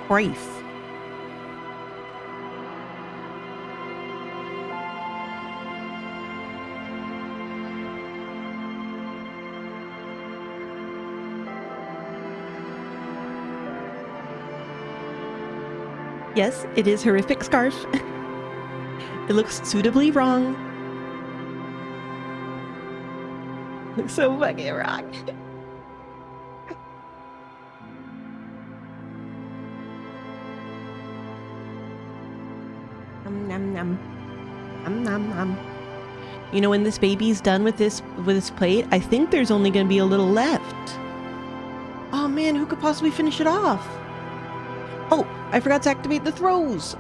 Grief. Yes, it is horrific scarf. It looks suitably wrong. Looks so fucking wrong. Nom nom. Nom nom nom. You know, when this baby's done with this plate, I think there's only gonna be a little left. Oh man, who could possibly finish it off? Oh, I forgot to activate the throws.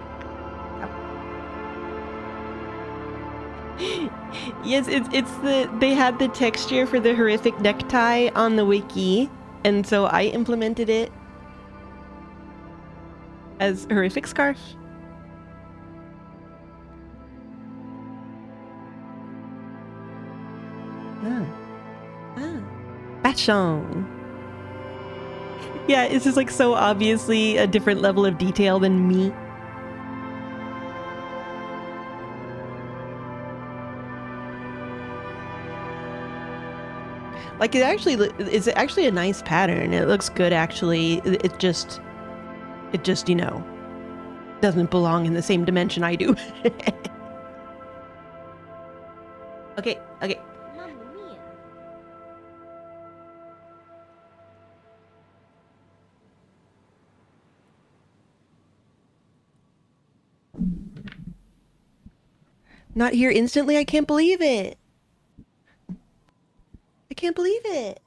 Yes, they had the texture for the horrific necktie on the wiki, and so I implemented it as horrific scarf. Fashion. Yeah, it's just like so obviously a different level of detail than me. Like it's actually a nice pattern. It looks good actually. It just, you know, doesn't belong in the same dimension I do. Okay. Mamma mia. Not here instantly. I can't believe it. I can't believe it.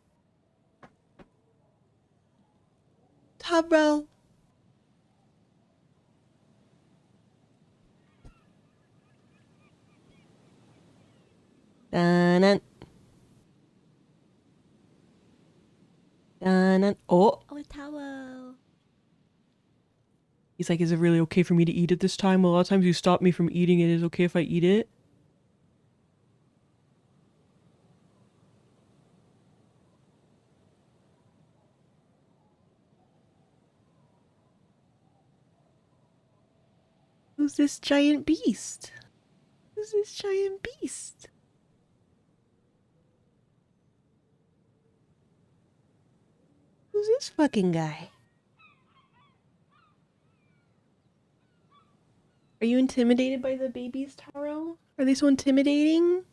Taro. Dun-dun. Dun-dun. Oh, a towel. He's like, is it really okay for me to eat it this time? Well, a lot of times you stop me from eating it. Is it okay if I eat it? Who's this giant beast? Who's this giant beast? Who's this fucking guy? Are you intimidated by the babies, Taro? Are they so intimidating?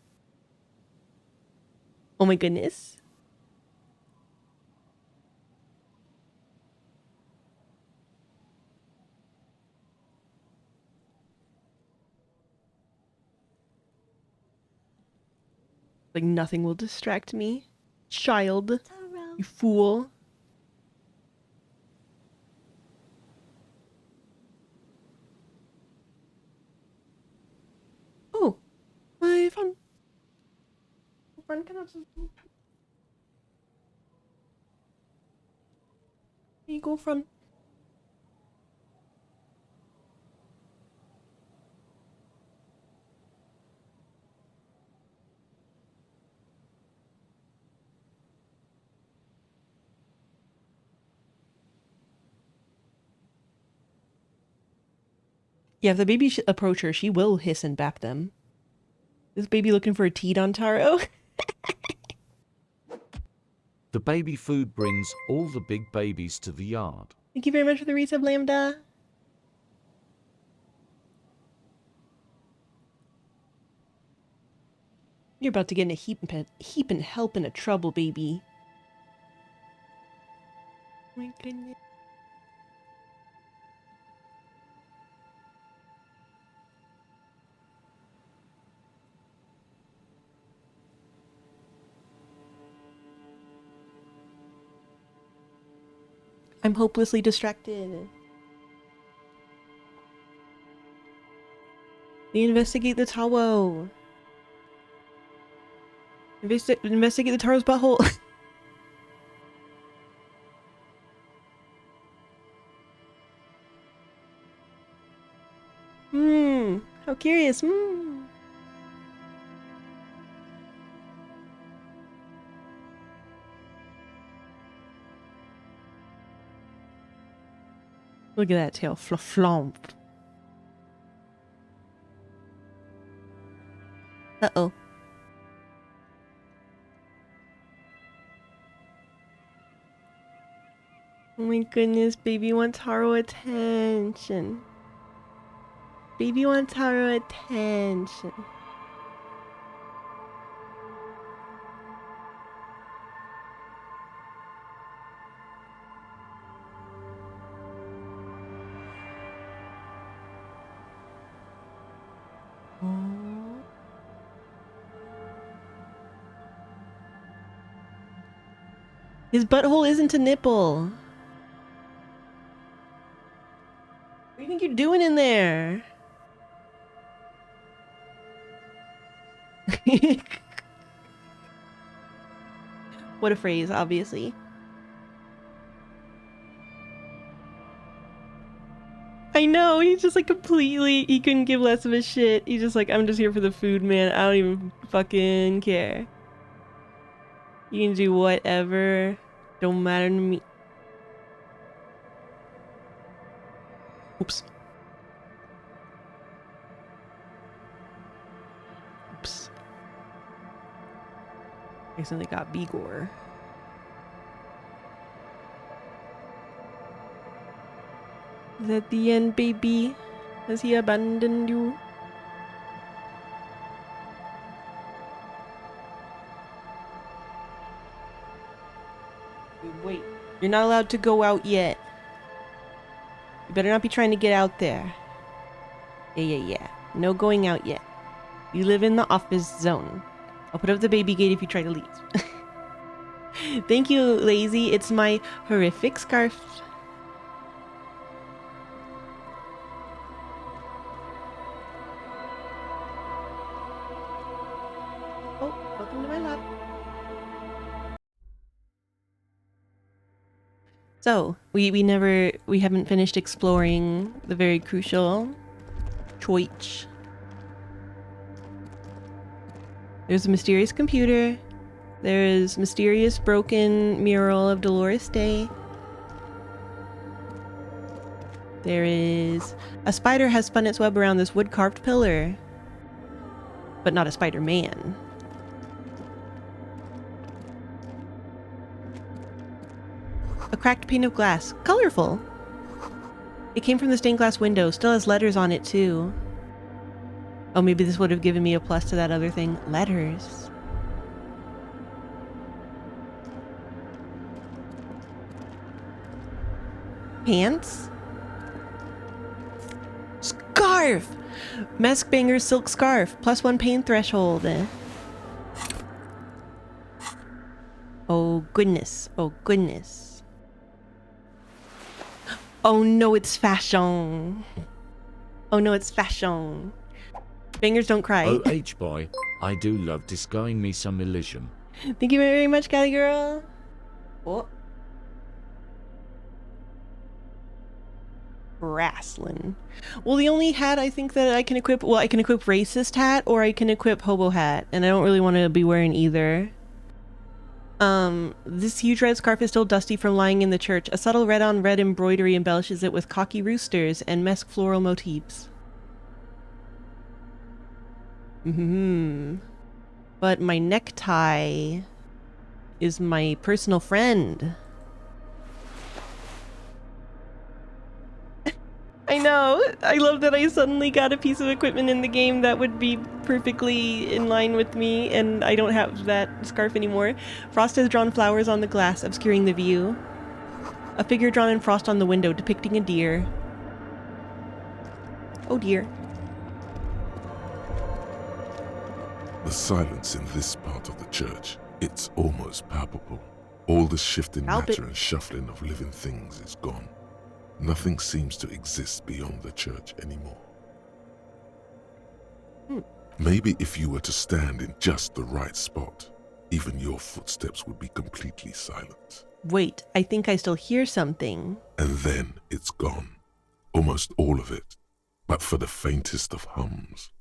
Oh my goodness. Like nothing will distract me. Child. Taro. You fool. Oh, my fun. Friend cannot. Where you go from? Yeah, if the baby approach her, she will hiss and bap them. This baby looking for a teat on Taro? The baby food brings all the big babies to the yard. Thank you very much for the resub, Lambda. You're about to get in a heap and help in a trouble, baby. Oh my goodness. I'm hopelessly distracted. They investigate the Tawo. Investigate the Taro's butthole. How curious. Look at that tail. Flump. Uh-oh. Oh my goodness, baby wants Haru attention. Baby wants Haru attention. Oh. His butthole isn't a nipple. What do you think you're doing in there? What a phrase, obviously. I know, he's just like completely, he couldn't give less of a shit. He's just like, I'm just here for the food, man. I don't even fucking care. You can do whatever. Don't matter to me. Oops. Oops. I accidentally got Bigor. Is that the end, baby? Has he abandoned you? Wait, you're not allowed to go out yet. You better not be trying to get out there. Yeah. No going out yet. You live in the office zone. I'll put up the baby gate if you try to leave. Thank you, Lazy. It's my horrific scarf. Oh, welcome to my lab. So, we haven't finished exploring the very crucial choich. There's a mysterious computer. There is mysterious broken mural of Dolores Day. There is a spider has spun its web around this wood-carved pillar, but not a Spider-Man. A cracked pane of glass, colorful. It came from the stained glass window, still has letters on it too. Oh, maybe this would have given me a plus to that other thing. Letters. Pants? Scarf! Mask Banger's silk scarf. +1 pain threshold. Oh goodness. Oh goodness. Oh no, it's fashion. Oh no, it's fashion. Bangers don't cry. Oh, H-boy, I do love disguising me some Elysium. Thank you very much, Cali girl. Oh. Wrestling. Well, the only hat I think that I can equip, well, I can equip racist hat or I can equip hobo hat, and I don't really want to be wearing either. This huge red scarf is still dusty from lying in the church. A subtle red on red embroidery embellishes it with cocky roosters and mesque floral motifs. But my necktie is my personal friend. I know. I love that I suddenly got a piece of equipment in the game that would be perfectly in line with me, and I don't have that scarf anymore. Frost has drawn flowers on the glass, obscuring the view. A figure drawn in frost on the window, depicting a deer. Oh dear. The silence in this part of the church, it's almost palpable. All the shifting matter and shuffling of living things is gone. Nothing seems to exist beyond the church anymore. Maybe if you were to stand in just the right spot, even your footsteps would be completely silent. Wait, I think I still hear something. And then it's gone. Almost all of it, but for the faintest of hums.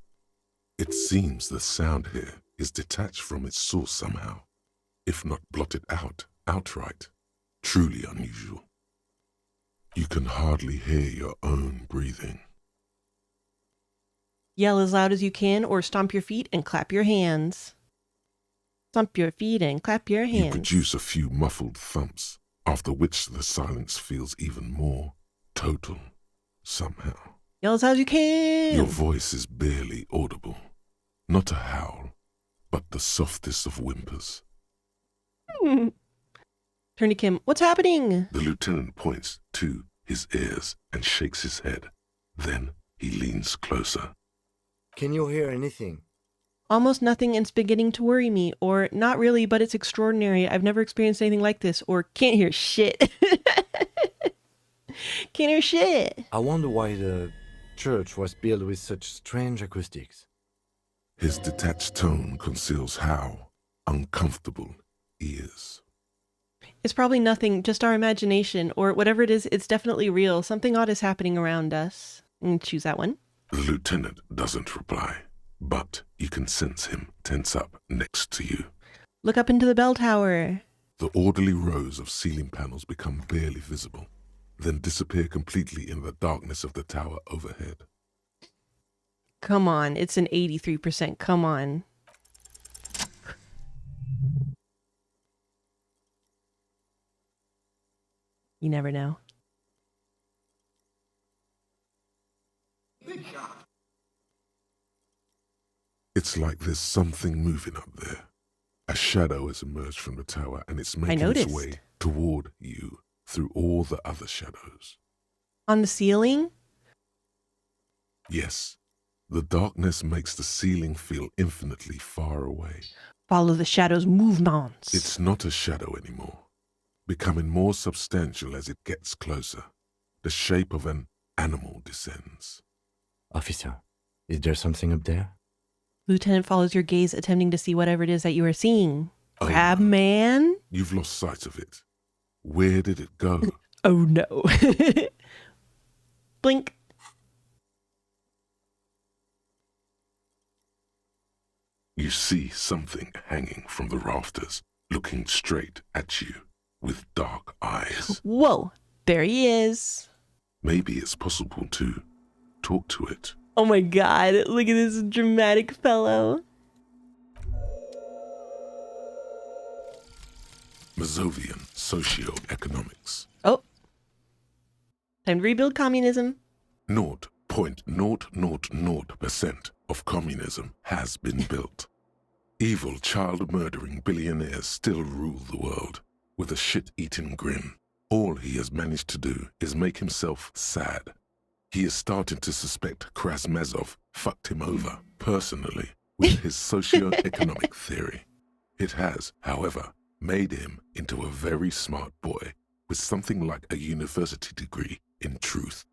It seems the sound here is detached from its source somehow, if not blotted out outright. Truly unusual. You can hardly hear your own breathing. Yell as loud as you can or stomp your feet and clap your hands. Stomp your feet and clap your hands. You produce a few muffled thumps, after which the silence feels even more total, somehow. Yell as loud as you can. Your voice is barely audible. Not a howl, but the softest of whimpers. Turn to Kim. What's happening? The lieutenant points to his ears and shakes his head. Then he leans closer. Can you hear anything? Almost nothing, and it's beginning to worry me. Or, not really, but it's extraordinary. I've never experienced anything like this. Or, can't hear shit. Can't hear shit. I wonder why the church was built with such strange acoustics. His detached tone conceals how uncomfortable he is. It's probably nothing, just our imagination. Or whatever it is, it's definitely real. Something odd is happening around us. Choose that one. The lieutenant doesn't reply, but you can sense him tense up next to you. Look up into the bell tower. The orderly rows of ceiling panels become barely visible, then disappear completely in the darkness of the tower overhead. Come on, it's an 83%. Come on. You never know. It's like there's something moving up there. A shadow has emerged from the tower and it's making its way toward you through all the other shadows. On the ceiling? Yes. The darkness makes the ceiling feel infinitely far away. Follow the shadow's movements. It's not a shadow anymore, becoming more substantial as it gets closer. The shape of an animal descends. Officer, is there something up there? Lieutenant follows your gaze, attempting to see whatever it is that you are seeing. Oh, Crab no. man? You've lost sight of it. Where did it go? Oh no. Blink. You see something hanging from the rafters, looking straight at you with dark eyes. Whoa, there he is. Maybe it's possible to talk to it. Oh my god, look at this dramatic fellow. Mazovian socioeconomics. Oh. Time to rebuild communism. 0.000% of communism has been built. Evil child-murdering billionaires still rule the world with a shit-eating grin. All he has managed to do is make himself sad. He is starting to suspect Krasmazov fucked him over personally with his socio-economic theory. It has, however, made him into a very smart boy with something like a university degree in truth.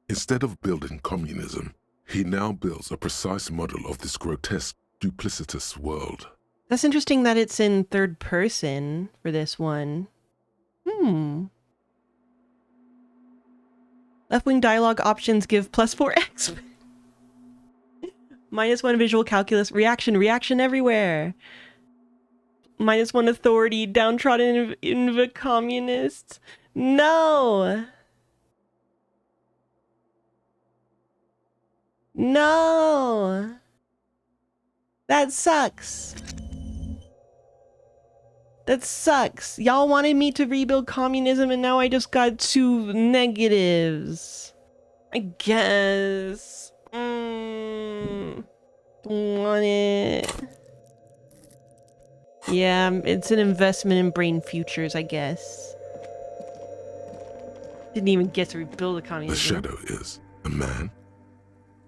Instead of building communism, he now builds a precise model of this grotesque, duplicitous world. That's interesting that it's in third person for this one. Left-wing dialogue options give +4x. -1 visual calculus. Reaction everywhere. -1 authority. Downtrodden in the communists. No! No! That sucks. That sucks. Y'all wanted me to rebuild communism and now I just got 2 negatives. I guess. Don't want it. Yeah, it's an investment in brain futures, I guess. Didn't even get to rebuild the communism. The shadow is a man.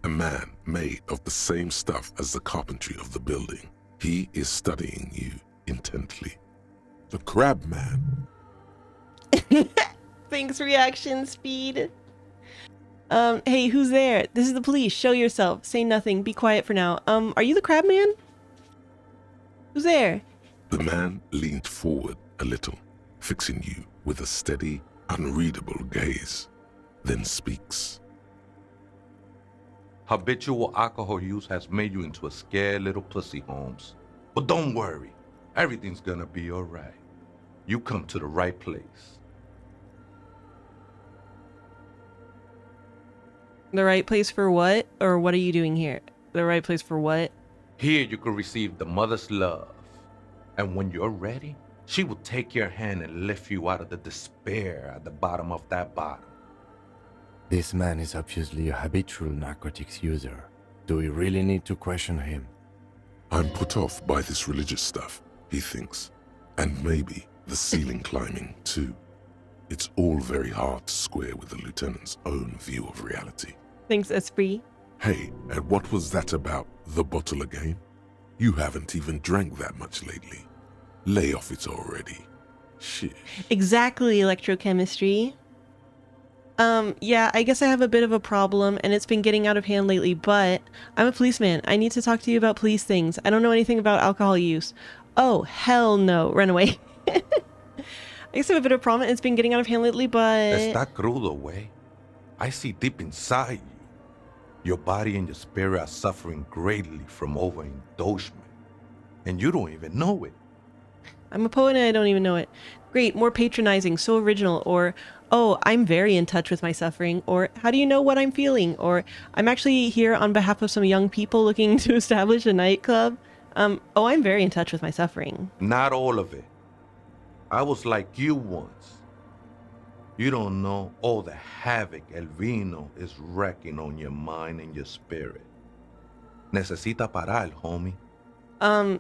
A man made of the same stuff as the carpentry of the building. He is studying you intently. The crab man. Thanks, reaction speed. Hey, who's there? This is the police. Show yourself. Say nothing. Be quiet for now. Are you the crab man? Who's there? The man leaned forward a little, fixing you with a steady, unreadable gaze, then speaks. Habitual alcohol use has made you into a scared little pussy, Holmes. But don't worry. Everything's gonna be all right. You come to the right place. The right place for what? Or what are you doing here? The right place for what? Here you can receive the mother's love. And when you're ready, she will take your hand and lift you out of the despair at the bottom of that bottle. This man is obviously a habitual narcotics user. Do we really need to question him? I'm put off by this religious stuff, he thinks. And maybe the ceiling climbing, too. It's all very hard to square with the lieutenant's own view of reality. Thanks, Esprit. Hey, and what was that about the bottle again? You haven't even drank that much lately. Lay off it already. Shit. Exactly, electrochemistry. Yeah, I guess I have a bit of a problem and it's been getting out of hand lately, but I'm a policeman. I need to talk to you about police things. I don't know anything about alcohol use. Oh, hell no. Run away. I guess I have a bit of a problem and it's been getting out of hand lately, but... Está crudo, way. I see deep inside you. Your body and your spirit are suffering greatly from overindulgence. And you don't even know it. I'm a poet and I don't even know it. Great, more patronizing, so original, or, oh, I'm very in touch with my suffering, or how do you know what I'm feeling, or I'm actually here on behalf of some young people looking to establish a nightclub. Oh, I'm very in touch with my suffering. Not all of it. I was like you once. You don't know all the havoc El Vino is wrecking on your mind and your spirit. Necesita parar, homie.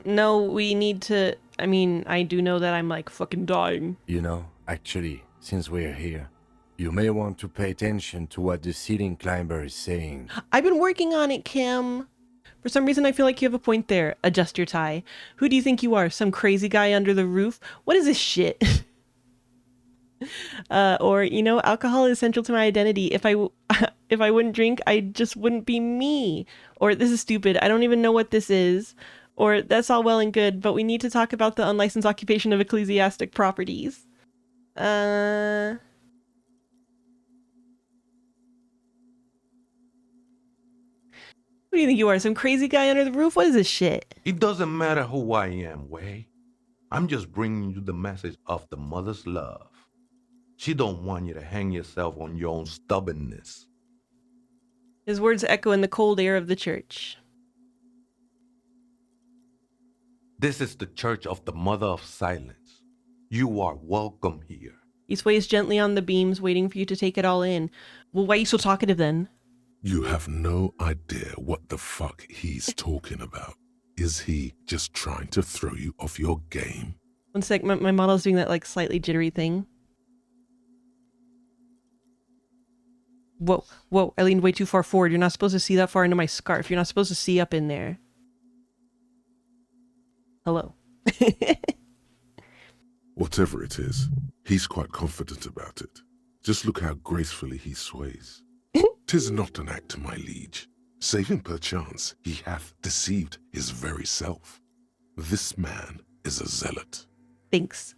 No, we need to... I mean, I do know that I'm like fucking dying. You know, actually, since we're here, you may want to pay attention to what the ceiling climber is saying. I've been working on it, Kim. For some reason, I feel like you have a point there. Adjust your tie. Who do you think you are? Some crazy guy under the roof? What is this shit? Or, you know, alcohol is central to my identity. If I wouldn't drink, I just wouldn't be me. Or, this is stupid. I don't even know what this is. Or, that's all well and good, but we need to talk about the unlicensed occupation of ecclesiastic properties. Who do you think you are? Some crazy guy under the roof? What is this shit? It doesn't matter who I am, way. I'm just bringing you the message of the mother's love. She don't want you to hang yourself on your own stubbornness. His words echo in the cold air of the church. This is the church of the Mother of Silence. You are welcome here. He sways gently on the beams, waiting for you to take it all in. Well, why are you so talkative then? You have no idea what the fuck he's talking about. Is he just trying to throw you off your game? One sec, my model's doing that like slightly jittery thing. Whoa, whoa, I leaned way too far forward. You're not supposed to see that far into my scarf. You're not supposed to see up in there. Hello. Whatever it is, he's quite confident about it. Just look how gracefully he sways. 'Tis not an act, my liege. Save him perchance, he hath deceived his very self. This man is a zealot. Thanks.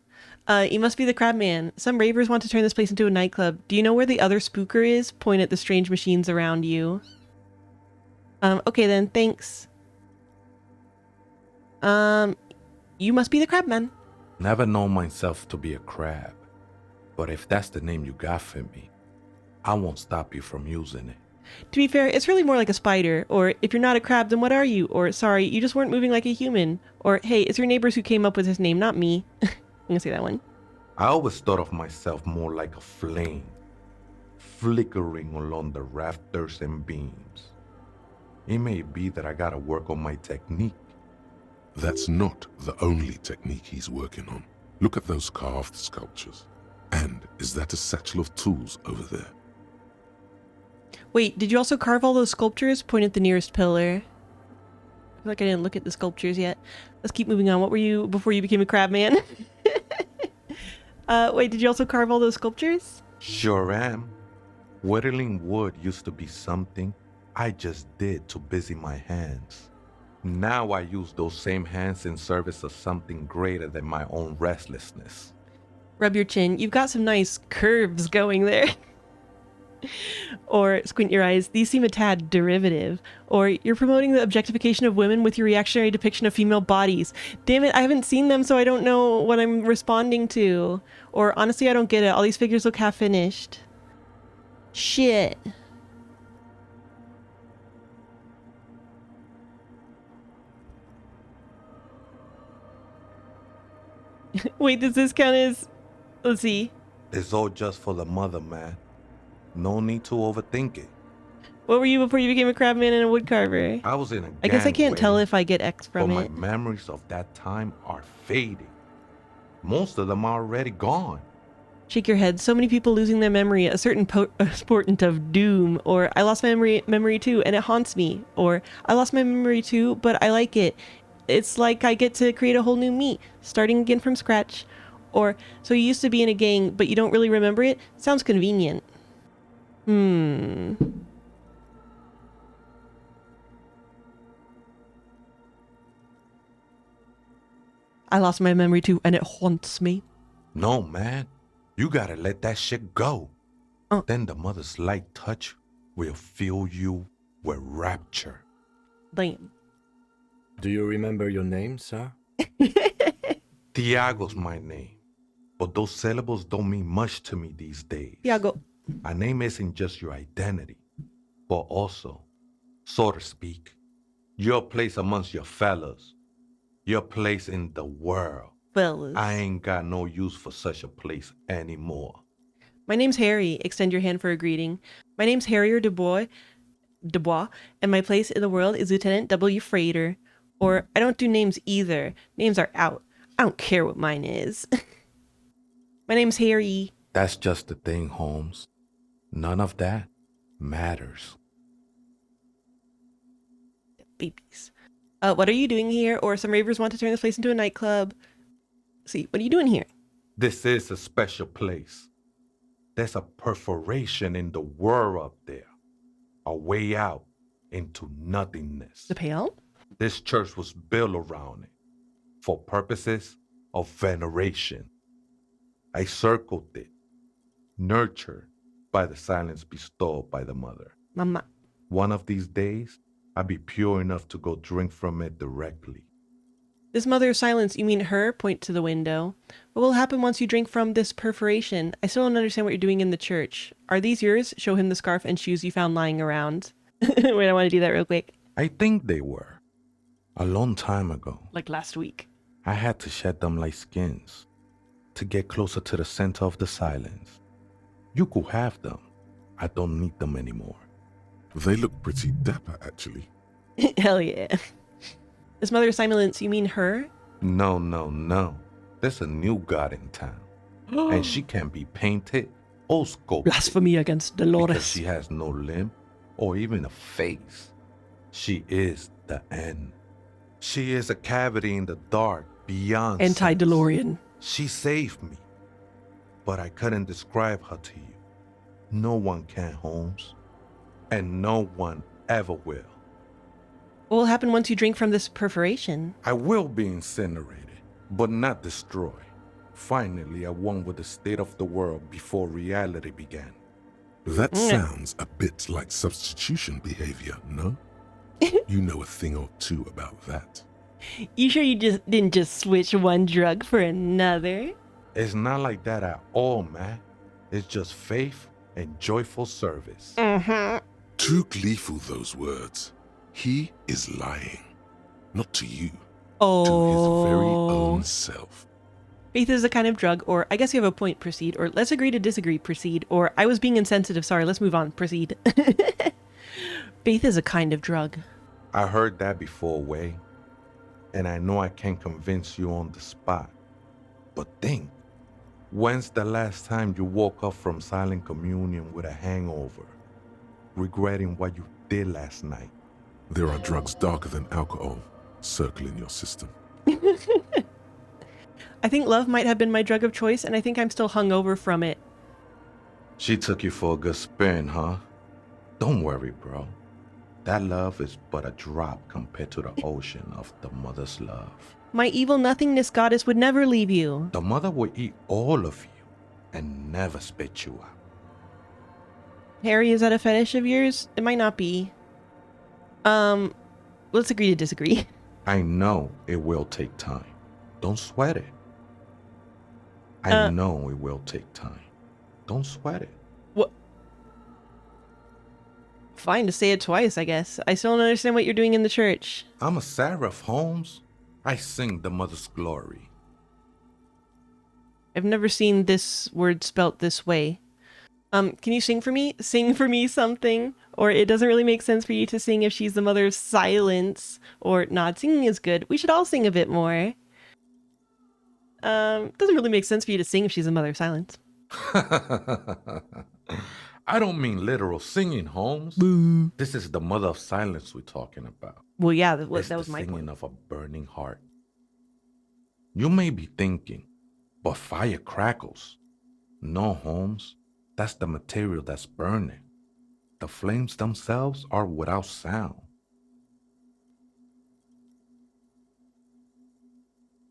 You must be the crab man. Some ravers want to turn this place into a nightclub. Do you know where the other spooker is? Point at the strange machines around you. Okay then, thanks. You must be the crab man. Never known myself to be a crab. But if that's the name you got for me, I won't stop you from using it. To be fair, it's really more like a spider. Or, if you're not a crab, then what are you? Or, sorry, you just weren't moving like a human. Or, hey, it's your neighbors who came up with his name, not me. I'm gonna say that one. I always thought of myself more like a flame, flickering along the rafters and beams. It may be that I gotta work on my technique. That's not the only technique he's working on. Look at those carved sculptures. And is that a satchel of tools over there? Wait, did you also carve all those sculptures? Point at the nearest pillar. I feel like I didn't look at the sculptures yet. Let's keep moving on. What were you before you became a crab man? Wait, did you also carve all those sculptures? Sure am. Whittling wood used to be something I just did to busy my hands. Now I use those same hands in service of something greater than my own restlessness. Rub your chin. You've got some nice curves going there. Or squint your eyes. These seem a tad derivative. Or you're promoting the objectification of women with your reactionary depiction of female bodies. Damn it, I haven't seen them, so I don't know what I'm responding to. Or honestly, I don't get it. All these figures look half finished. Shit. Wait, does this count as... Let's see. It's all just for the mother, man. No need to overthink it. What were you before you became a crabman and a woodcarver? I was in a gang I guess I can't tell wedding, if I get X but from my it. memories of that time are fading. Most of them are already gone. Shake your head. So many people losing their memory. A certain portent of doom. Or I lost my memory too, and it haunts me. Or I lost my memory too, but I like it. It's like I get to create a whole new me, starting again from scratch. Or so you used to be in a gang, but you don't really remember it. Sounds convenient. I lost my memory too, and it haunts me. No, man. You gotta let that shit go. Then the mother's light touch will fill you with rapture. Damn. Do you remember your name, sir? Tiago's my name. But those syllables don't mean much to me these days. Tiago. A name isn't just your identity, but also, so to speak, your place amongst your fellows. Your place in the world. Fellas. I ain't got no use for such a place anymore. My name's Harry. Extend your hand for a greeting. My name's Harrier Dubois, and my place in the world is Lieutenant W. Freighter. Or I don't do names either. Names are out. I don't care what mine is. My name's Harry. That's just the thing, Holmes. None of that matters. Babies. What are you doing here? Or some ravers want to turn this place into a nightclub. See, what are you doing here? This is a special place. There's a perforation in the world up there. A way out into nothingness. The Pale? This church was built around it for purposes of veneration. I circled it, nurtured by the silence bestowed by the mother. Mama. One of these days, I'll be pure enough to go drink from it directly. This mother of silence, you mean her? Point to the window. What will happen once you drink from this perforation? I still don't understand what you're doing in the church. Are these yours? Show him the scarf and shoes you found lying around. Wait, I want to do that real quick. I think they were. A long time ago. Like last week. I had to shed them like skins to get closer to the center of the silence. You could have them. I don't need them anymore. They look pretty dapper, actually. Hell yeah. This mother of silence, you mean her? No. There's a new god in town. And she can be painted or sculpted. Blasphemy against Dolores. Because she has no limb or even a face. She is the end. She is a cavity in the dark beyond Anti-DeLorean. sense. She saved me. But I couldn't describe her to you. No one can, Holmes. And no one ever will. What will happen once you drink from this perforation? I will be incinerated, but not destroyed. Finally, I won with the state of the world before reality began. That sounds a bit like substitution behavior, no? You know a thing or two about that. You sure you didn't just switch one drug for another? It's not like that at all, man. It's just faith and joyful service. Too gleeful, those words. He is lying. Not to you. Oh. To his very own self. Faith is a kind of drug, or I guess you have a point, proceed, or let's agree to disagree, proceed, or I was being insensitive, sorry, let's move on, proceed. Faith is a kind of drug. I heard that before, Way. And I know I can't convince you on the spot. But think, when's the last time you woke up from silent communion with a hangover, regretting what you did last night? There are drugs darker than alcohol circling your system. I think love might have been my drug of choice, and I think I'm still hungover from it. She took you for a good spin, huh? Don't worry, bro. That love is but a drop compared to the ocean of the mother's love. My evil nothingness goddess would never leave you. The mother will eat all of you and never spit you out. Harry, is that a fetish of yours? It might not be. Let's agree to disagree. I know it will take time. Don't sweat it. I know it will take time. Don't sweat it. What? Fine to say it twice, I guess. I still don't understand what you're doing in the church. I'm a seraph, Holmes. I sing the mother's glory. I've never seen this word spelt this way. Can you sing for me? Sing for me something. Or it doesn't really make sense for you to sing if she's the mother of silence. Or not singing is good. We should all sing a bit more. Doesn't really make sense for you to sing if she's the mother of silence. I don't mean literal singing, Holmes. Boo. This is the mother of silence we're talking about. Well, yeah, that It's was the my singing point. of a burning heart. You may be thinking, but fire crackles. No, Holmes. That's the material that's burning. The flames themselves are without sound.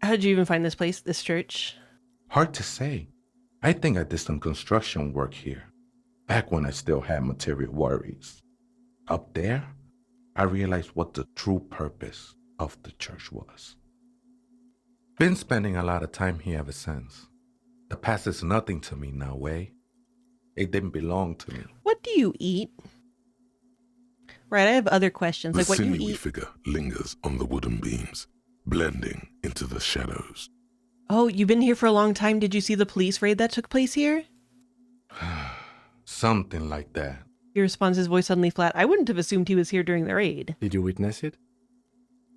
How did you even find this place, this church? Hard to say. I think I did some construction work here, back when I still had material worries. Up there, I realized what the true purpose of the church was. Been spending a lot of time here ever since. The past is nothing to me now, eh? It didn't belong to me. What do you eat? Right, I have other questions. The Like what you sinewy eat. figure lingers on the wooden beams, blending into the shadows. Oh, you've been here for a long time. Did you see the police raid that took place here? Something like that. He responds, his voice suddenly flat. I wouldn't have assumed he was here during the raid. Did you witness it?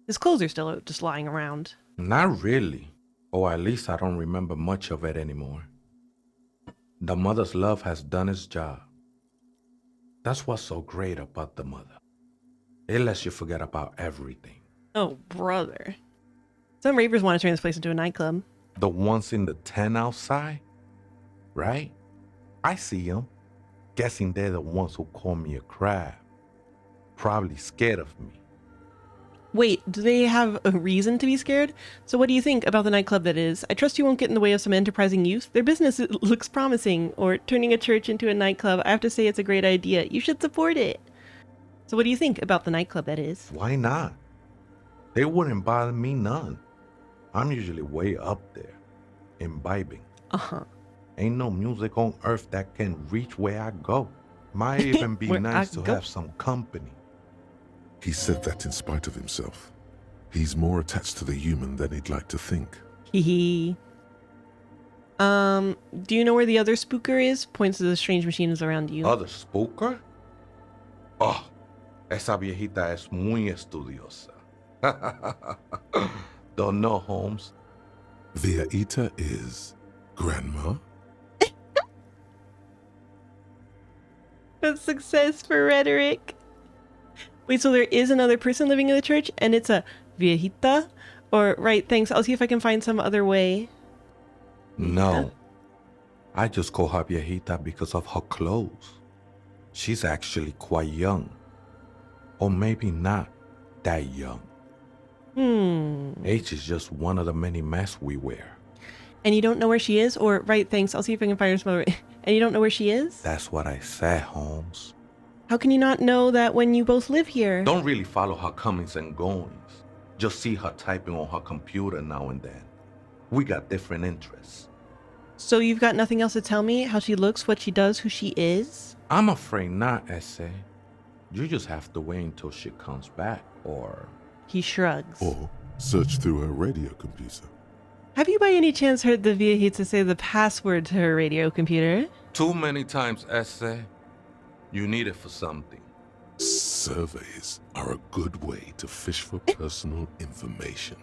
His clothes are still just lying around. Not really. Or at least I don't remember much of it anymore. The mother's love has done its job. That's what's so great about the mother. It lets you forget about everything. Oh, brother. Some ravers want to turn this place into a nightclub. The ones in the tent outside, right? I see them. Guessing they're the ones who call me a crab. Probably scared of me. Wait, do they have a reason to be scared? So what do you think about the nightclub that is? I trust you won't get in the way of some enterprising youth. Their business looks promising. Or turning a church into a nightclub. I have to say it's a great idea. You should support it. So what do you think about the nightclub that is? Why not? They wouldn't bother me none. I'm usually way up there, imbibing. Uh-huh. Ain't no music on earth that can reach where I go. Might even be Where nice I to go. have some company. He said that in spite of himself. He's more attached to the human than he'd like to think. Hee hee. Do you know where the other spooker is? Points to the strange machines around you. Other spooker? Oh, esa viejita es muy estudiosa. Don't know, Holmes. Viejita is grandma? That's success for rhetoric. Wait, so there is another person living in the church and it's a viejita? Or, right, thanks. I'll see if I can find some other way. No. I just call her viejita because of her clothes. She's actually quite young. Or maybe not that young. Age is just one of the many masks we wear. And you don't know where she is? Or, right, thanks. I'll see if I can find her some other way. And you don't know where she is? That's what I said, Holmes. How can you not know that when you both live here? Don't really follow her comings and goings. Just see her typing on her computer now and then. We got different interests. So you've got nothing else to tell me? How she looks, what she does, who she is? I'm afraid not, Essay. You just have to wait until she comes back, or... He shrugs. Or search through her radio computer. Have you by any chance heard the viejita say the password to her radio computer? Too many times, Essay. You need it for something. Surveys are a good way to fish for personal information,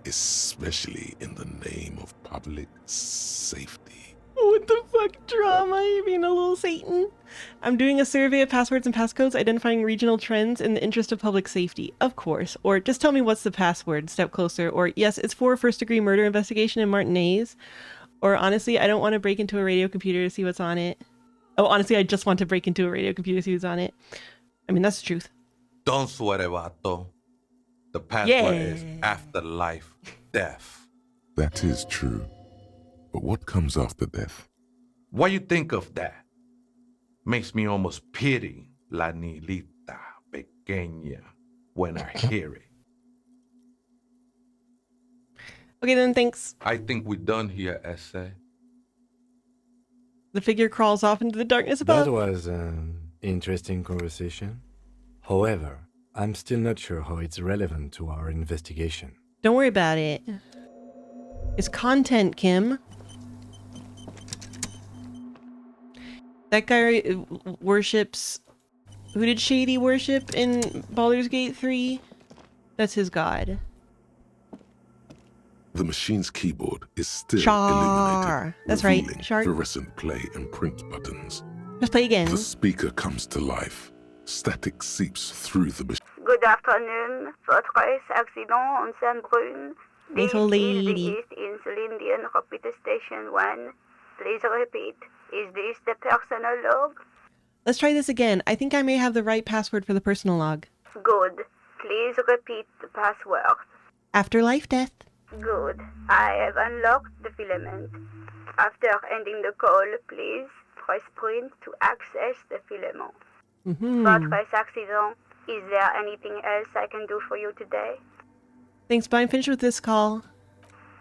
especially in the name of public safety. What the fuck drama? You being a little Satan? I'm doing a survey of passwords and passcodes, identifying regional trends in the interest of public safety. Of course. Or just tell me what's the password, step closer. Or yes, it's for a first-degree murder investigation in Martinez. Or honestly, I don't want to break into a radio computer to see what's on it. Oh, honestly, I just want to break into a radio computer to see what's on it. I mean, that's the truth. Don't sweat it, vato. The password is Yeah. afterlife death. That is true. But what comes after death? What you think of that? Makes me almost pity La Nilita Pequeña when I hear it. Okay, then thanks. I think we're done here, Essay. The figure crawls off into the darkness above. That was an interesting conversation. However, I'm still not sure how it's relevant to our investigation. Don't worry about it. It's content, Kim. That guy worships... Who did Shady worship in Baldur's Gate 3? That's his god. The machine's keyboard is still Char. illuminated, That's right. revealing Char. fluorescent play and print buttons. Let's play again. The speaker comes to life. Static seeps through the machine. Good afternoon. Votre accident on Saint-Brune. This Little is the lady. East in Celindian Repeat Station 1. Please repeat. Is this the personal log? Let's try this again. I think I may have the right password for the personal log. Good. Please repeat the password. Afterlife death. Good. I have unlocked the filament. After ending the call, please press print to access the filament. Votre accident. Is there anything else I can do for you today? Thanks, but I'm finished with this call.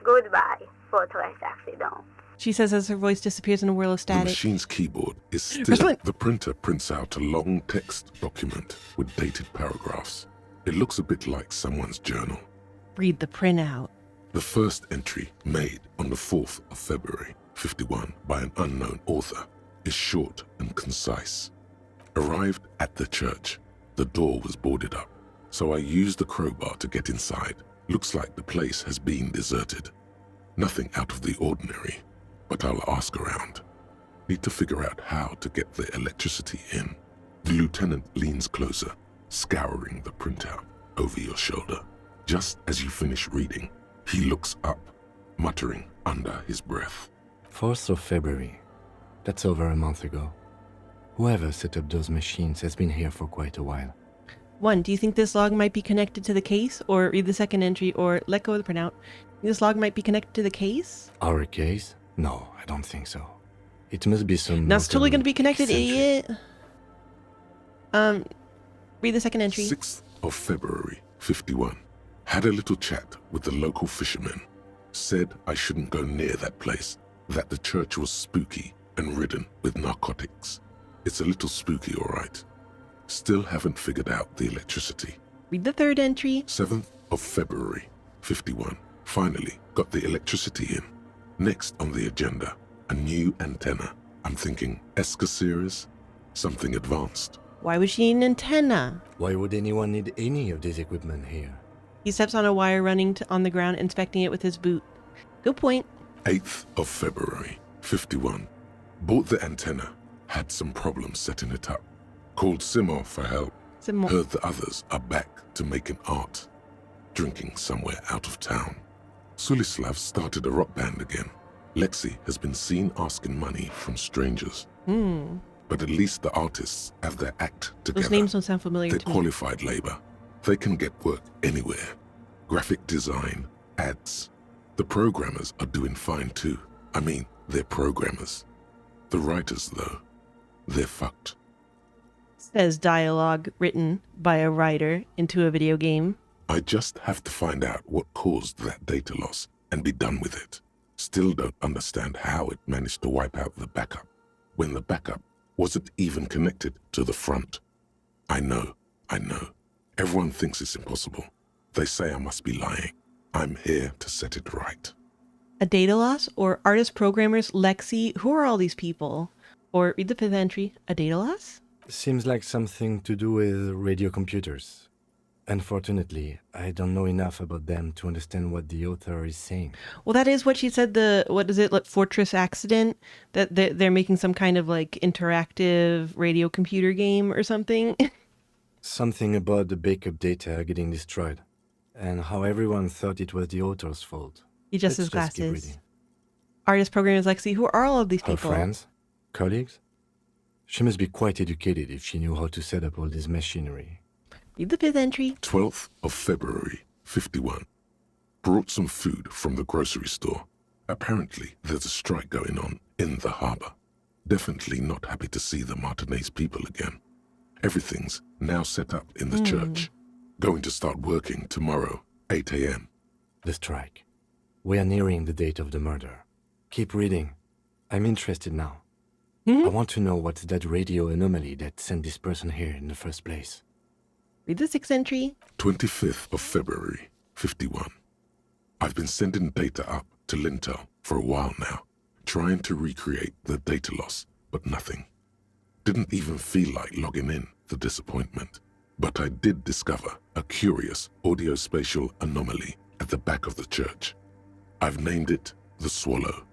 Goodbye, votre accident. She says as her voice disappears in a whirl of The static. machine's keyboard is still... Press The printer prints out a long text document with dated paragraphs. It looks a bit like someone's journal. Read the printout. The first entry, made on the 4th of February, 51, by an unknown author, is short and concise. Arrived at the church. The door was boarded up, so I used the crowbar to get inside. Looks like the place has been deserted. Nothing out of the ordinary, but I'll ask around. Need to figure out how to get the electricity in. The lieutenant leans closer, scouring the printout over your shoulder. Just as you finish reading, he looks up, muttering under his breath. 4th of February. That's over a month ago. Whoever set up those machines has been here for quite a while. 1. Do you think this log might be connected to the case? Or read the second entry, or let go of the printout. This log might be connected to the case? Our case? No, I don't think so. It must be some... Now it's totally local going to be connected, eccentric. idiot. Read the second entry. 6th of February, 51. Had a little chat with the local fishermen. Said I shouldn't go near that place, that the church was spooky and ridden with narcotics. It's a little spooky, all right. Still haven't figured out the electricity. Read the third entry. 7th of February, 51. Finally got the electricity in. Next on the agenda, a new antenna. I'm thinking ESCA series, something advanced. Why would she need an antenna? Why would anyone need any of this equipment here? He steps on a wire running on the ground, inspecting it with his boot. Good point. 8th of February, 51. Bought the antenna. Had some problems setting it up. Called Simo for help. Some more. Heard the others are back to making art. Drinking somewhere out of town. Sulislav started a rock band again. Lexi has been seen asking money from strangers. But at least the artists have their act together. Those names don't sound familiar They're to me. qualified labor. They can get work anywhere. Graphic design, ads. The programmers are doing fine too. I mean, they're programmers. The writers, though, they're fucked. Says dialogue written by a writer into a video game. I just have to find out what caused that data loss and be done with it. Still don't understand how it managed to wipe out the backup when the backup wasn't even connected to the front. I know. Everyone thinks it's impossible. They say I must be lying. I'm here to set it right. A data loss? Or artist programmers, Lexi? Who are all these people? Or read the fifth entry. A data loss? Seems like something to do with radio computers. Unfortunately, I don't know enough about them to understand what the author is saying. Well, that is what she said, what is it, like Fortress Accident? That they're making some kind of like interactive radio computer game or something? Something about the backup data getting destroyed, and how everyone thought it was the author's fault. He adjusts his Let's just keep glasses. reading. Artist programmers, Lexi. Who are all of these Her people? friends? Colleagues? She must be quite educated if she knew how to set up all this machinery. Read the fifth entry. 12th of February, 51. Brought some food from the grocery store. Apparently, there's a strike going on in the harbor. Definitely not happy to see the Martinez people again. Everything's now set up in the church. Going to start working tomorrow, 8 a.m. The strike. We are nearing the date of the murder. Keep reading. I'm interested now. I want to know what's that radio anomaly that sent this person here in the first place. Read the sixth entry. 25th of February, 51. I've been sending data up to Lintel for a while now, trying to recreate the data loss, but nothing. Didn't even feel like logging in, the disappointment. But I did discover a curious audio-spatial anomaly at the back of the church. I've named it the Swallow.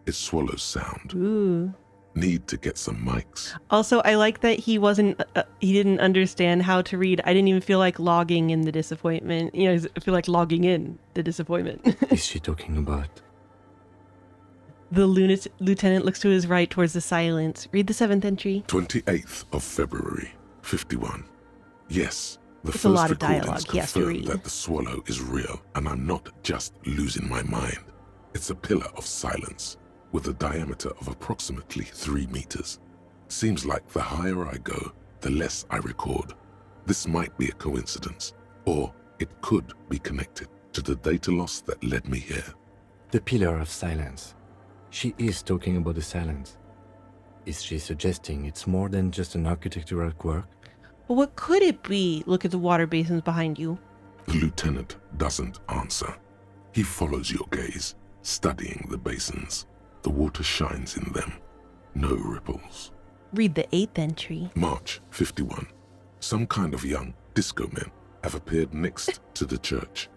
It swallows sound. Ooh. Need to get some mics. Also, I like that he didn't understand how to read. I didn't even feel like logging in the disappointment. I feel like logging in the disappointment. Is she talking about? The lieutenant looks to his right towards the silence. Read the 7th entry. 28th of February, 51. Yes, the It's a lot first of dialogue recordings he has to confirm read. that the Swallow is real, and I'm not just losing my mind. It's a pillar of silence, with a diameter of approximately 3 meters. Seems like the higher I go, the less I record. This might be a coincidence, or it could be connected to the data loss that led me here. The pillar of silence. She is talking about the silence. Is she suggesting it's more than just an architectural quirk? But what could it be? Look at the water basins behind you. The lieutenant doesn't answer. He follows your gaze, studying the basins. The water shines in them. No ripples. Read the 8th entry. March 51. Some kind of young disco men have appeared next to the church.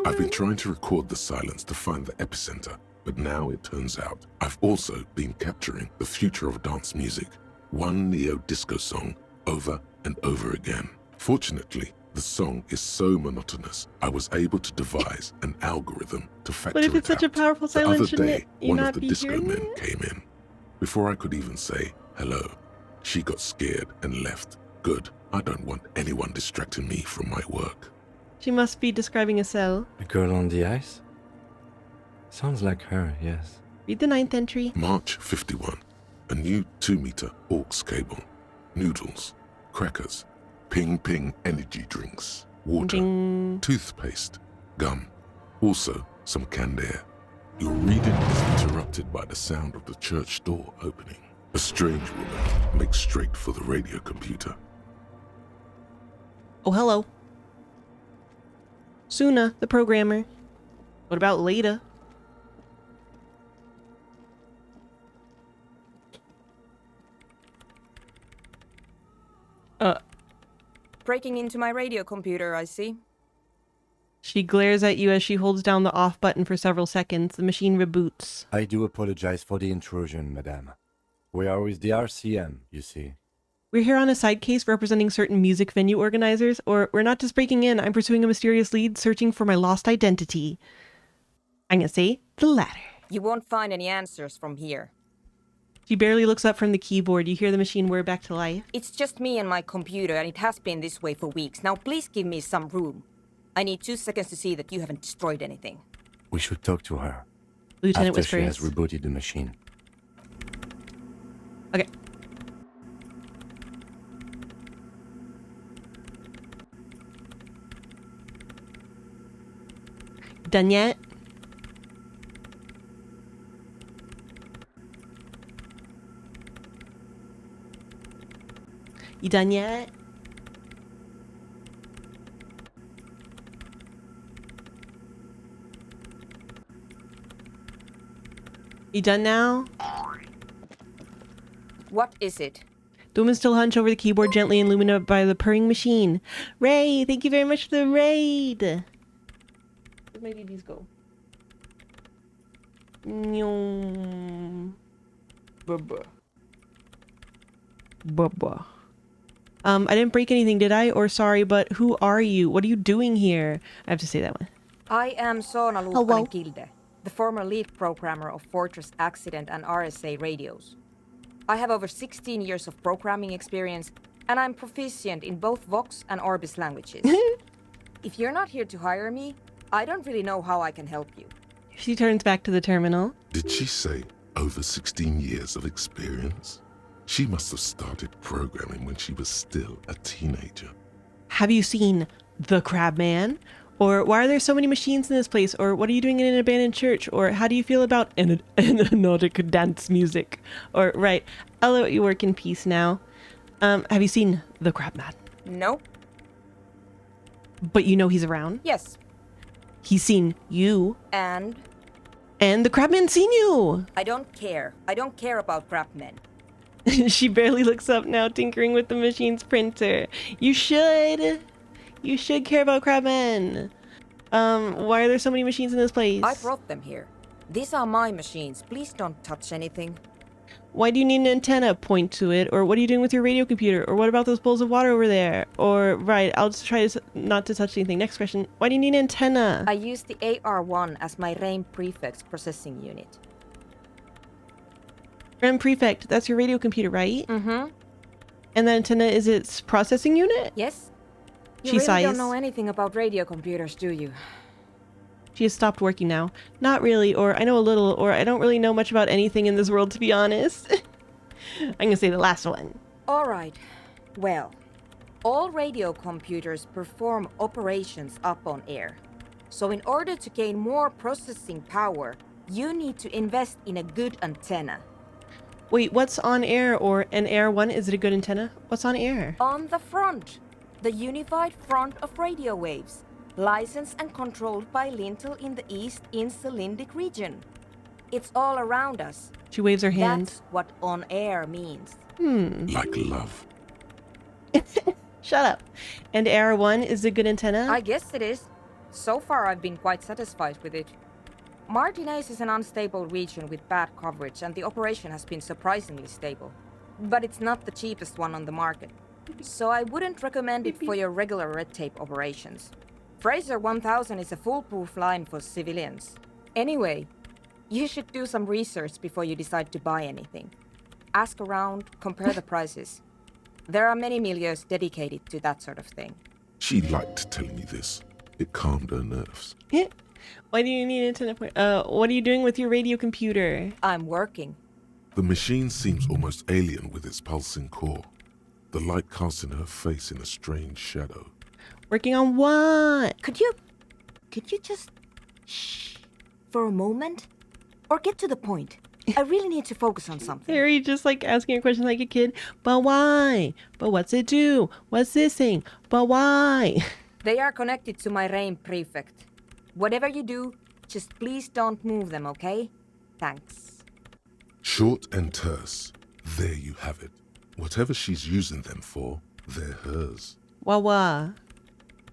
I've been trying to record the silence to find the epicenter, but now it turns out I've also been capturing the future of dance music, one neo-disco song over and over again. Fortunately, the song is so monotonous, I was able to devise an algorithm to factor it out. But if it's such a powerful silence, the other shouldn't day, you one not of the be disco hearing men it? came in. Before I could even say hello, she got scared and left. Good, I don't want anyone distracting me from my work. She must be describing a cell. The girl on the ice? Sounds like her, yes. Read the 9th entry. March 51. A new 2-meter aux cable. Noodles, crackers, ping energy drinks, water, Ding. toothpaste, gum. Also, some canned air. Your reading is interrupted by the sound of the church door opening. A strange woman makes straight for the radio computer. Oh, hello. Suna, the programmer. What about Leda? Breaking into my radio computer, I see. She glares at you as she holds down the off button for several seconds. The machine reboots. I do apologize for the intrusion, madame. We are with the RCM, you see. We're here on a side case representing certain music venue organizers, or we're not just breaking in, I'm pursuing a mysterious lead searching for my lost identity. I'm gonna say the latter. You won't find any answers from here. She barely looks up from the keyboard. You hear the machine whir back to life. It's just me and my computer, and it has been this way for weeks. Now please give me some room. I need 2 seconds to see that you haven't destroyed anything. We should talk to her. Lieutenant after she whispers. has rebooted the machine. Okay. Done yet? You done yet? You done now? What is it? The woman still hunched over the keyboard, gently illuminated by the purring machine. Ray, thank you very much for the raid. Where'd my BBs go? Nyong. Bubba. Bubba. I didn't break anything, did I? Or sorry, but who are you? What are you doing here? I have to say that one. I am Sona Hello. Luukkanen-Kilde, the former lead programmer of Fortress Accident and RSA radios. I have over 16 years of programming experience, and I'm proficient in both Vox and Orbis languages. If you're not here to hire me, I don't really know how I can help you. She turns back to the terminal. Did she say over 16 years of experience? She must have started programming when she was still a teenager. Have you seen the Crab Man? Or why are there so many machines in this place? Or what are you doing in an abandoned church? Or how do you feel about Nordic dance music? Or, right, I'll let you work in peace now. Have you seen the Crab Man? No? But you know he's around? Yes. He's seen you. And? And the Crab Man's seen you! I don't care. I don't care about crap men. She barely looks up now, tinkering with the machine's printer. You should. You should care about crabmen. Why are there so many machines in this place? I brought them here. These are my machines. Please don't touch anything. Why do you need an antenna? Point to it. Or what are you doing with your radio computer? Or what about those bowls of water over there? Or, right, I'll just try to not to touch anything. Next question. Why do you need an antenna? I use the AR1 as my RAIN prefix processing unit. RAM Prefect, that's your radio computer, right? Mm-hmm. And the antenna is its processing unit? Yes? You She really sighs. don't know anything about radio computers, do you? She has stopped working now. Not really, or I know a little, or I don't really know much about anything in this world, to be honest. I'm gonna say the last one. Alright. Well, all radio computers perform operations up on air. So in order to gain more processing power, you need to invest in a good antenna. Wait, what's on air, or an air one? Is it a good antenna? What's on air? On the front, the unified front of radio waves, licensed and controlled by Lintel in the East Insulindic region. It's all around us. She waves her hand. That's what on air means. Like love. Shut up. And air one is a good antenna? I guess it is. So far I've been quite satisfied with it. Martinez is an unstable region with bad coverage and the operation has been surprisingly stable. But it's not the cheapest one on the market. So I wouldn't recommend it for your regular red tape operations. Fraser 1000 is a foolproof line for civilians. Anyway, you should do some research before you decide to buy anything. Ask around, compare the prices. There are many milieus dedicated to that sort of thing. She liked telling me this. It calmed her nerves. Why do you need an antenna? What are you doing with your radio computer? I'm working. The machine seems almost alien with its pulsing core. The light casting her face in a strange shadow. Working on what? Could you just shh for a moment? Or get to the point. I really need to focus on something. Harry just like asking a question like a kid. But why? But what's it do? What's this thing? But why? They are connected to my RAIN prefect. Whatever you do, just please don't move them, okay? Thanks. Short and terse. There you have it. Whatever she's using them for, they're hers. Wah.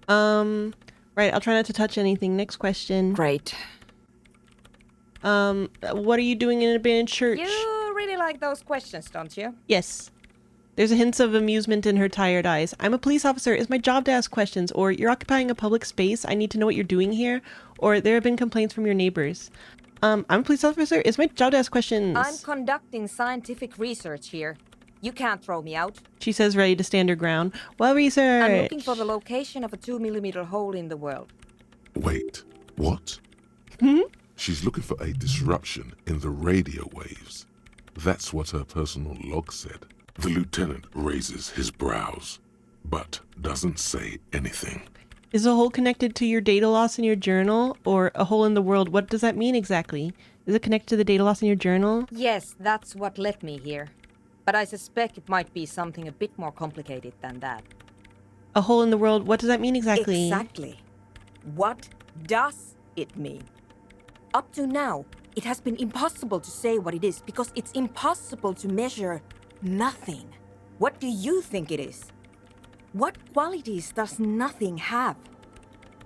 Right, I'll try not to touch anything. Next question. Great. What are you doing in an abandoned church? You really like those questions, don't you? Yes. There's a hint of amusement in her tired eyes. I'm a police officer. It's my job to ask questions. Or you're occupying a public space. I need to know what you're doing here. Or there have been complaints from your neighbors. I'm a police officer. It's my job to ask questions. I'm conducting scientific research here. You can't throw me out. She says, ready to stand her ground. Well, research. I'm looking for the location of a 2mm hole in the world. Wait, what? She's looking for a disruption in the radio waves. That's what her personal log said. The lieutenant raises his brows, but doesn't say anything. Is a hole connected to your data loss in your journal? Or a hole in the world? What does that mean exactly? Is it connected to the data loss in your journal? Yes, that's what led me here. But I suspect it might be something a bit more complicated than that. A hole in the world, what does that mean exactly? Exactly. What does it mean? Up to now, it has been impossible to say what it is because it's impossible to measure nothing. What do you think it is? What qualities does nothing have?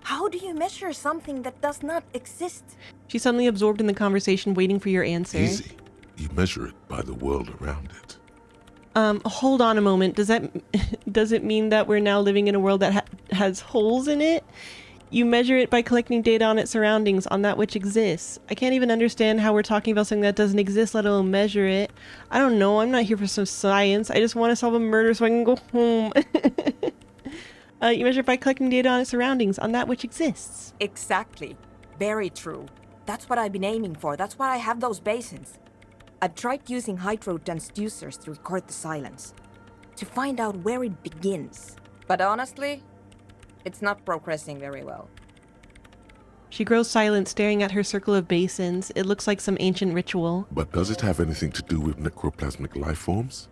How do you measure something that does not exist? She's suddenly absorbed in the conversation, waiting for your answer. Easy. You measure it by the world around it. Hold on a moment. Does it mean that we're now living in a world that has holes in it? You measure it by collecting data on its surroundings, on that which exists. I can't even understand how we're talking about something that doesn't exist, let alone measure it. I don't know. I'm not here for some science. I just want to solve a murder so I can go home. You measure it by collecting data on its surroundings, on that which exists. Exactly. Very true. That's what I've been aiming for. That's why I have those basins. I've tried using hydro transducers to record the silence, to find out where it begins. But honestly, it's not progressing very well. She grows silent, staring at her circle of basins. It looks like some ancient ritual. But does it have anything to do with necroplasmic life forms?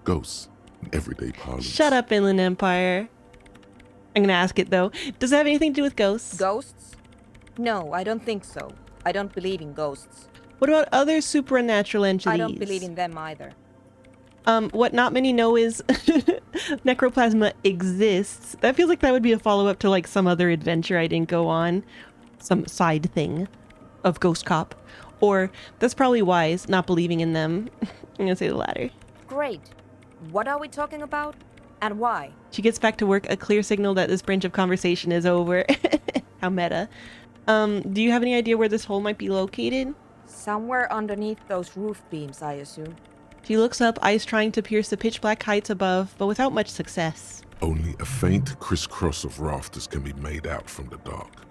Ghosts, in everyday parlance. Shut up, Inland Empire. I'm gonna ask it, though. Does it have anything to do with ghosts? Ghosts? No, I don't think so. I don't believe in ghosts. What about other supernatural entities? I don't believe in them either. What not many know is necroplasma exists. That feels like that would be a follow-up to like some other adventure I didn't go on. Some side thing of Ghost Cop. Or that's probably wise, not believing in them. I'm gonna say the latter. Great. What are we talking about? And why? She gets back to work, a clear signal that this branch of conversation is over. How meta. Do you have any idea where this hole might be located? Somewhere underneath those roof beams, I assume. She looks up, eyes trying to pierce the pitch black heights above, but without much success. Only a faint crisscross of rafters can be made out from the dark.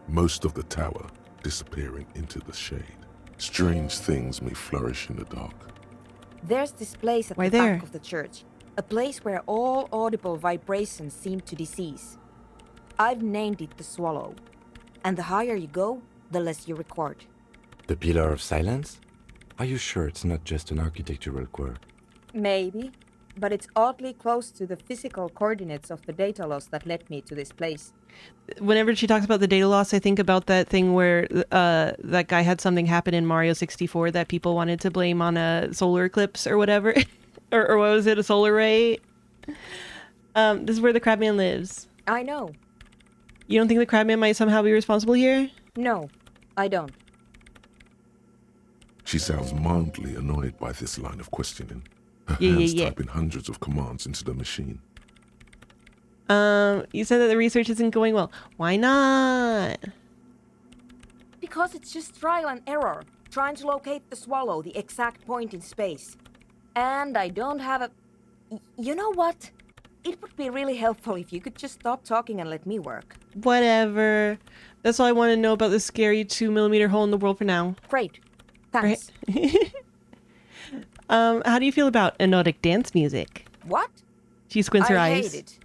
Most of the tower disappearing into the shade. Strange things may flourish in the dark. There's this place at Why the there? back of the church. A place where all audible vibrations seem to decease. I've named it the Swallow. And the higher you go, the less you record. The Pillar of Silence? Are you sure it's not just an architectural quirk? Maybe. But it's oddly close to the physical coordinates of the data loss that led me to this place. Whenever she talks about the data loss, I think about that thing where that guy had something happen in Mario 64 that people wanted to blame on a solar eclipse or whatever. or what was it, a solar ray? This is where the Crabman lives. I know. You don't think the Crabman might somehow be responsible here? No, I don't. She sounds mildly annoyed by this line of questioning. Her Yeah. hands typing hundreds of commands into the machine. You said that the research isn't going well. Why not? Because it's just trial and error. Trying to locate the Swallow, the exact point in space. And I don't have a... You know what? It would be really helpful if you could just stop talking and let me work. Whatever. That's all I want to know about this scary 2mm hole in the world for now. Great. Thanks. Right? How do you feel about erotic dance music? What? She squints her I eyes. hate it.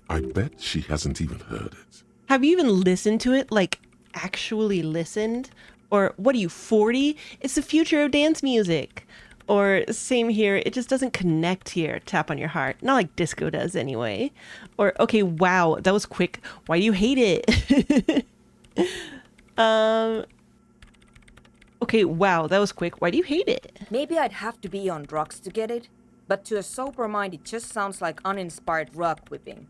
I bet she hasn't even heard it. Have you even listened to it? Like, actually listened? Or, what are you, 40? It's the future of dance music. Or, same here, it just doesn't connect here. Tap on your heart. Not like disco does, anyway. Or, okay, wow, that was quick. Why do you hate it? Okay, wow, that was quick. Why do you hate it? Maybe I'd have to be on drugs to get it. But to a sober mind, it just sounds like uninspired rug whipping.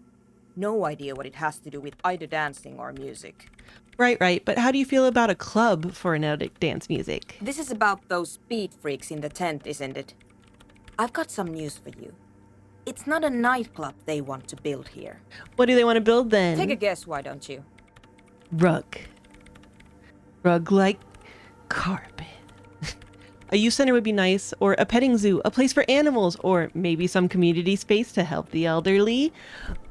No idea what it has to do with either dancing or music. Right. But how do you feel about a club for erotic dance music? This is about those speed freaks in the tent, isn't it? I've got some news for you. It's not a nightclub they want to build here. What do they want to build then? Take a guess, why don't you? Rug. Rug like carpet. A youth center would be nice, or a petting zoo, a place for animals, or maybe some community space to help the elderly.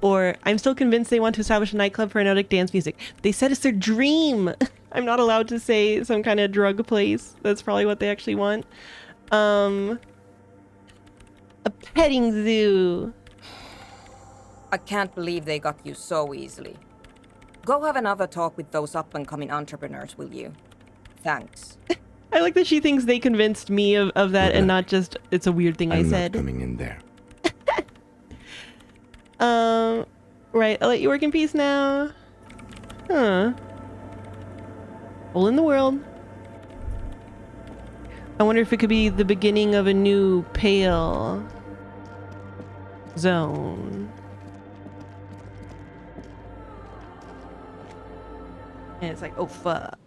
Or I'm still convinced they want to establish a nightclub for erotic dance music. They said it's their dream. I'm not allowed to say some kind of drug place. That's probably what they actually want. A petting zoo. I can't believe they got you so easily. Go have another talk with those up-and-coming entrepreneurs, will you? Thanks. I like that she thinks they convinced me of that and not just it's a weird thing I I'm said. not coming in there. Right, I'll let you work in peace now. Huh. Hole in the world. I wonder if it could be the beginning of a new pale zone. And it's like, oh fuck.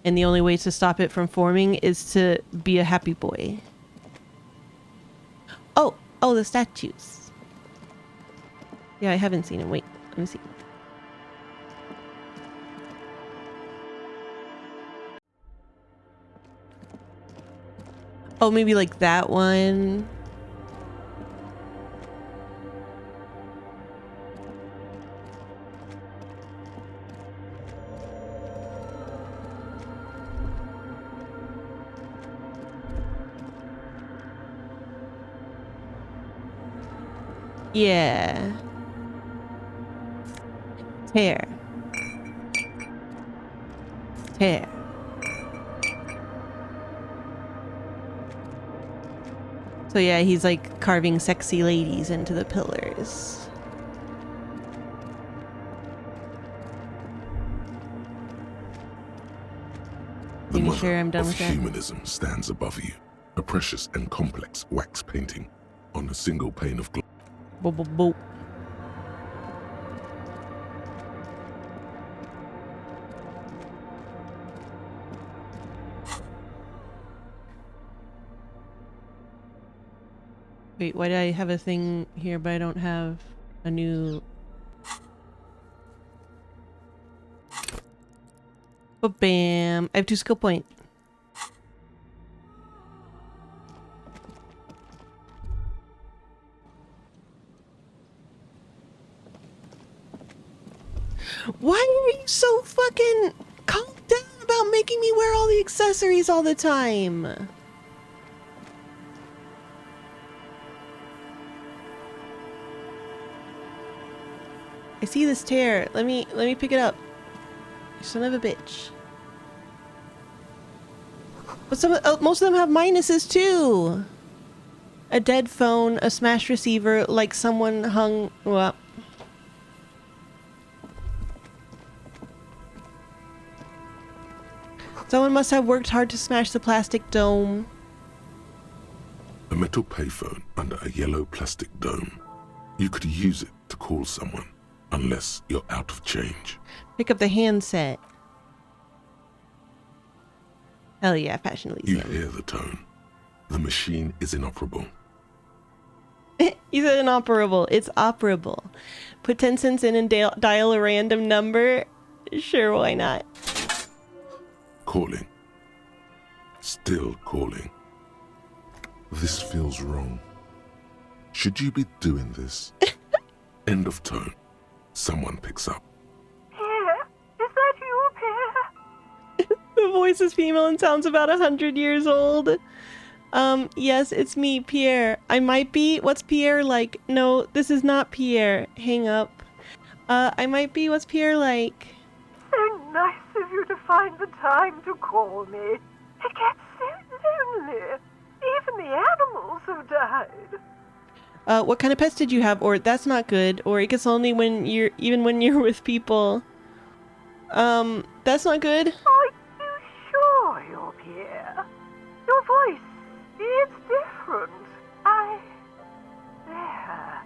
And the only way to stop it from forming is to be a happy boy. Oh, the statues. Yeah, I haven't seen him. Wait, let me see. Oh, maybe like that one. Yeah. Tear. Tear. So yeah, he's like carving sexy ladies into the pillars. The Are you mother sure I'm done of with that? humanism stands above you. A precious and complex wax painting on a single pane of glass. Boop, boop, boop. Wait, why do I have a thing here but I don't have a new... But bam! I have 2 skill point. Why are you so fucking calm down about making me wear all the accessories all the time? I see this tear. Let me pick it up. You son of a bitch. But most of them have minuses too. A dead phone, a smashed receiver, like someone hung... Well... Someone must have worked hard to smash the plastic dome. A metal payphone under a yellow plastic dome. You could use it to call someone, unless you're out of change. Pick up the handset. Hell yeah, Fashion You Elysium. hear the tone. The machine is inoperable. You said inoperable. It's operable. Put 10 cents in and dial a random number. Sure, why not? Calling. Still calling. This feels wrong. Should you be doing this? End of tone. Someone picks up. Pierre, is that you, Pierre? The voice is female and sounds about 100 years old. Yes, it's me, Pierre. I might be. What's Pierre like? No, this is not Pierre. Hang up. I might be. What's Pierre like? So nice of you to find the time to call me. It gets so lonely. Even the animals have died. What kind of pets did you have? Or that's not good. Or it gets lonely when even when you're with people. That's not good. Are you sure you're Pierre? Your voice, it's different. There.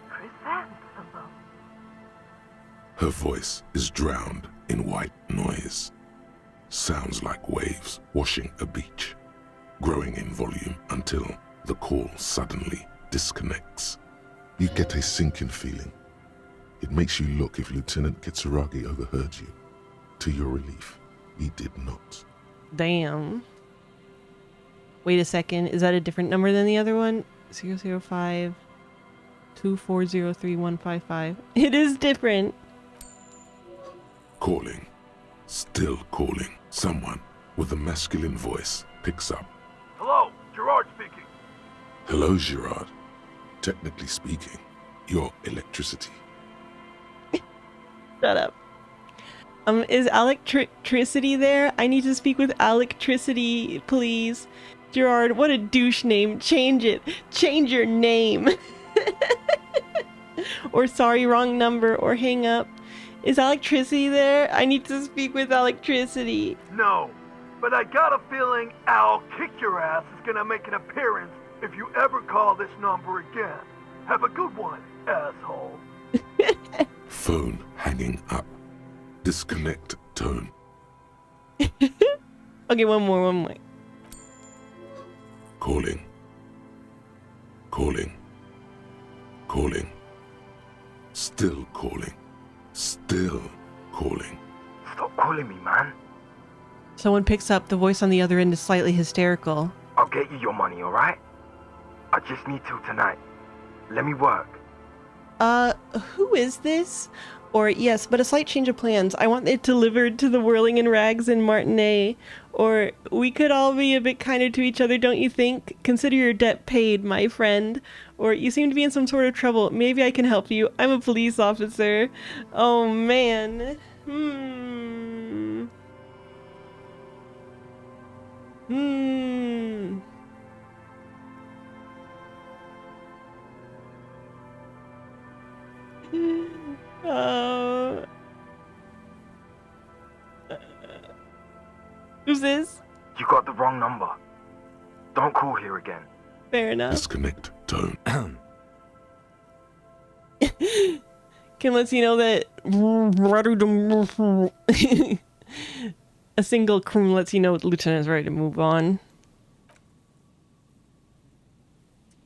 Chrysanthemum. Her voice is drowned in white noise. Sounds like waves washing a beach, growing in volume until the call suddenly disconnects. You get a sinking feeling. It makes you look if Lieutenant Kitsuragi overheard you. To your relief, he did not. Damn. Wait a second. Is that a different number than the other one? 005 2403155. It is different. Calling. Still calling. Someone with a masculine voice picks up. Hello, Gerard speaking. Hello, Gerard. Technically speaking, you're electricity. Shut up. Is electricity there? I need to speak with electricity, please. Gerard, what a douche name. Change it. Change your name. Or sorry, wrong number, or hang up. Is electricity there? I need to speak with electricity. No, but I got a feeling Al Kick Your Ass is gonna make an appearance if you ever call this number again. Have a good one, asshole. Phone hanging up. Disconnect tone. Okay, one more. Calling. Calling. Calling. Still calling. Still calling. Stop calling me, man. Someone picks up. The voice on the other end is slightly hysterical. I'll get you your money, alright? I just need till tonight. Let me work. Who is this? Or, yes, but a slight change of plans. I want it delivered to the Whirling in Rags in Martinet. Or, we could all be a bit kinder to each other, don't you think? Consider your debt paid, my friend. Or, you seem to be in some sort of trouble. Maybe I can help you. I'm a police officer. Oh, man. Who's this? You got the wrong number. don't call here again. Fair enough. Disconnect tone. Can let you know that a single crew lets you know the lieutenant is ready to move on.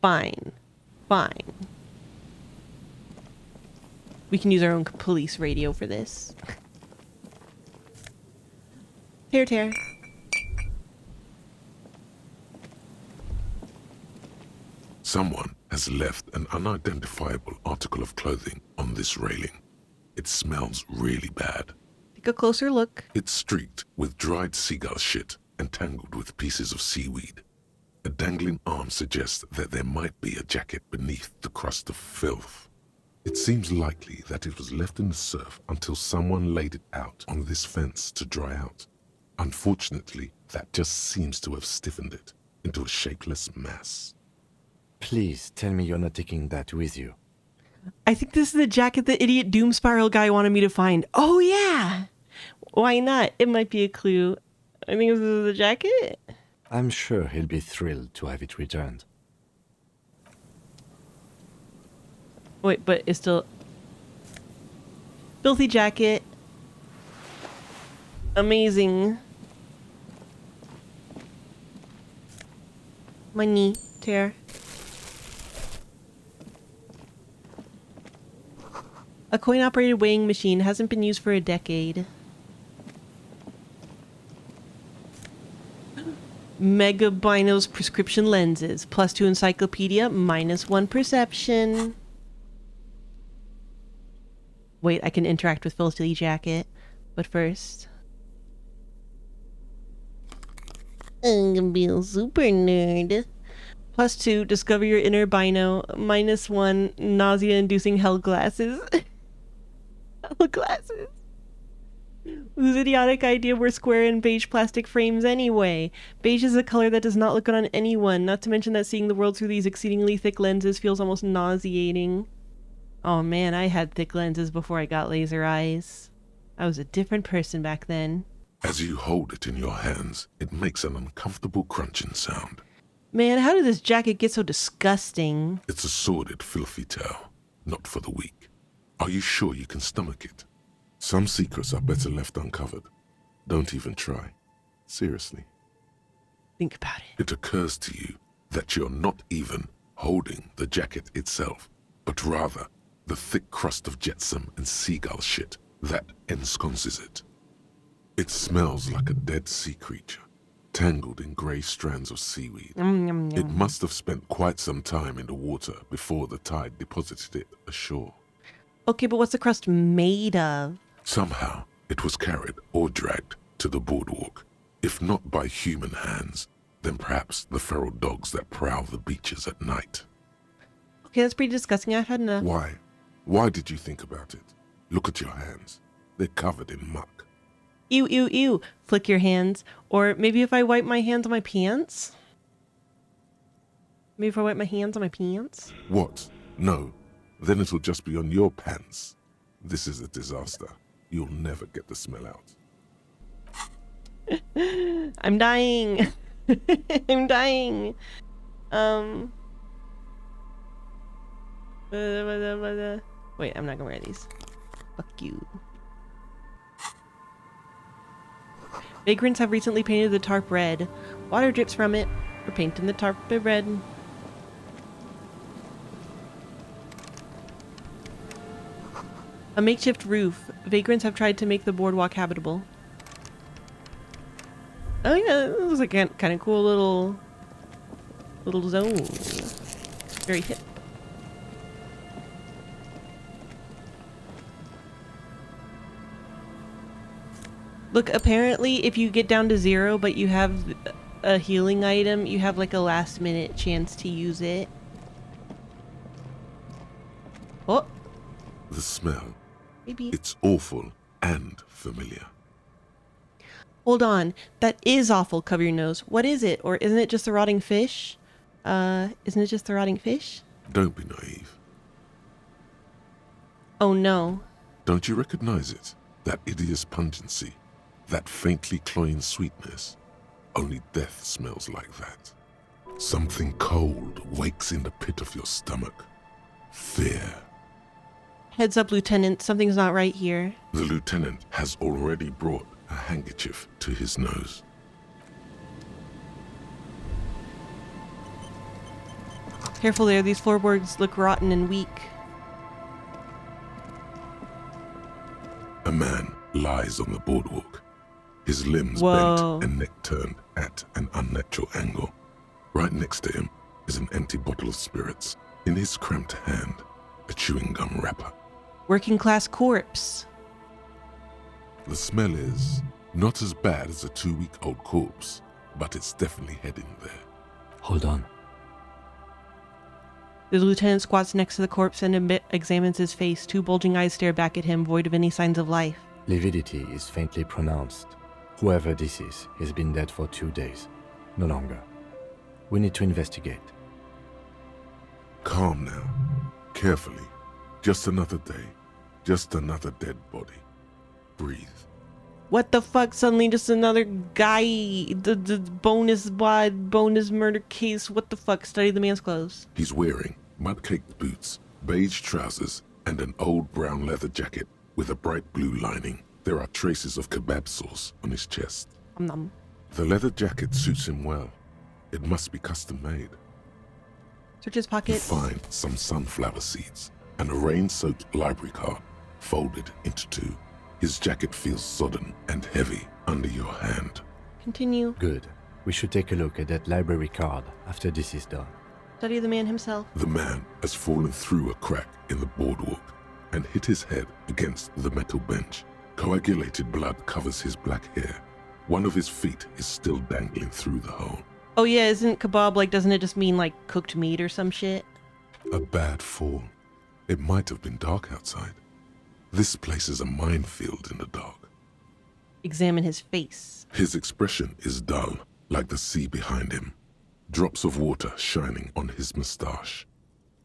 Fine. Fine. We can use our own police radio for this. Tear. Someone has left an unidentifiable article of clothing on this railing. It smells really bad. Take a closer look. It's streaked with dried seagull shit and tangled with pieces of seaweed. A dangling arm suggests that there might be a jacket beneath the crust of filth. It seems likely that it was left in the surf until someone laid it out on this fence to dry out. Unfortunately, that just seems to have stiffened it into a shapeless mass. Please tell me you're not taking that with you. I think this is the jacket the idiot Doom Spiral guy wanted me to find. Oh, yeah. Why not? It might be a clue. I think this is the jacket. I'm sure he'll be thrilled to have it returned. Wait, but it's still... Filthy jacket. Amazing. My knee tear. A coin-operated weighing machine hasn't been used for a decade. Megabino's prescription lenses. +2 encyclopedia, -1 perception. Wait, I can interact with Filthy Jacket. But first... I'm gonna be a super nerd. +2, discover your inner bino. -1, nausea-inducing hell glasses. Hell glasses. Whose idiotic idea were square and beige plastic frames anyway? Beige is a color that does not look good on anyone, not to mention that seeing the world through these exceedingly thick lenses feels almost nauseating. Oh man, I had thick lenses before I got laser eyes. I was a different person back then. As you hold it in your hands, it makes an uncomfortable crunching sound. Man, how did this jacket get so disgusting? It's a sordid, filthy tale, not for the weak. Are you sure you can stomach it? Some secrets are better left uncovered. Don't even try. Seriously. Think about it. It occurs to you that you're not even holding the jacket itself, but rather the thick crust of jetsam and seagull shit that ensconces it. It smells like a dead sea creature, tangled in grey strands of seaweed. It must have spent quite some time in the water before the tide deposited it ashore. Okay, but what's the crust made of? Somehow, it was carried or dragged to the boardwalk. If not by human hands, then perhaps the feral dogs that prowl the beaches at night. Okay, that's pretty disgusting. I've had enough. Why? Why did you think about it? Look at your hands. They're covered in muck. Ew, ew, ew. Flick your hands. Or maybe if I wipe my hands on my pants? Maybe if I wipe my hands on my pants? What? No. Then it'll just be on your pants. This is a disaster. You'll never get the smell out. I'm dying. I'm dying. Wait, I'm not gonna wear these. Fuck you. Vagrants have recently painted the tarp red. Water drips from it. We're painting the tarp red. A makeshift roof. Vagrants have tried to make the boardwalk habitable. Oh yeah, this was a kind of cool little zone. Very hip. Look, apparently if you get down to 0 but you have a healing item, you have like a last minute chance to use it. Oh! The smell. Maybe. It's awful and familiar. Hold on. That is awful. Cover your nose. What is it? Or isn't it just the rotting fish? Isn't it just the rotting fish? Don't be naive. Oh no. Don't you recognize it? That hideous pungency. That faintly cloying sweetness. Only death smells like that. Something cold wakes in the pit of your stomach. Fear. Heads up, Lieutenant. Something's not right here. The lieutenant has already brought a handkerchief to his nose. Careful there. These floorboards look rotten and weak. A man lies on the boardwalk. His limbs Whoa. bent and neck turned at an unnatural angle. Right next to him is an empty bottle of spirits. In his cramped hand, a chewing gum wrapper. Working class corpse. The smell is not as bad as a 2-week-old corpse, but it's definitely heading there. Hold on. The lieutenant squats next to the corpse and examines his face. 2 bulging eyes stare back at him, void of any signs of life. Lividity is faintly pronounced. Whoever this is has been dead for 2 days. No longer. We need to investigate. Calm now. Carefully. Just another day. Just another dead body. Breathe. What the fuck? Suddenly just another guy. The bonus murder case. What the fuck? Study the man's clothes. He's wearing mud-caked boots, beige trousers, and an old brown leather jacket with a bright blue lining. There are traces of kebab sauce on his chest. Nom. The leather jacket suits him well. It must be custom-made. Search his You pockets. find some sunflower seeds and a rain-soaked library card folded into 2. His jacket feels sodden and heavy under your hand. Continue. Good. We should take a look at that library card after this is done. Study the man himself. The man has fallen through a crack in the boardwalk and hit his head against the metal bench. Coagulated blood covers his black hair. One of his feet is still dangling through the hole. Oh yeah, isn't kebab like, doesn't it just mean like cooked meat or some shit? A bad fall. It might have been dark outside. This place is a minefield in the dark. Examine his face. His expression is dull, like the sea behind him. Drops of water shining on his mustache.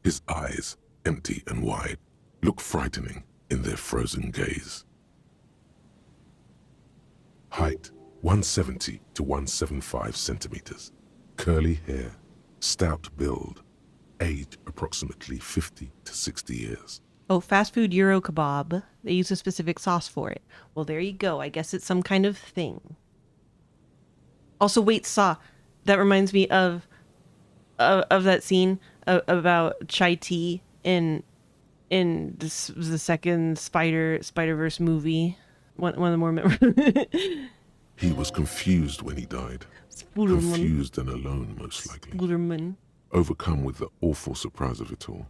His eyes, empty and wide, look frightening in their frozen gaze. Height, 170 to 175 centimeters. Curly hair, stout build. Age, approximately 50 to 60 years. Oh, fast food Euro kebab. They use a specific sauce for it. Well, there you go. I guess it's some kind of thing. Also, wait, Saw. That reminds me of that scene about chai tea in the second Spider-Verse movie. One of the more memorable. He was confused when he died. Spooderman. Confused and alone, most likely. Spooderman. Overcome with the awful surprise of it all.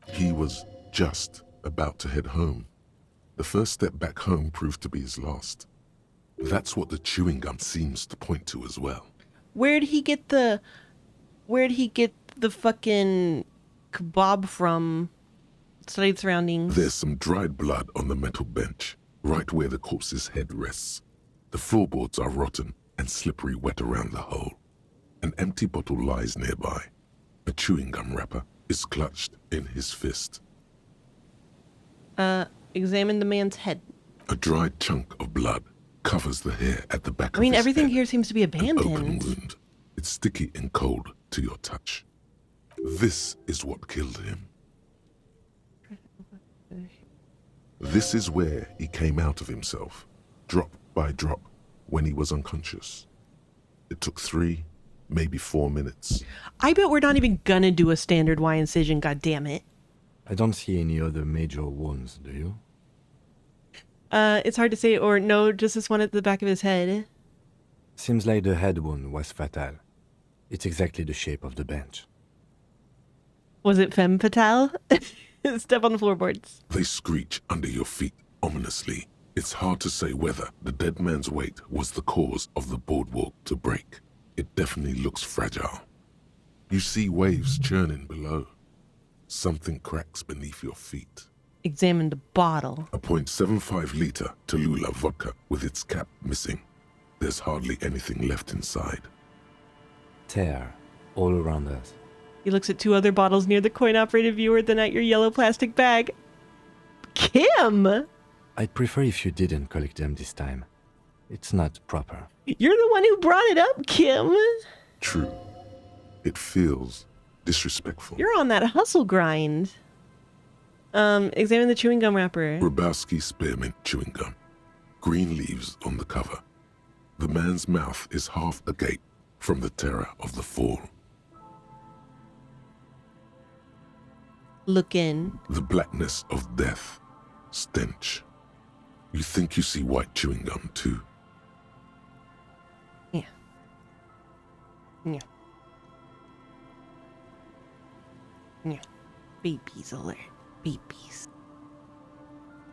He was just about to head home. The first step back home proved to be his last. That's what the chewing gum seems to point to as well. Where'd he get the fucking kebab from? Studied surroundings. There's some dried blood on the metal bench, right where the corpse's head rests. The floorboards are rotten and slippery wet around the hole. An empty bottle lies nearby. A chewing gum wrapper is clutched in his fist. Examine the man's head. A dried chunk of blood covers the hair at the back I mean, of his everything head. here seems to be An open abandoned. wound. It's sticky and cold to your touch. This is what killed him. This is where he came out of himself, drop by drop, when he was unconscious. It took 3, maybe 4 minutes. I bet we're not even gonna do a standard Y incision, god damn it. I don't see any other major wounds, do you? It's hard to say, or no, just this one at the back of his head. Seems like the head wound was fatal. It's exactly the shape of the bench. Was it femme fatale? Step on the floorboards. They screech under your feet ominously. It's hard to say whether the dead man's weight was the cause of the boardwalk to break. It definitely looks fragile. You see waves churning below. Something cracks beneath your feet. Examine the bottle. A .75 liter Tallulah vodka with its cap missing. There's hardly anything left inside. Tear all around us. He looks at 2 other bottles near the coin-operated viewer, then at your yellow plastic bag. Kim! I'd prefer if you didn't collect them this time. It's not proper. You're the one who brought it up, Kim! True. It feels disrespectful. You're on that hustle grind. Examine the chewing gum wrapper. Grabowski spearmint chewing gum. Green leaves on the cover. The man's mouth is half agape from the terror of the fall. Look in. The blackness of death. Stench. You think you see white chewing gum too? Yeah. Yeah. Yeah. Babies alert. Babies.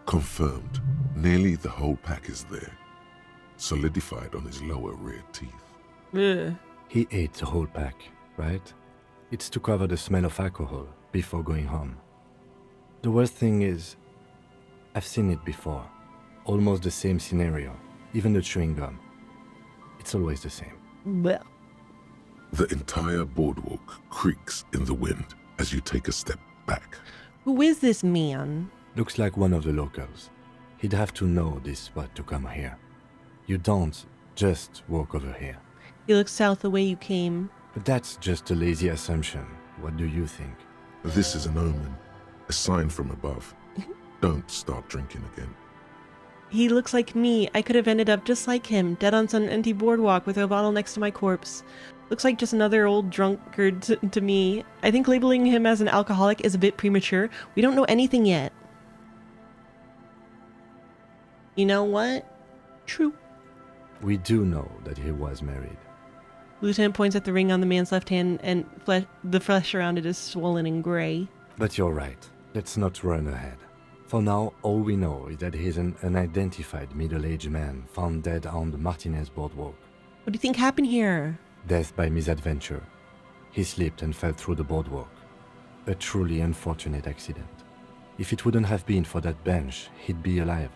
Confirmed. Nearly the whole pack is there. Solidified on his lower rear teeth. Ugh. He ate the whole pack, right? It's to cover the smell of alcohol before going home. The worst thing is, I've seen it before. Almost the same scenario. Even the chewing gum. It's always the same. Well. The entire boardwalk creaks in the wind as you take a step back. Who is this man? Looks like one of the locals. He'd have to know this spot to come here. You don't just walk over here. He looks south the way you came. But that's just a lazy assumption. What do you think? This is an omen. A sign from above. Don't start drinking again. He looks like me. I could have ended up just like him, dead on some empty boardwalk with a bottle next to my corpse. Looks like just another old drunkard to me. I think labeling him as an alcoholic is a bit premature. We don't know anything yet. You know what? True. We do know that he was married. Lieutenant points at the ring on the man's left hand, and the flesh around it is swollen and gray. But you're right. Let's not run ahead. For now, all we know is that he's an unidentified middle-aged man found dead on the Martinez boardwalk. What do you think happened here? Death by misadventure. He slipped and fell through the boardwalk. A truly unfortunate accident. If it wouldn't have been for that bench, he'd be alive.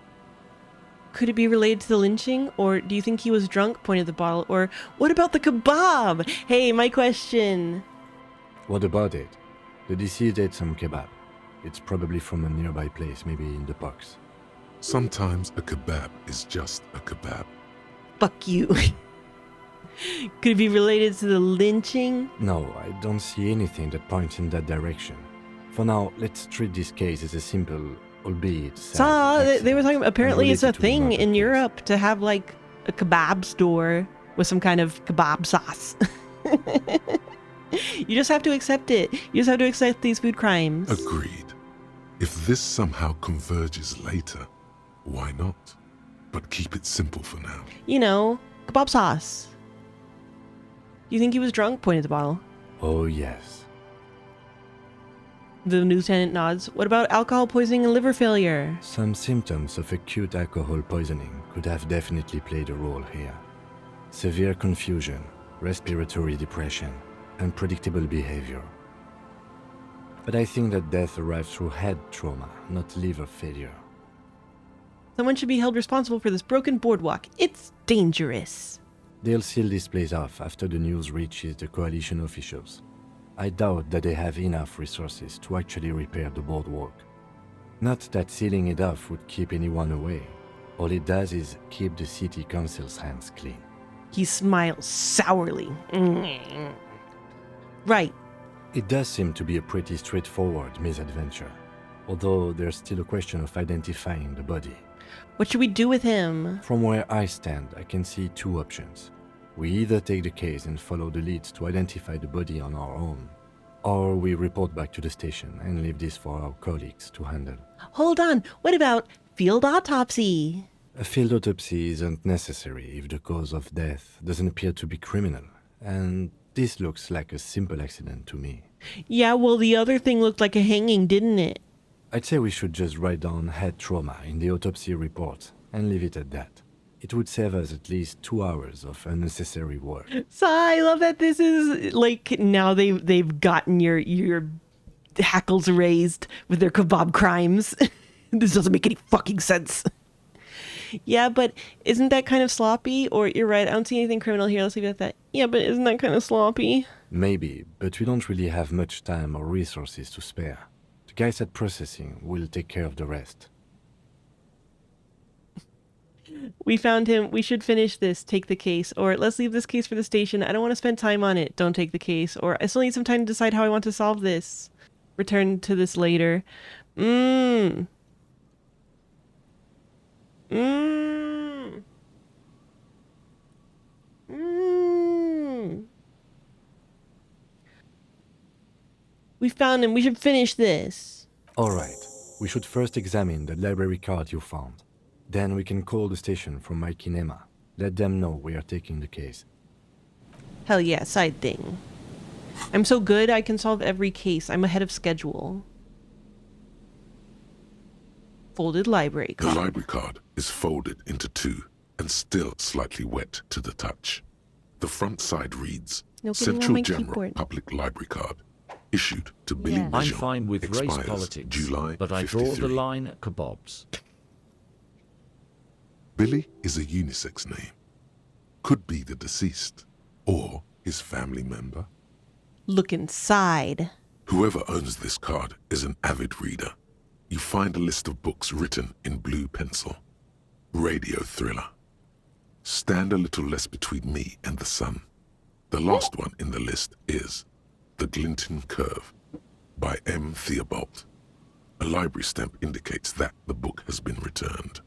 Could it be related to the lynching? Or do you think he was drunk, pointed the bottle? Or what about the kebab? Hey, my question. What about it? The deceased ate some kebab. It's probably from a nearby place, maybe in the box. Sometimes a kebab is just a kebab. Fuck you. Could it be related to the lynching? No, I don't see anything that points in that direction. For now, let's treat this case as a simple, albeit sad They were talking. Apparently, it's a unrelated to thing another in case. Europe to have like a kebab store with some kind of kebab sauce. You just have to accept it. You just have to accept these food crimes. Agreed. If this somehow converges later, why not? But keep it simple for now. You know, kebab sauce. You think he was drunk? Pointed the bottle. Oh, yes. The lieutenant nods. What about alcohol poisoning and liver failure? Some symptoms of acute alcohol poisoning could have definitely played a role here. Severe confusion, respiratory depression, unpredictable behavior. But I think that death arrived through head trauma, not liver failure. Someone should be held responsible for this broken boardwalk. It's dangerous. They'll seal this place off after the news reaches the coalition officials. I doubt that they have enough resources to actually repair the boardwalk. Not that sealing it off would keep anyone away. All it does is keep the city council's hands clean. He smiles sourly. Right. It does seem to be a pretty straightforward misadventure, although there's still a question of identifying the body. What should we do with him? From where I stand, I can see two options. We either take the case and follow the leads to identify the body on our own, or we report back to the station and leave this for our colleagues to handle. Hold on. What about field autopsy? A field autopsy isn't necessary if the cause of death doesn't appear to be criminal, and this looks like a simple accident to me. Yeah, well, the other thing looked like a hanging, didn't it? I'd say we should just write down head trauma in the autopsy report and leave it at that. It would save us at least 2 hours of unnecessary work. So I love that this is like now they've gotten your hackles raised with their kebab crimes. This doesn't make any fucking sense. Yeah, but isn't that kind of sloppy? Or you're right, I don't see anything criminal here. Let's leave it at that. Yeah, but isn't that kind of sloppy? Maybe, but we don't really have much time or resources to spare. The guys at processing will take care of the rest. We found him. We should finish this. Take the case. Or let's leave this case for the station. I don't want to spend time on it. Don't take the case. Or I still need some time to decide how I want to solve this. Return to this later. Mmm. Mmm. Mmm. We found him. We should finish this. Alright, we should first examine the library card you found. Then we can call the station from my kinema. Let them know we are taking the case. Hell yeah, side thing. I'm so good I can solve every case. I'm ahead of schedule. Folded library card. The library card is folded into two and still slightly wet to the touch. The front side reads, No getting on Central my Jamrock keyboard. Public Library Card, issued to Billy Yeah. I'm Michon, fine with race expires politics, July but I draw the 53. line at kebabs. Billy is a unisex name. Could be the deceased or his family member. Look inside. Whoever owns this card is an avid reader. You find a list of books written in blue pencil. Radio thriller. Stand a little less between me and the sun. The last one in the list is The Glinton Curve by M. Theobald. A library stamp indicates that the book has been returned.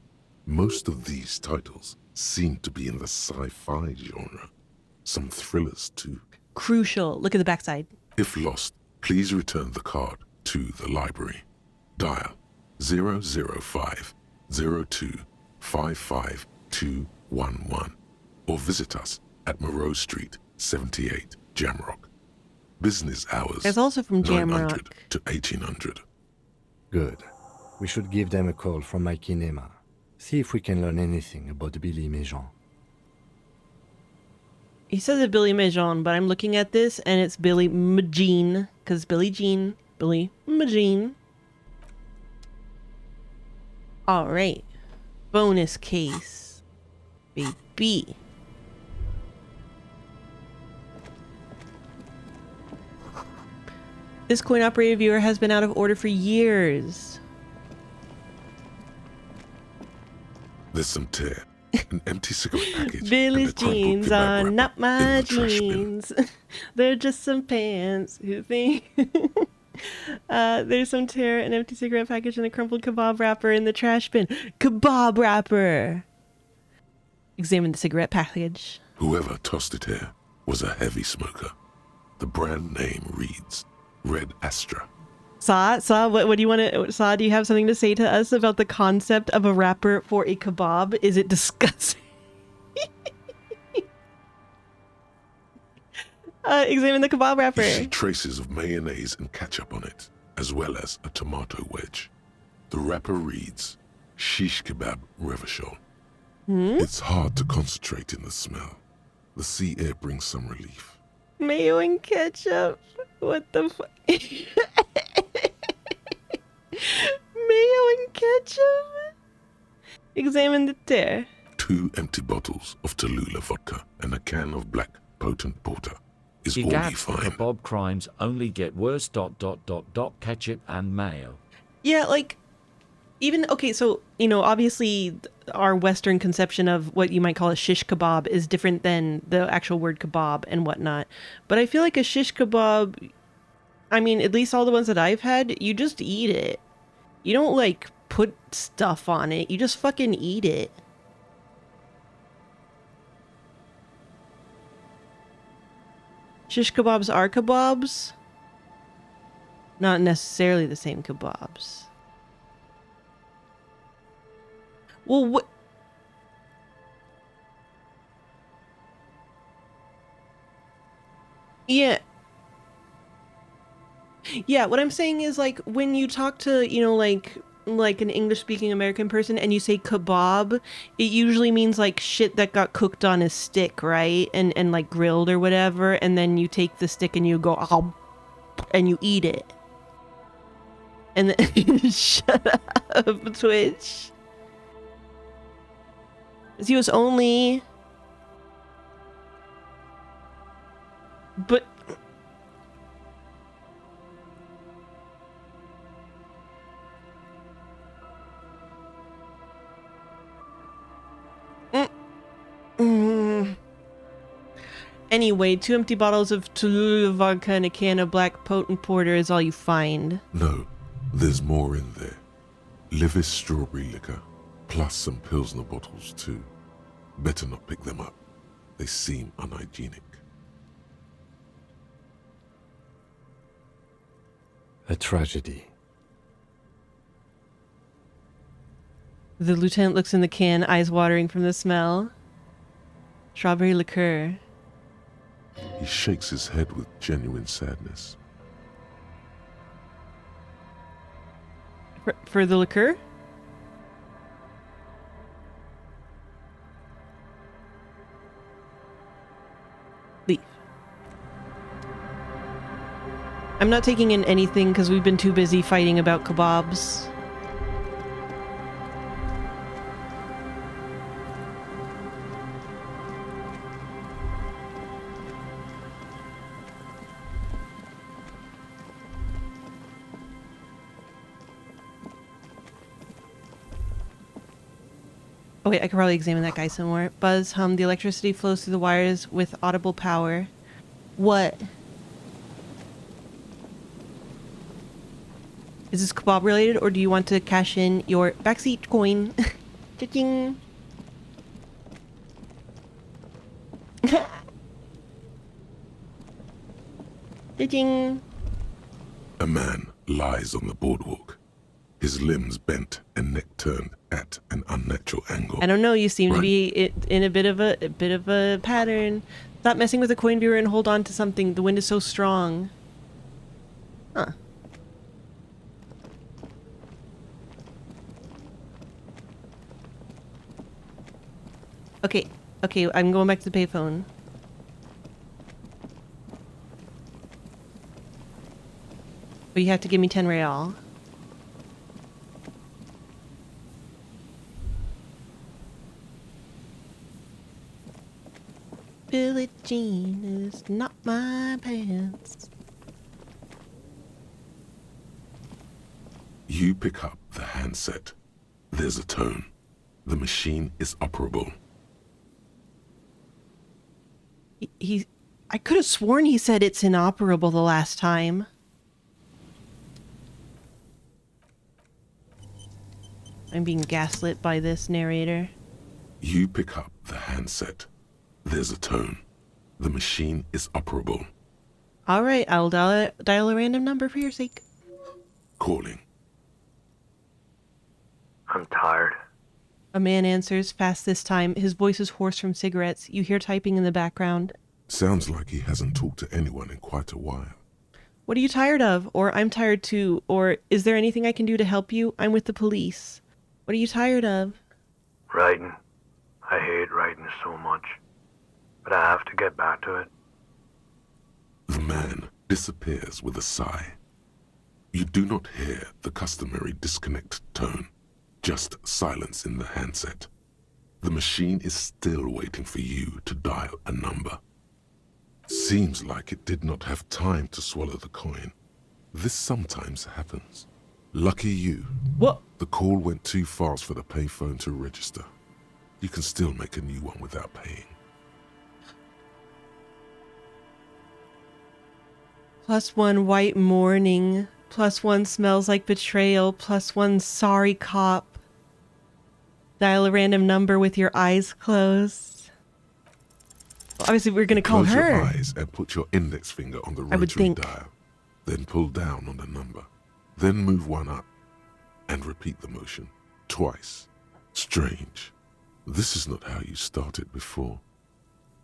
Most of these titles seem to be in the sci-fi genre. Some thrillers too. Crucial. Look at the backside. If lost, please return the card to the library. Dial 005 02 55211 or visit us at Moreau Street, 78, Jamrock. Business hours There's also from 900 Jamrock. to 1800. Good. We should give them a call from my kinema. See if we can learn anything about Billy Michon. He says it Billy Majon, but I'm looking at this and it's Billy Magine. Because Billy Jean. Billy Magine. Alright. Bonus case. Baby. This coin-operated viewer has been out of order for years. There's some tear, an empty cigarette package, Billy's and a crumpled jeans kebab are wrapper not in my the trash bin. jeans. They're just some pants who think. There's some tear, an empty cigarette package, and a crumpled kebab wrapper in the trash bin. Kebab wrapper! Examine the cigarette package. Whoever tossed it here was a heavy smoker. The brand name reads Red Astra. Saw, what do you want to... Saw, do you have something to say to us about the concept of a wrapper for a kebab? Is it disgusting? Examine the kebab wrapper. You see traces of mayonnaise and ketchup on it, as well as a tomato wedge. The wrapper reads Shish Kebab Revachol. It's hard to concentrate in the smell. The sea air brings some relief. Mayo and ketchup. What the fuck? Mayo and ketchup? Examine the tear. 2 empty bottles of Tallulah vodka and a can of black potent porter is all you Egads, find. kebab crimes only get worse. ... Ketchup and mayo. Yeah, like, even, okay, so, you know, obviously our Western conception of what you might call a shish kebab is different than the actual word kebab and whatnot. But I feel like a shish kebab, I mean, at least all the ones that I've had, you just eat it. You don't, like, put stuff on it. You just fucking eat it. Shish kebabs are kebabs. Not necessarily the same kebabs. Well, what? Yeah. Yeah, what I'm saying is, like, when you talk to, you know, like an English-speaking American person and you say kebab, it usually means, like, shit that got cooked on a stick, right? And like, grilled or whatever, and then you take the stick and you go, oh, and you eat it. And then, shut up, Twitch. He was only... But... Anyway, 2 empty bottles of Tulula vodka and a can of black potent porter is all you find. No, there's more in there. Livis strawberry liquor, plus some Pilsner bottles too. Better not pick them up. They seem unhygienic. A tragedy. The lieutenant looks in the can, eyes watering from the smell. Strawberry liqueur. He shakes his head with genuine sadness. For the liqueur? Leave. I'm not taking in anything because we've been too busy fighting about kebabs. Oh wait, I could probably examine that guy some more. Buzz, hum, the electricity flows through the wires with audible power. What? Is this kebab related, or do you want to cash in your backseat coin? Cha-ching. Cha-ching. A man lies on the boardwalk, his limbs bent and neck turned at an unnatural angle. I don't know, you seem to Right. be in a bit of a pattern. Stop messing with the coin viewer and hold on to something. The wind is so strong. Huh. Okay, I'm going back to the payphone. But you have to give me 10 real. Billie Jean is not my pants. You pick up the handset. There's a tone. The machine is operable. I could have sworn he said it's inoperable the last time. I'm being gaslit by this narrator. You pick up the handset. There's a tone. The machine is operable. Alright, I'll dial a random number for your sake. Calling. I'm tired. A man answers, fast this time. His voice is hoarse from cigarettes. You hear typing in the background. Sounds like he hasn't talked to anyone in quite a while. What are you tired of? Or I'm tired too. Or is there anything I can do to help you? I'm with the police. What are you tired of? Writing. I hate writing so much. But I have to get back to it. The man disappears with a sigh. You do not hear the customary disconnect tone, just silence in the handset. The machine is still waiting for you to dial a number. Seems like it did not have time to swallow the coin. This sometimes happens. Lucky you. What? The call went too fast for the payphone to register. You can still make a new one without paying. +1 white morning. +1 smells like betrayal. +1 sorry cop. Dial a random number with your eyes closed. Well, obviously, we're going to call Close her. your eyes and put your index finger on the I would rotary think. dial. Then pull down on the number. Then move one up and repeat the motion twice. Strange. This is not how you started before.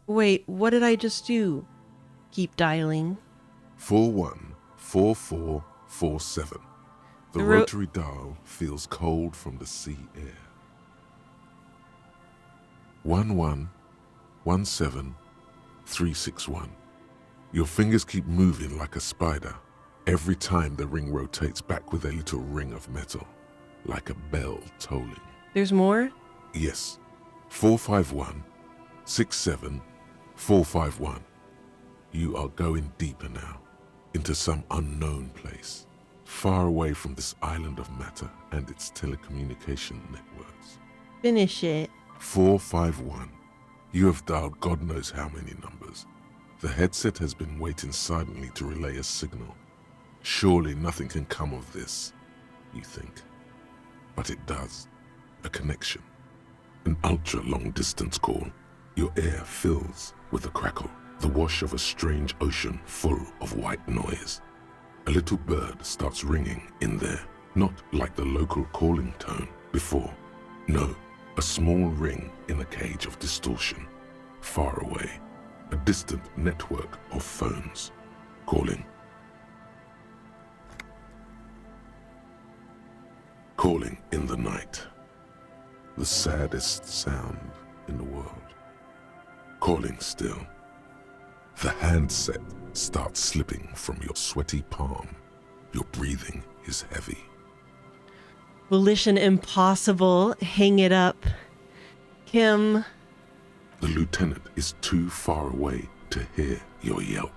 Wait, what did I just do? Keep dialing. 414447. The The rotary dial feels cold from the sea air. 1117361. Your fingers keep moving like a spider. Every time the ring rotates back with a little ring of metal, like a bell tolling. There's more? Yes. 451-67451. You are going deeper now, into some unknown place, far away from this island of matter and its telecommunication networks. Finish it. 451. You have dialed God knows how many numbers. The headset has been waiting silently to relay a signal. Surely nothing can come of this, you think. But it does. A connection. An ultra-long distance call. Your air fills with the crackle, the wash of a strange ocean full of white noise. A little bird starts ringing in there, not like the local calling tone before. No, a small ring in a cage of distortion, far away. A distant network of phones, calling. Calling in the night. The saddest sound in the world. Calling still. The handset starts slipping from your sweaty palm. Your breathing is heavy. Volition impossible. Hang it up. Kim. The lieutenant is too far away to hear your yelp.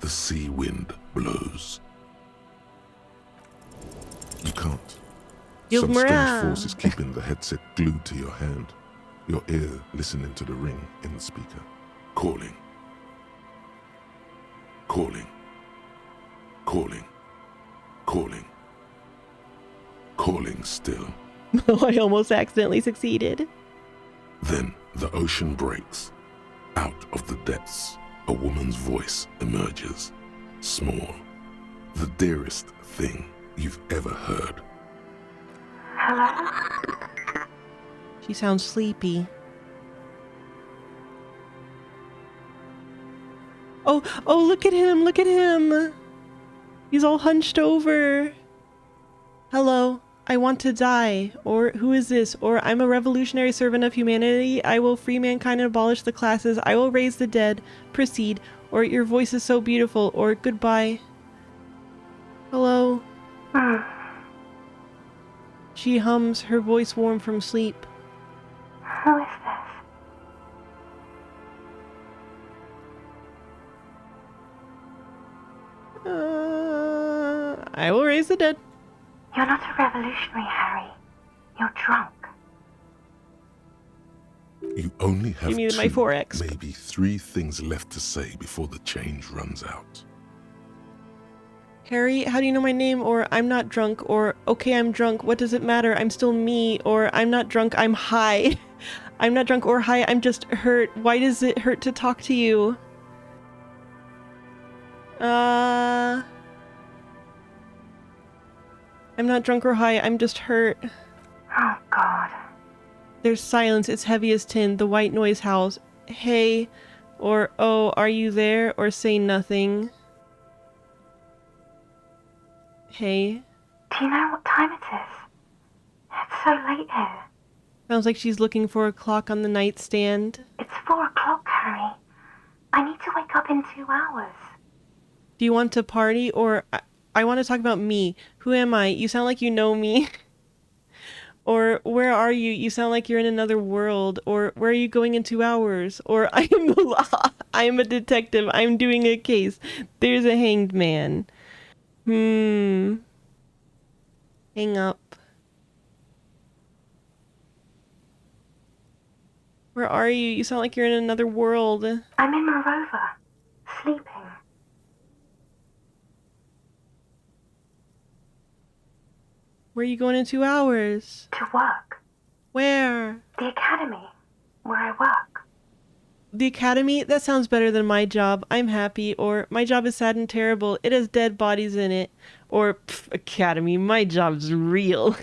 The sea wind blows. You can't. Some strange force is keeping the headset glued to your hand. Your ear listening to the ring in the speaker. Calling. Calling. Calling. Calling. Calling still. I almost accidentally succeeded. Then the ocean breaks. Out of the depths, a woman's voice emerges. Small. The dearest thing you've ever heard. Hello? She sounds sleepy. Oh, look at him, look at him. He's all hunched over. Hello, I want to die. Or who is this? Or I'm a revolutionary servant of humanity. I will free mankind and abolish the classes. I will raise the dead. Proceed. Or your voice is so beautiful. Or goodbye. Hello. She hums, her voice warm from sleep. Who is this? I will raise the dead. You're not a revolutionary, Harry. You're drunk. You only have Give me my 4X. maybe 3 things left to say before the change runs out. Harry, how do you know my name? Or I'm not drunk. Or okay, I'm drunk. What does it matter? I'm still me. Or I'm not drunk. I'm high. I'm not drunk or high. I'm just hurt. Why does it hurt to talk to you? I'm not drunk or high. I'm just hurt. Oh, God. There's silence. It's heavy as tin. The white noise howls. Hey. Or oh, are you there? Or say nothing. Hey. Do you know what time it is? It's so late here. Sounds like she's looking for a clock on the nightstand. It's 4 o'clock, Harry. I need to wake up in 2 hours. Do you want to party? Or I want to talk about me. Who am I? You sound like you know me. Or where are you? You sound like you're in another world. Or where are you going in 2 hours? Or I am the law. I am a detective. I'm doing a case. There's a hanged man. Hang up. Where are you? You sound like you're in another world. I'm in my rover, sleeping. Where are you going in 2 hours? To work. Where? The academy, where I work. The academy? That sounds better than my job. I'm happy. Or my job is sad and terrible. It has dead bodies in it. Or academy, my job's real.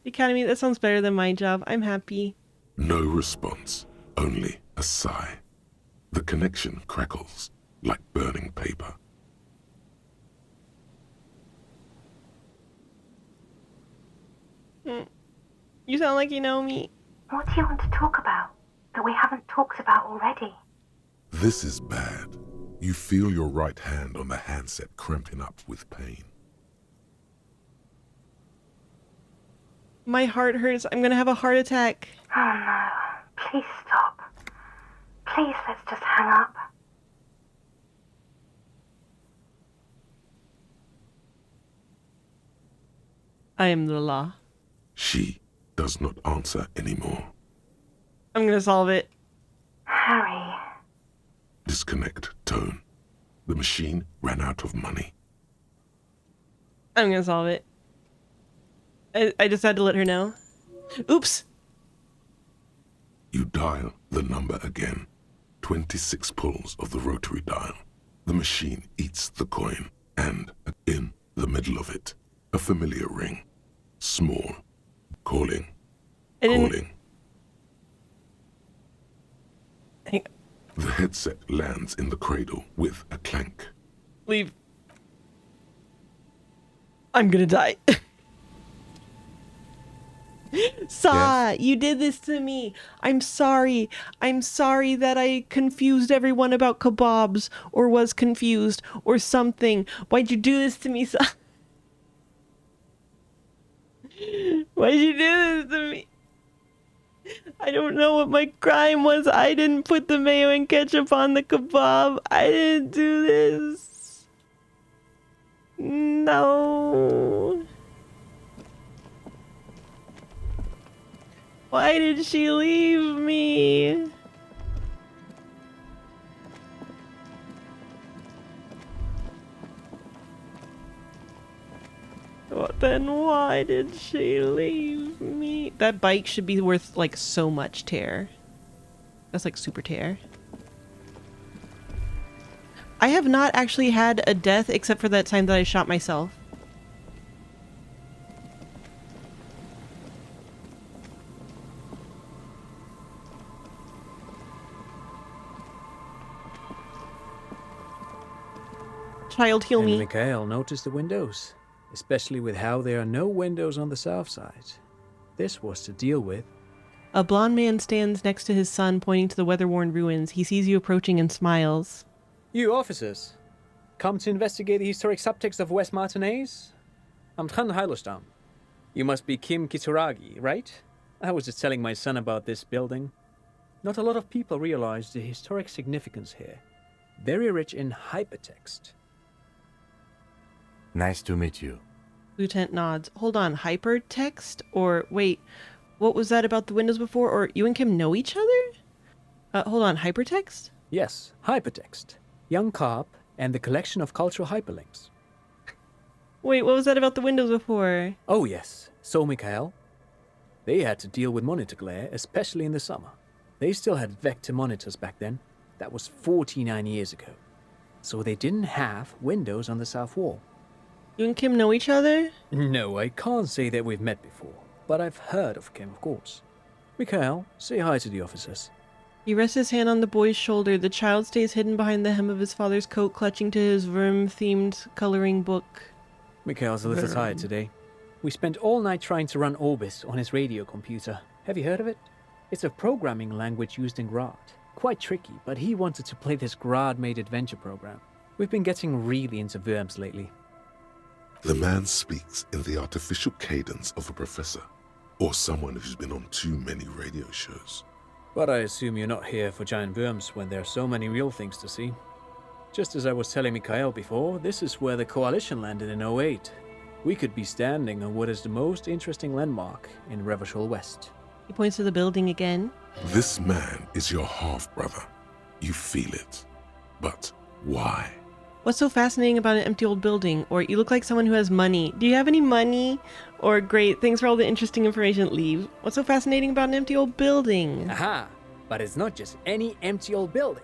The academy, that sounds better than my job. I'm happy. No response, only a sigh. The connection crackles like burning paper. You sound like you know me. What do you want to talk about that we haven't talked about already? This is bad. You feel your right hand on the handset cramping up with pain. My heart hurts. I'm gonna have a heart attack. Oh no. Please stop. Please, let's just hang up. I am the law. She does not answer anymore. I'm gonna solve it. Harry. disconnect tone. The machine ran out of money. I'm gonna solve it. I just had to let her know. Oops! You dial the number again. 26 pulls of the rotary dial. The machine eats the coin, and in the middle of it, a familiar ring. Small. Calling. Calling. The headset lands in the cradle with a clank. Leave. I'm gonna die. Saw, you did this to me. I'm sorry. I'm sorry that I confused everyone about kebabs, or was confused, or something. Why'd you do this to me, Saw? Why'd you do this to me? I don't know what my crime was. I didn't put the mayo and ketchup on the kebab. I didn't do this. No. Why did she leave me? Well, then why did she leave me? That bike should be worth like so much tear. That's like super tear. I have not actually had a death except for that time that I shot myself. Child, heal me. Mikhail noticed the windows, especially with how there are no windows on the south side. This was to deal with. A blond man stands next to his son, pointing to the weather-worn ruins. He sees you approaching and smiles. You officers, come to investigate the historic subtext of West Martinez? I'm Tran Heilostam. You must be Kim Kituragi, right? I was just telling my son about this building. Not a lot of people realize the historic significance here. Very rich in hypertext. Nice to meet you. Lieutenant nods. Hold on, hypertext? Or wait, what was that about the windows before? Or you and Kim know each other? Hold on, hypertext? Yes, hypertext. Young Carp and the collection of cultural hyperlinks. Wait, what was that about the windows before? Oh yes, so Mikhail. They had to deal with monitor glare, especially in the summer. They still had vector monitors back then. That was 49 years ago. So they didn't have windows on the south wall. You and Kim know each other? No, I can't say that we've met before, but I've heard of Kim, of course. Mikhail, say hi to the officers. He rests his hand on the boy's shoulder. The child stays hidden behind the hem of his father's coat, clutching to his Verm-themed coloring book. Mikhail's a little tired today. We spent all night trying to run Orbis on his radio computer. Have you heard of it? It's a programming language used in Grad. Quite tricky, but he wanted to play this Grad-made adventure program. We've been getting really into Verms lately. The man speaks in the artificial cadence of a professor, or someone who's been on too many radio shows. But I assume you're not here for giant worms when there are so many real things to see. Just as I was telling Mikhail before, this is where the Coalition landed in 08. We could be standing on what is the most interesting landmark in Revachol West. He points to the building again. This man is your half-brother. You feel it. But why? What's so fascinating about an empty old building? Or you look like someone who has money. Do you have any money? Or great, thanks for all the interesting information, leave. What's so fascinating about an empty old building? Aha! But it's not just any empty old building.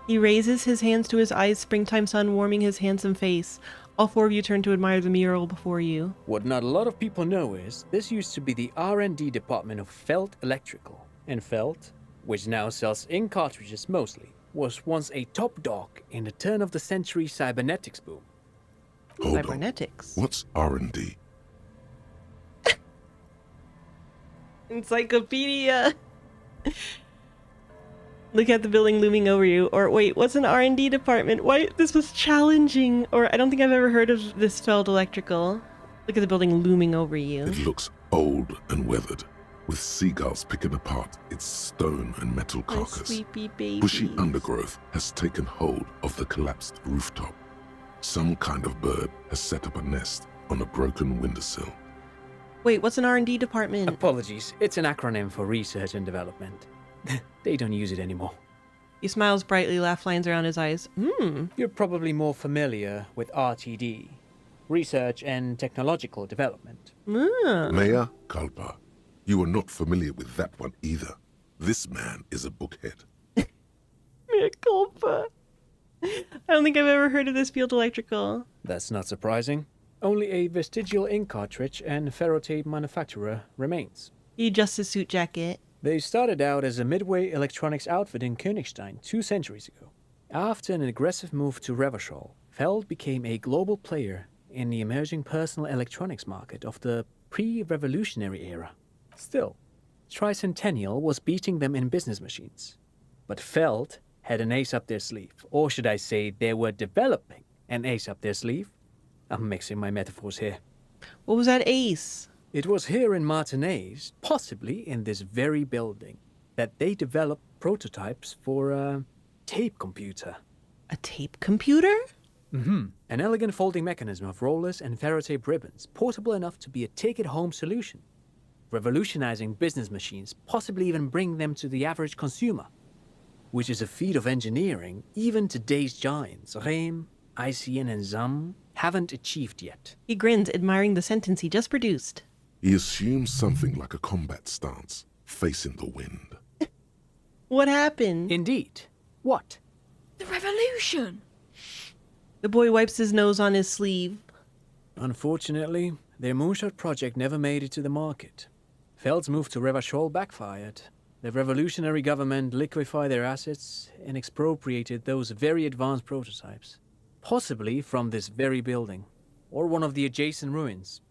He raises his hands to his eyes, springtime sun warming his handsome face. All four of you turn to admire the mural before you. What not a lot of people know is, this used to be the R&D department of Felt Electrical. And Felt, which now sells ink cartridges mostly, was once a top dog in the turn-of-the-century cybernetics boom. Hold Cybernetics? On. What's R&D? Encyclopedia! Look at the building looming over you. Or wait, what's an R&D department? Why, this was challenging. Or I don't think I've ever heard of this Felt Electrical. Look at the building looming over you. It looks old and weathered, with seagulls picking apart its stone and metal carcass. Sleepy babies. Bushy undergrowth has taken hold of the collapsed rooftop. Some kind of bird has set up a nest on a broken windowsill. Wait, what's an R&D department? Apologies, it's an acronym for research and development. They don't use it anymore. He smiles brightly, laugh lines around his eyes. You're probably more familiar with RTD, Research and Technological Development. Mea culpa. You are not familiar with that one either. This man is a bookhead. Mea culpa. I don't think I've ever heard of this field electrical. That's not surprising. Only a vestigial ink cartridge and ferrotape manufacturer remains. He adjusts his suit jacket. They started out as a midway electronics outfit in Königstein 2 centuries ago. After an aggressive move to Revachol, Feld became a global player in the emerging personal electronics market of the pre-revolutionary era. Still, Tricentennial was beating them in business machines. But Feld had an ace up their sleeve, or should I say they were developing an ace up their sleeve. I'm mixing my metaphors here. What was that ace? It was here in Martinez, possibly in this very building, that they developed prototypes for a tape computer. A tape computer? An elegant folding mechanism of rollers and ferrotape ribbons, portable enough to be a take-it-home solution, revolutionizing business machines, possibly even bring them to the average consumer, which is a feat of engineering even today's giants, Rehm, ICN, and ZAM, haven't achieved yet. He grins, admiring the sentence he just produced. He assumes something like a combat stance, facing the wind. What happened? Indeed. What? The revolution! The boy wipes his nose on his sleeve. Unfortunately, their moonshot project never made it to the market. Feld's move to Revachol backfired. The revolutionary government liquefied their assets and expropriated those very advanced prototypes. Possibly from this very building, or one of the adjacent ruins.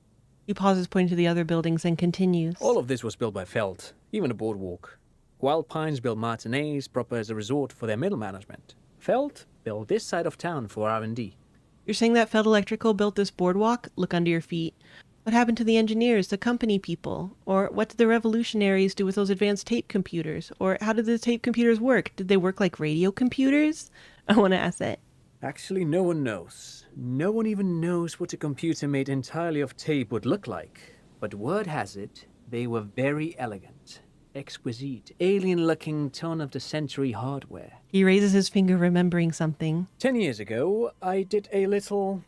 He pauses, pointing to the other buildings, and continues. All of this was built by Feld, even a boardwalk. Wild Pines built Martinez proper as a resort for their middle management. Feld built this side of town for R&D. You're saying that Feld Electrical built this boardwalk? Look under your feet. What happened to the engineers, the company people? Or what did the revolutionaries do with those advanced tape computers? Or how did the tape computers work? Did they work like radio computers? I want to ask that. Actually, no one knows. No one even knows what a computer made entirely of tape would look like. But word has it, they were very elegant, exquisite, alien-looking turn-of-the-century hardware. He raises his finger, remembering something. 10 years ago, I did a little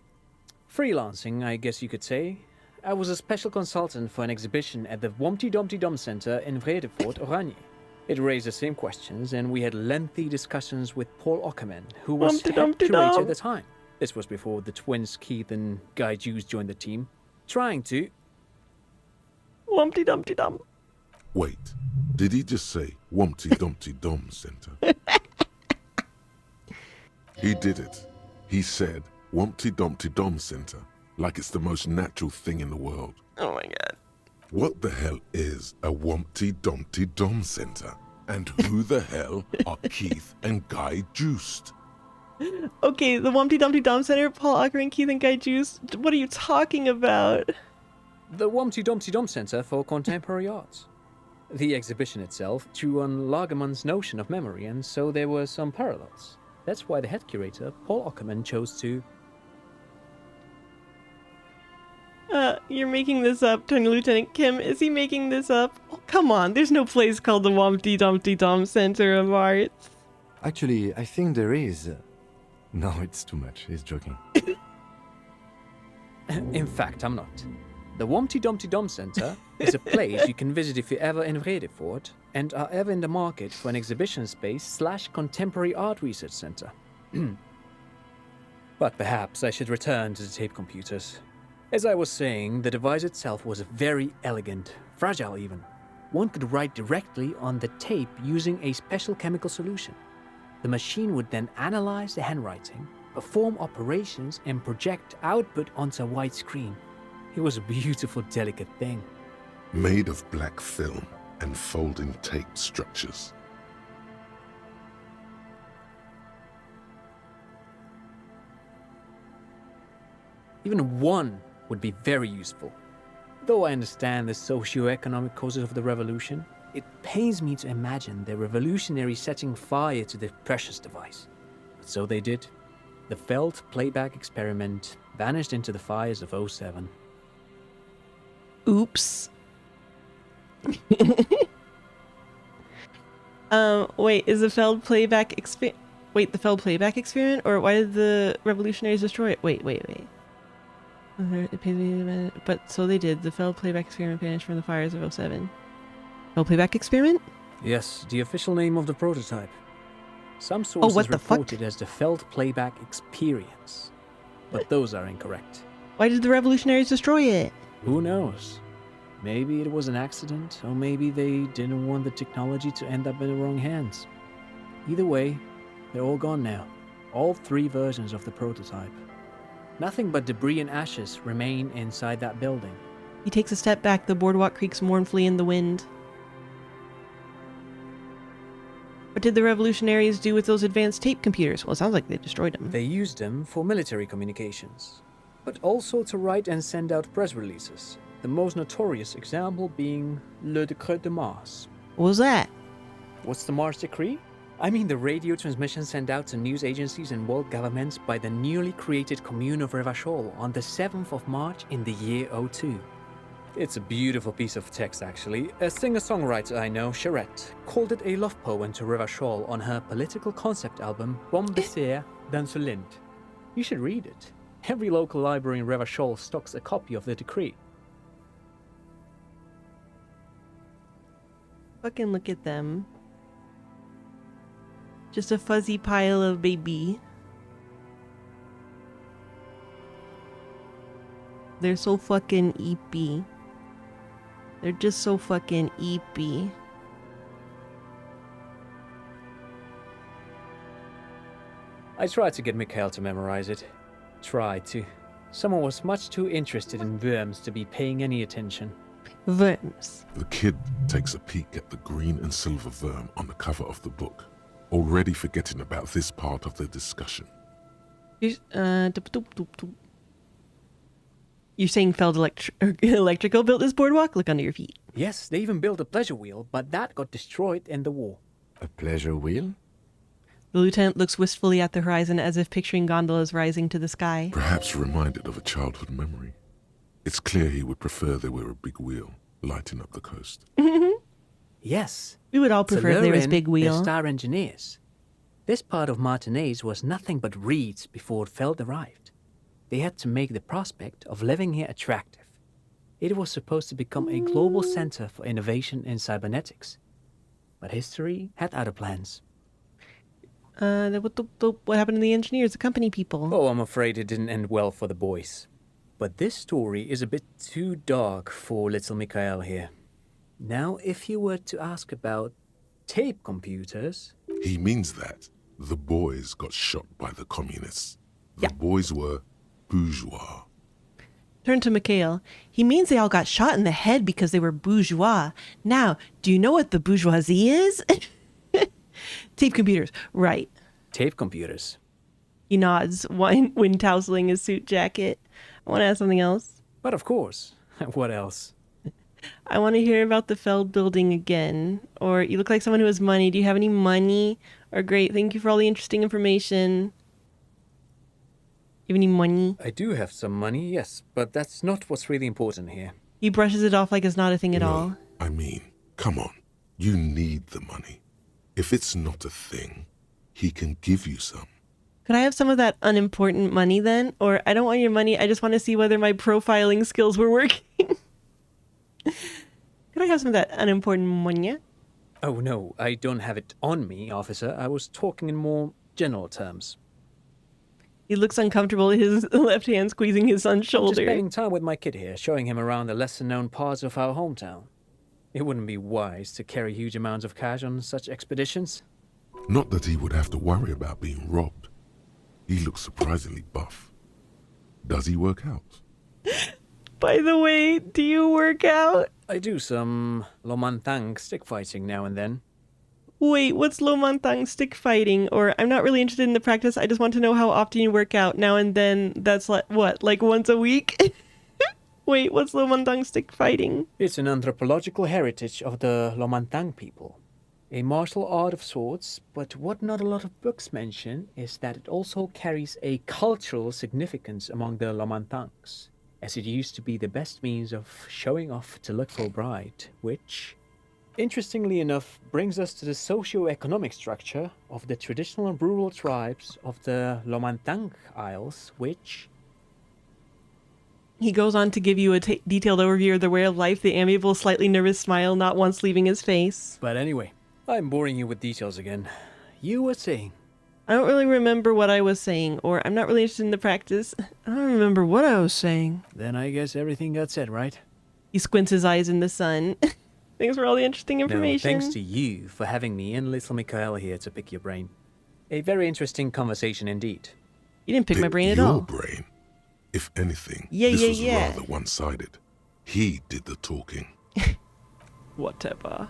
freelancing, I guess you could say. I was a special consultant for an exhibition at the Womty Dumpty Dum Center in Vredefort, Oranje. It raised the same questions, and we had lengthy discussions with Paul Ockerman, who was head curator at the time. This was before the twins Keith and Guy Juice joined the team, trying to... Wumpty Dumpty Dum. Wait, did he just say Wumpty Dumpty Dum Center? He did it. He said Wumpty Dumpty Dum Center, like it's the most natural thing in the world. Oh my god. What the hell is a Wumpty Dumpty Dum Center? And who the hell are Keith and Guy Juiced? Okay, the Wumpty Dumpty Dum Center, Paul Ocker and Keith and Guy Juice. What are you talking about? The Womty Dumpty Dum Center for Contemporary Arts. The exhibition itself drew on Lagerman's notion of memory, and so there were some parallels. That's why the head curator, Paul Ockerman, chose to... You're making this up, Tony Lieutenant Kim. Is he making this up? Oh, come on, there's no place called the Wumpty Dumpty Dum Center of Arts. Actually, I think there is. No, it's too much. He's joking. In fact, I'm not. The Womty Dumpty Dum Center is a place you can visit if you're ever in Vredefort and are ever in the market for an exhibition space / contemporary art research center. But perhaps I should return to the tape computers. As I was saying, the device itself was very elegant, fragile even. One could write directly on the tape using a special chemical solution. The machine would then analyze the handwriting, perform operations, and project output onto a white screen. It was a beautiful, delicate thing. Made of black film and folding tape structures. Even one would be very useful. Though I understand the socio-economic causes of the revolution, it pains me to imagine the revolutionaries setting fire to the precious device. But so they did. The Feld playback experiment vanished into the fires of '07. Oops. Wait, is the failed playback Wait, the failed playback experiment? Or why did the revolutionaries destroy it? Wait. But so they did. The failed playback experiment vanished from the fires of '07. Failed playback experiment? Yes, the official name of the prototype. Some sources what the report fuck? it as the Feld Playback Experience, but those are incorrect. Why did the revolutionaries destroy it? Who knows? Maybe it was an accident, or maybe they didn't want the technology to end up in the wrong hands. Either way, they're all gone now. All 3 versions of the prototype. Nothing but debris and ashes remain inside that building. He takes a step back, the boardwalk creaks mournfully in the wind. What did the revolutionaries do with those advanced tape computers? Well, it sounds like they destroyed them. They used them for military communications, but also to write and send out press releases. The most notorious example being Le Décret de Mars. What was that? What's the Mars Decree? I mean the radio transmission sent out to news agencies and world governments by the newly created Commune of Revachol on the 7th of March in the year 02. It's a beautiful piece of text, actually. A singer-songwriter I know, Charette, called it a love poem to Revachol on her political concept album, Bon Baiser dans le Lind. You should read it. Every local library in Revachol stocks a copy of the decree. Fucking look at them. Just a fuzzy pile of baby. They're so fucking eepy. They're just so fucking eepy. I tried to get Mikhail to memorize it. Tried to. Someone was much too interested in worms to be paying any attention. Worms. The kid takes a peek at the green and silver worm on the cover of the book, already forgetting about this part of the discussion. You're saying Feld Electrical built this boardwalk? Look under your feet. Yes, they even built a pleasure wheel, but that got destroyed in the war. A pleasure wheel? The lieutenant looks wistfully at the horizon as if picturing gondolas rising to the sky. Perhaps reminded of a childhood memory. It's clear he would prefer there were a big wheel lighting up the coast. Yes. We would all prefer if there was big wheel. They're star engineers. This part of Martinaise was nothing but reeds before Feld arrived. They had to make the prospect of living here attractive. It was supposed to become a global center for innovation in cybernetics. But history had other plans. What happened to the engineers, the company people? Oh, I'm afraid it didn't end well for the boys. But this story is a bit too dark for little Mikhail here. Now, if you were to ask about tape computers... He means that the boys got shot by the communists. The boys were bourgeois. Turn to Mikhail. He means they all got shot in the head because they were bourgeois. Now, do you know what the bourgeoisie is? Tape computers, right. Tape computers. He nods, wind tousling his suit jacket. I want to ask something else. But of course. What else? I want to hear about the Feld building again. Or you look like someone who has money. Do you have any money? Or great, thank you for all the interesting information. You have any money? I do have some money, yes, but that's not what's really important here. He brushes it off like it's not a thing at all. I mean, come on. You need the money. If it's not a thing, he can give you some. Could I have some of that unimportant money then? Or I don't want your money, I just want to see whether my profiling skills were working. Could I have some of that unimportant money? Oh no, I don't have it on me, officer. I was talking in more general terms. He looks uncomfortable, his left hand squeezing his son's shoulder. Just spending time with my kid here, showing him around the lesser-known parts of our hometown. It wouldn't be wise to carry huge amounts of cash on such expeditions. Not that he would have to worry about being robbed. He looks surprisingly buff. Does he work out? By the way, do you work out? I do some Lomantang stick fighting now and then. Wait, what's Lomantang stick fighting? Or I'm not really interested in the practice, I just want to know how often you work out. Now and then, that's like, what, like once a week? Wait, what's Lomantang stick fighting? It's an anthropological heritage of the Lomantang people. A martial art of sorts, but what not a lot of books mention is that it also carries a cultural significance among the Lomantangs, as it used to be the best means of showing off to look for a bride, which, interestingly enough, brings us to the socio-economic structure of the traditional and rural tribes of the Lomantang Isles, which... He goes on to give you a detailed overview of their way of life, the amiable, slightly nervous smile not once leaving his face. But anyway, I'm boring you with details again. You were saying? I don't really remember what I was saying, or I'm not really interested in the practice. I don't remember what I was saying. Then I guess everything got said, right? He squints his eyes in the sun. Thanks for all the interesting information. No, thanks to you for having me and little Mikhail here to pick your brain. A very interesting conversation indeed. You didn't pick my brain at your all. Your brain? If anything, this was rather one-sided. He did the talking. Whatever.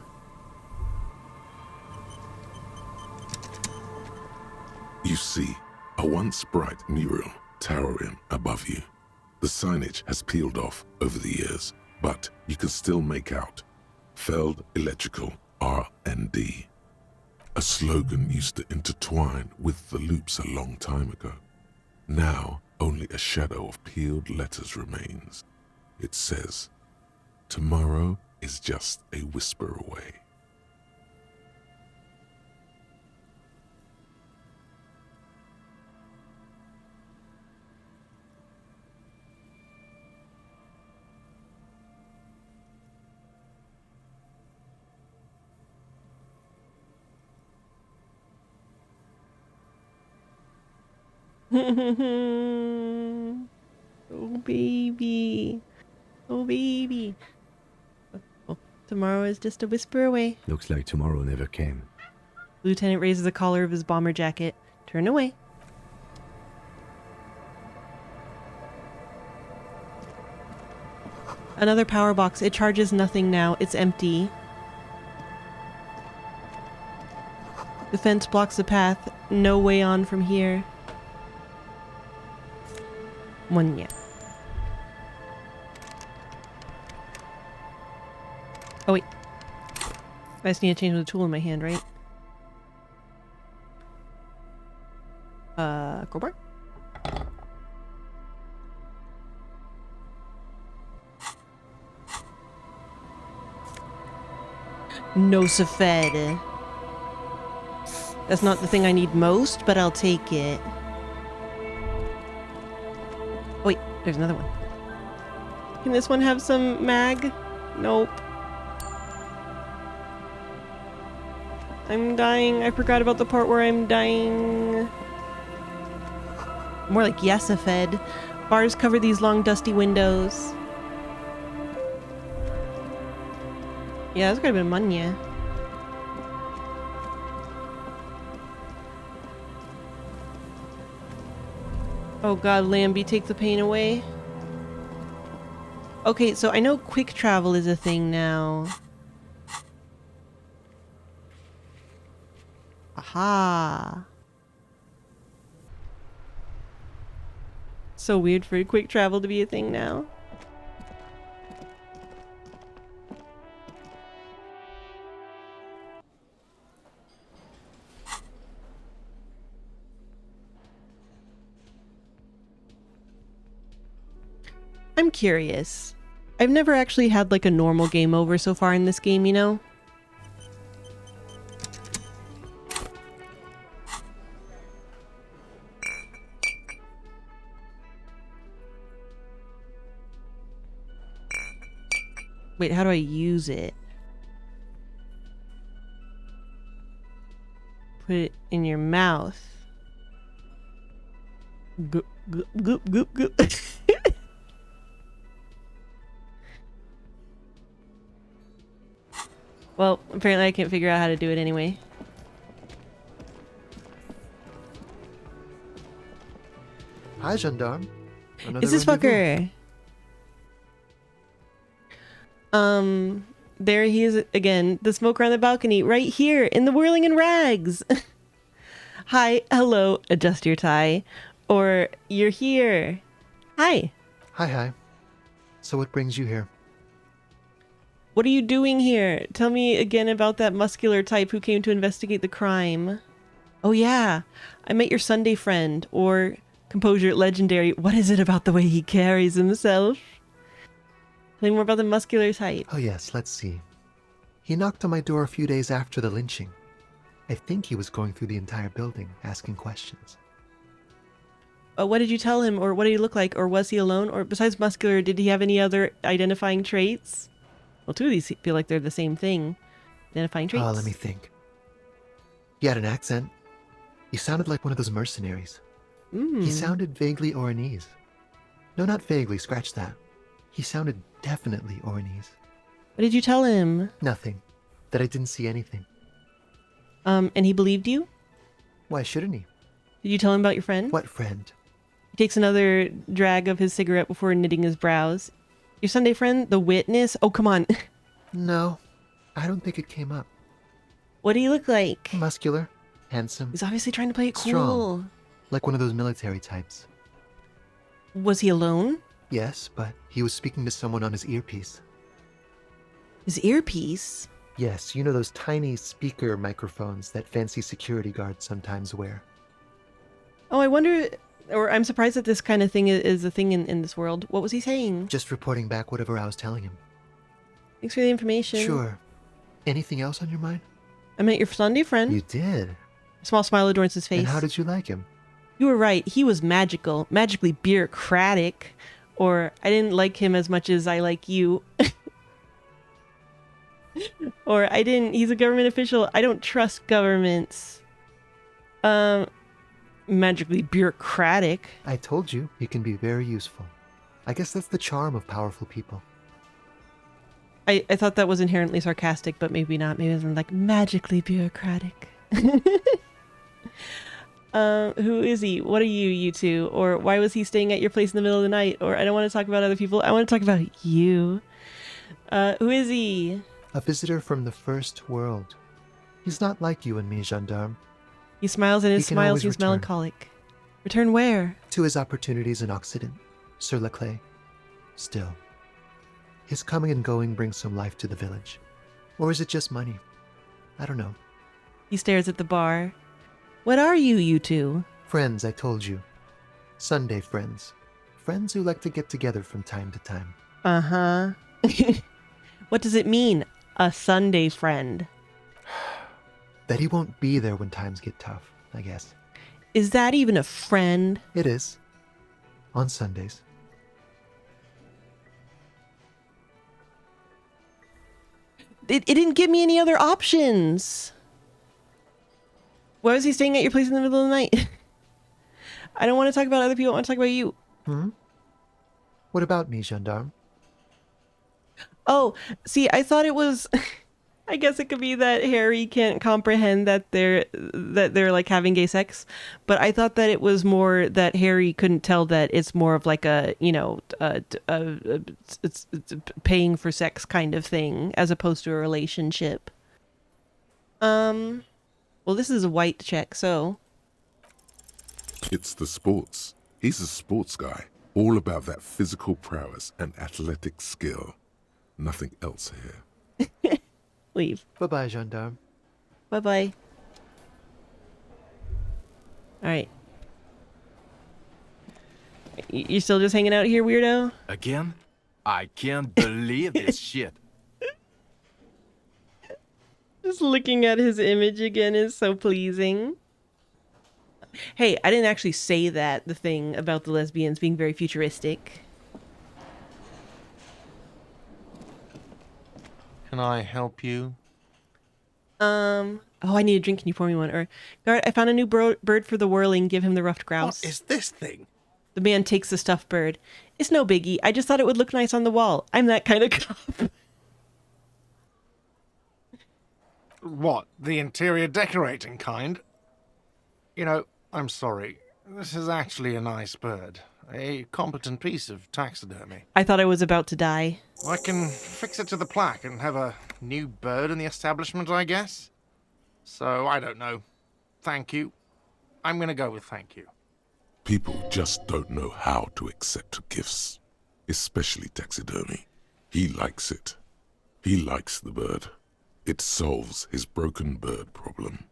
You see, a once bright mural towering above you. The signage has peeled off over the years, but you can still make out Feld Electrical R&D. A slogan used to intertwine with the loops a long time ago. Now, only a shadow of peeled letters remains. It says, "Tomorrow is just a whisper away." Oh baby, oh baby. Oh, tomorrow is just a whisper away. Looks like tomorrow never came. Lieutenant raises the collar of his bomber jacket. Turn away. Another power box. It charges nothing now. It's empty. The fence blocks the path. No way on from here. One yet. Oh wait. I just need to change the tool in my hand, right? Crowbar? No Safed. That's not the thing I need most, but I'll take it. Oh, wait, there's another one. Can this one have some mag? Nope. I'm dying. I forgot about the part where I'm dying. More like Yesafed. Bars cover these long dusty windows. Yeah, that's gotta be Munya. Oh god, Lambie, take the pain away. Okay, so I know quick travel is a thing now. Aha. So weird for quick travel to be a thing now. I'm curious. I've never actually had like a normal game over so far in this game, you know? Wait, how do I use it? Put it in your mouth. Goop, goop, goop, goop, goop. Well, apparently I can't figure out how to do it anyway. Hi, gendarme. Is this fucker? There he is again. The smoker on the balcony, right here, in the whirling in rags. Hi, hello, adjust your tie. Or, you're here. Hi. Hi. So what brings you here? What are you doing here? Tell me again about that muscular type who came to investigate the crime. Oh yeah, I met your Sunday friend, or composure legendary. What is it about the way he carries himself? Tell me more about the muscular type. Oh yes, let's see. He knocked on my door a few days after the lynching. I think he was going through the entire building, asking questions. What did you tell him, or what did he look like, or was he alone? Or besides muscular, did he have any other identifying traits? Well, two of these feel like they're the same thing. Identifying traits. Let me think. He had an accent. He sounded like one of those mercenaries. He sounded vaguely Oranese. No, not vaguely, scratch that. He sounded definitely Oranese. What did you tell him? Nothing. That I didn't see anything. And he believed you? Why shouldn't he? Did you tell him about your friend? What friend? He takes another drag of his cigarette before knitting his brows. Your Sunday friend, the witness? Oh, come on. No, I don't think it came up. What do you look like? Muscular, handsome. He's obviously trying to play it cool. Strong, like one of those military types. Was he alone? Yes, but he was speaking to someone on his earpiece. His earpiece? Yes, you know those tiny speaker microphones that fancy security guards sometimes wear. Oh, I wonder, or I'm surprised that this kind of thing is a thing in this world. What was he saying? Just reporting back whatever I was telling him. Thanks for the information. Sure. Anything else on your mind? I met your Sunday friend. You did? A small smile adorns his face. And how did you like him? You were right. He was magical, magically bureaucratic. Or I didn't like him as much as I like you. Or I didn't, he's a government official. I don't trust governments. Magically bureaucratic. I told you, he can be very useful. I guess that's the charm of powerful people. I thought that was inherently sarcastic, but maybe not. Maybe it was like magically bureaucratic. Who is he? What are you two? Or why was he staying at your place in the middle of the night? Or I don't want to talk about other people. I want to talk about you. Who is he? A visitor from the first world. He's not like you and me, gendarme. He smiles and his He can smile always seems return. melancholic. Return where? To his opportunities in Occident, Sur la Clé. Still, his coming and going brings some life to the village. Or is it just money? I don't know. He stares at the bar. What are you two? Friends, I told you. Sunday friends. Friends who like to get together from time to time. Uh-huh. What does it mean, a Sunday friend? That he won't be there when times get tough, I guess. Is that even a friend? It is. On Sundays. It didn't give me any other options. Why was he staying at your place in the middle of the night? I don't want to talk about other people. I want to talk about you. What about me, gendarme? Oh, see, I thought it was... I guess it could be that Harry can't comprehend that they're like having gay sex, but I thought that it was more that Harry couldn't tell that it's more of like a, it's paying for sex kind of thing as opposed to a relationship. Well, this is a white check, so It's the sports. He's a sports guy, all about that physical prowess and athletic skill. Nothing else here. leave. Bye-bye, gendarme. Bye-bye. All right. You still just hanging out here, weirdo? Again? I can't believe this shit. Just looking at his image again is so pleasing. Hey, I didn't actually say that, the thing about the lesbians being very futuristic. Can I help you? Oh, I need a drink. Can you pour me one? Or, guard, I found a new bird for the whirling. Give him the ruffed grouse. What is this thing? The man takes the stuffed bird. It's no biggie. I just thought it would look nice on the wall. I'm that kind of cop. What, the interior decorating kind? You know, I'm sorry. This is actually a nice bird. A competent piece of taxidermy. I thought I was about to die. I can fix it to the plaque and have a new bird in the establishment, I guess. So, I don't know. Thank you. I'm gonna go with thank you. People just don't know how to accept gifts, especially taxidermy. He likes it. He likes the bird. It solves his broken bird problem.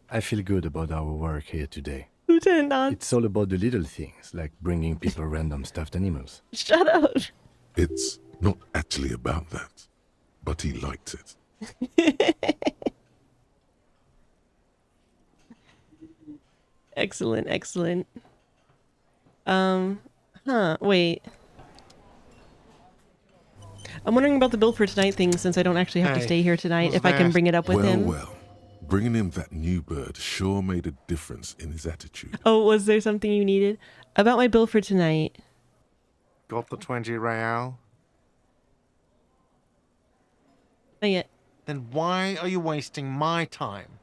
I feel good about our work here today. Lieutenant. It's all about the little things, like bringing people random stuffed animals. Shut up. It's not actually about that, but he liked it. Excellent, excellent. Wait. I'm wondering about the bill for tonight thing since I don't actually have to Hey, stay here tonight, was if I can there- bring it up with him. Well, bringing him that new bird sure made a difference in his attitude. Oh, was there something you needed? About my bill for tonight. Got the 20 real? Not yet. Then why are you wasting my time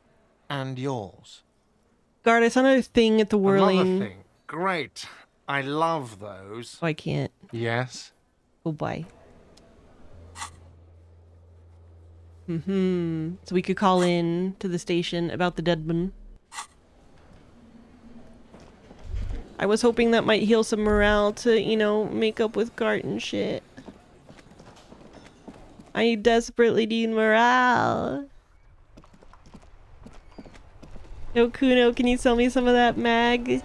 and yours? Guard, I saw another thing at the whirling. Another thing. Great. I love those. Oh, I can't. Yes? Oh, bye. So we could call in to the station about the dead one. I was hoping that might heal some morale to, you know, make up with Gart and shit. I desperately need morale. Yo, Kuno, can you sell me some of that mag?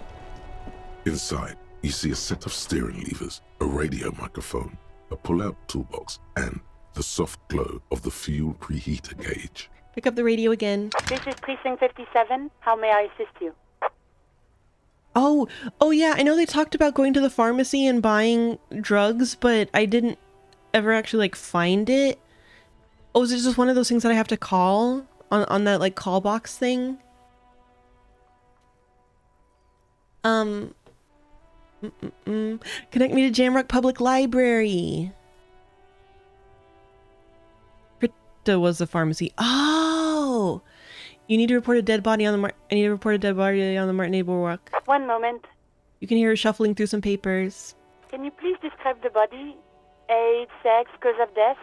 Inside, you see a set of steering levers, a radio microphone, a pull-out toolbox, and the soft glow of the fuel preheater gauge. Pick up the radio again. This is Precinct 57. How may I assist you? Oh yeah, I know they talked about going to the pharmacy and buying drugs, but I didn't ever actually, like, find it. Oh, is it just one of those things that I have to call on that, like, call box thing? Connect me to Jamrock Public Library. Krita was the pharmacy. Oh! You need to report a dead body on the I need to report a dead body on the Martinez Boardwalk. One moment. You can hear her shuffling through some papers. Can you please describe the body? Age, sex, cause of death?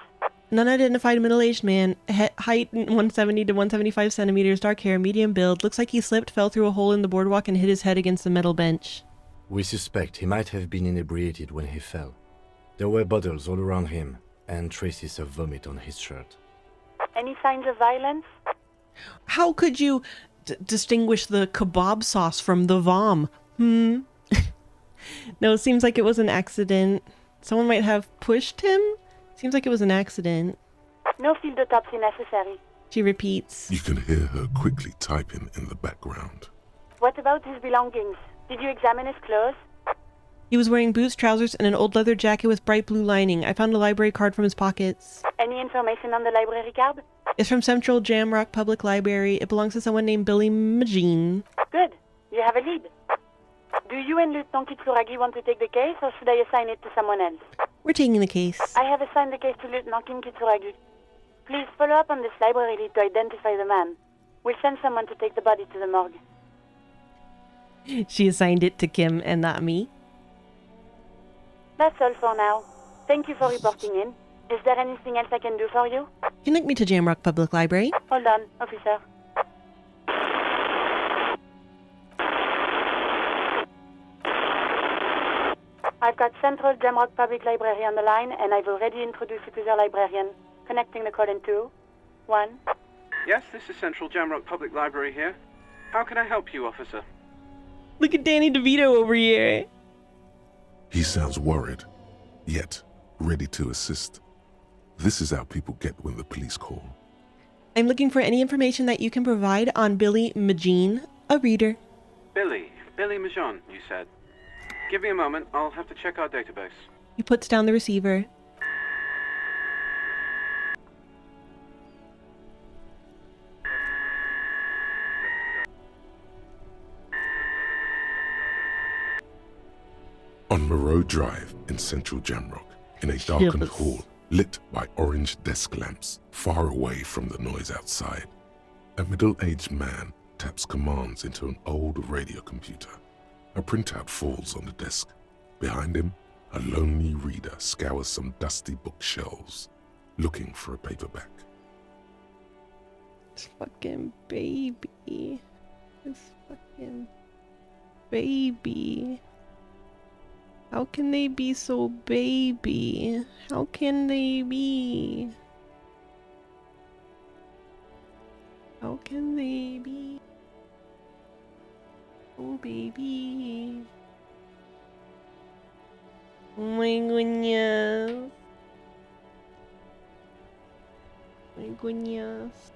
Non-identified middle-aged man. Height 170 to 175 centimeters. Dark hair. Medium build. Looks like he slipped, fell through a hole in the boardwalk, and hit his head against the metal bench. We suspect he might have been inebriated when he fell. There were bottles all around him, and traces of vomit on his shirt. Any signs of violence? How could you distinguish the kebab sauce from the vom? No, it seems like it was an accident. Someone might have pushed him? Seems like it was an accident. No field autopsy necessary. She repeats. You can hear her quickly typing in the background. What about his belongings? Did you examine his clothes? He was wearing boots, trousers, and an old leather jacket with bright blue lining. I found a library card from his pockets. Any information on the library card? It's from Central Jamrock Public Library. It belongs to someone named Billy Magine. Good. You have a lead. Do you and Lieutenant Kitsuragi want to take the case, or should I assign it to someone else? We're taking the case. I have assigned the case to Lieutenant Kim Kitsuragi. Please follow up on this library lead to identify the man. We'll send someone to take the body to the morgue. She assigned it to Kim and not me. That's all for now. Thank you for reporting in. Is there anything else I can do for you? Connect me to Jamrock Public Library. Hold on, officer. I've got Central Jamrock Public Library on the line, and I've already introduced you to their librarian. Connecting the call in 2, 1. Yes, this is Central Jamrock Public Library here. How can I help you, officer? Look at Danny DeVito over here. He sounds worried, yet ready to assist. This is how people get when the police call. I'm looking for any information that you can provide on Billy Magine, a reader. Billy Majon, you said. Give me a moment, I'll have to check our database. He puts down the receiver. On Moreau Drive in central Jamrock, in a darkened Yes. hall lit by orange desk lamps far away from the noise outside, a middle-aged man taps commands into an old radio computer. A printout falls on the desk. Behind him, a lonely reader scours some dusty bookshelves, looking for a paperback. This fucking baby. This fucking baby. How can they be so baby? How can they be? How can they be? Oh baby. Oh my goodness. Oh my goodness.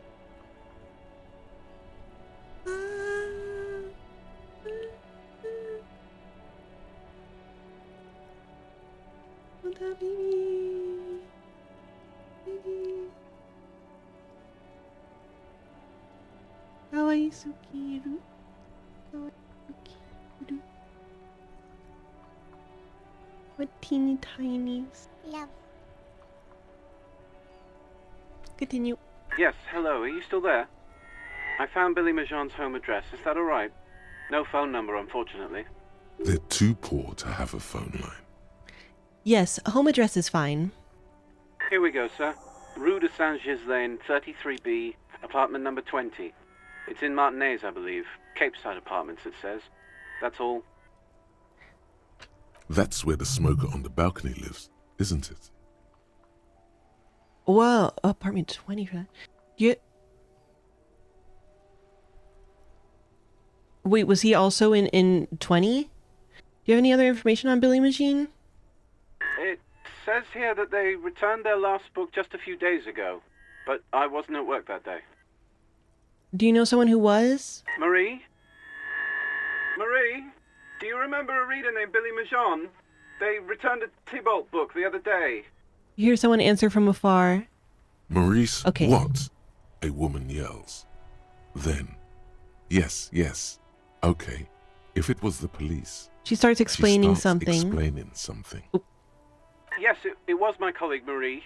Kawaii Sukiru. Kawaii Sukiru. What teeny tinies. Love. Continue. Yes, hello, are you still there? I found Billy Majon's home address, is that alright? No phone number, unfortunately. They're too poor to have a phone line. Yes, home address is fine. Here we go, sir. Rue de Saint-Ghislain, 33B, apartment number 20. It's in Martinez, I believe. Capeside Apartments, it says. That's all. That's where the smoker on the balcony lives, isn't it? Whoa, apartment 20 for that. Yeah. Wait, was he also in 20? Do you have any other information on Billy Machine? It says here that they returned their last book just a few days ago, but I wasn't at work that day. Do you know someone who was? Marie? Marie? Do you remember a reader named Billy Majon? They returned a Tybalt book the other day. You hear someone answer from afar. Maurice, okay. What? A woman yells. Then, yes. Okay, if it was the police. She starts explaining something. Explaining something. Oop. Yes, it was my colleague Marie.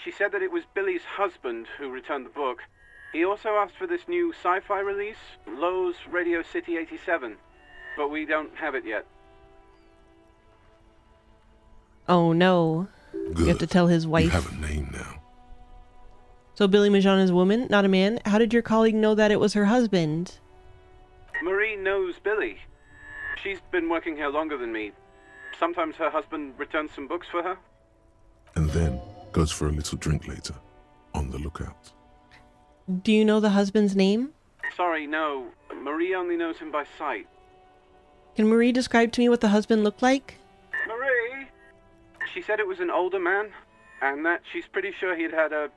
She said that it was Billy's husband who returned the book. He also asked for this new sci-fi release, Lowe's Radio City 87, but we don't have it yet. Oh no. Good. You have to tell his wife. You have a name now. So Billy Majon is a woman, not a man? How did your colleague know that it was her husband? Marie knows Billy. She's been working here longer than me. Sometimes her husband returns some books for her. And then goes for a little drink later. On the lookout. Do you know the husband's name? Sorry, no. Marie only knows him by sight. Can Marie describe to me what the husband looked like? Marie! She said it was an older man, and that she's pretty sure he'd had a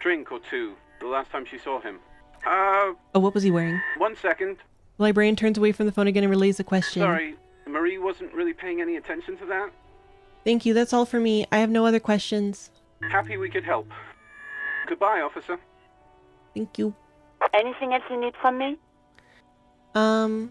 drink or two the last time she saw him. Oh, what was he wearing? 1 second. The librarian turns away from the phone again and relays the question. Sorry, Marie wasn't really paying any attention to that. Thank you, that's all for me. I have no other questions. Happy we could help. Goodbye, officer. Thank you. Anything else you need from me? You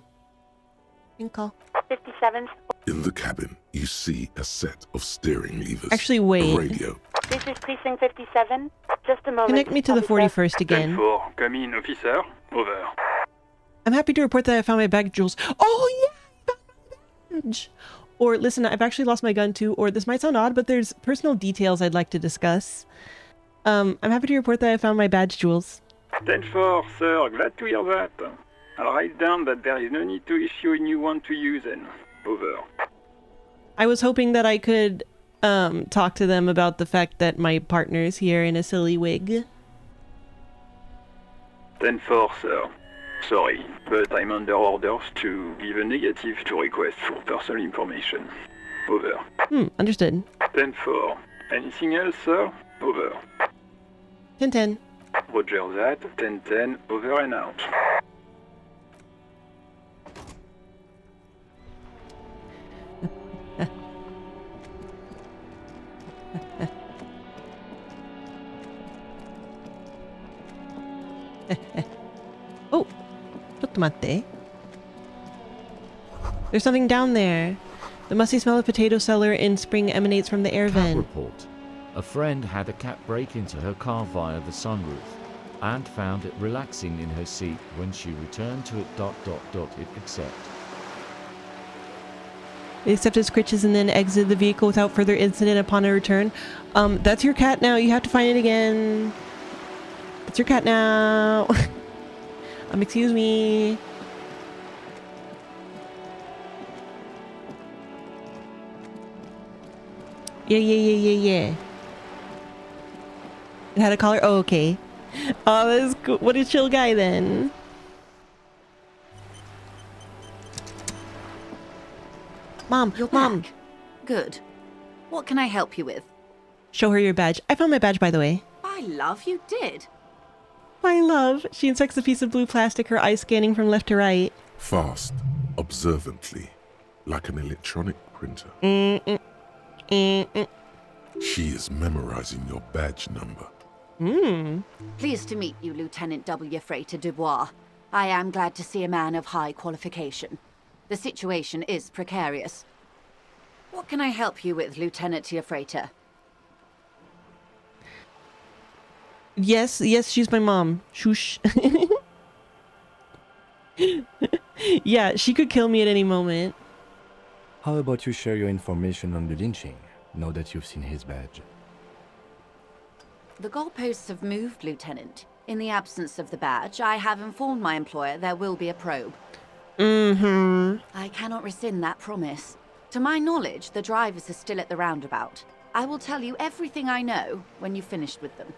can call. 57th. In the cabin, you see a set of steering levers. Actually, wait. A radio. This is precinct 57. Just a moment. Connect me to the 41st again. 10-4, come in, officer. Over. I'm happy to report that I found my bag of jewels. Oh, yeah! I found my badge! Or, listen, I've actually lost my gun too. Or, this might sound odd, but there's personal details I'd like to discuss. I'm happy to report that I found my badge jewels. 10-4, sir. Glad to hear that. I'll write down that there is no need to issue a new one to you then. Over. I was hoping that I could talk to them about the fact that my partner's here in a silly wig. 10-4, sir. Sorry, but I'm under orders to give a negative to request for personal information. Over. Understood. 10-4. Anything else, sir? Over. 10-10. Roger that. 10-10. Over and out. Oh, tomate. There's something down there. The musty smell of potato cellar in spring emanates from the air vent. Report. A friend had a cat break into her car via the sunroof and found it relaxing in her seat when she returned to it. It accept. They accepted scritches and then exited the vehicle without further incident upon a return. That's your cat now. You have to find it again. It's your cat now. Excuse me. Yeah. It had a collar? Oh, okay. Oh, that's cool. What a chill guy then. Mom, You're Mom. back. Good. What can I help you with? Show her your badge. I found my badge, by the way. My love, you did. My love. She inspects a piece of blue plastic, her eyes scanning from left to right. Fast, observantly, like an electronic printer. She is memorizing your badge number. Pleased to meet you, Lieutenant W. Freighter Dubois. I am glad to see a man of high qualification. The situation is precarious. What can I help you with, Lieutenant Freighter? Yes, she's my mom. Shush. Yeah, she could kill me at any moment. How about you share your information on the lynching, now that you've seen his badge? The goalposts have moved, Lieutenant. In the absence of the badge, I have informed my employer there will be a probe. I cannot rescind that promise. To my knowledge, the drivers are still at the roundabout. I will tell you everything I know when you've finished with them.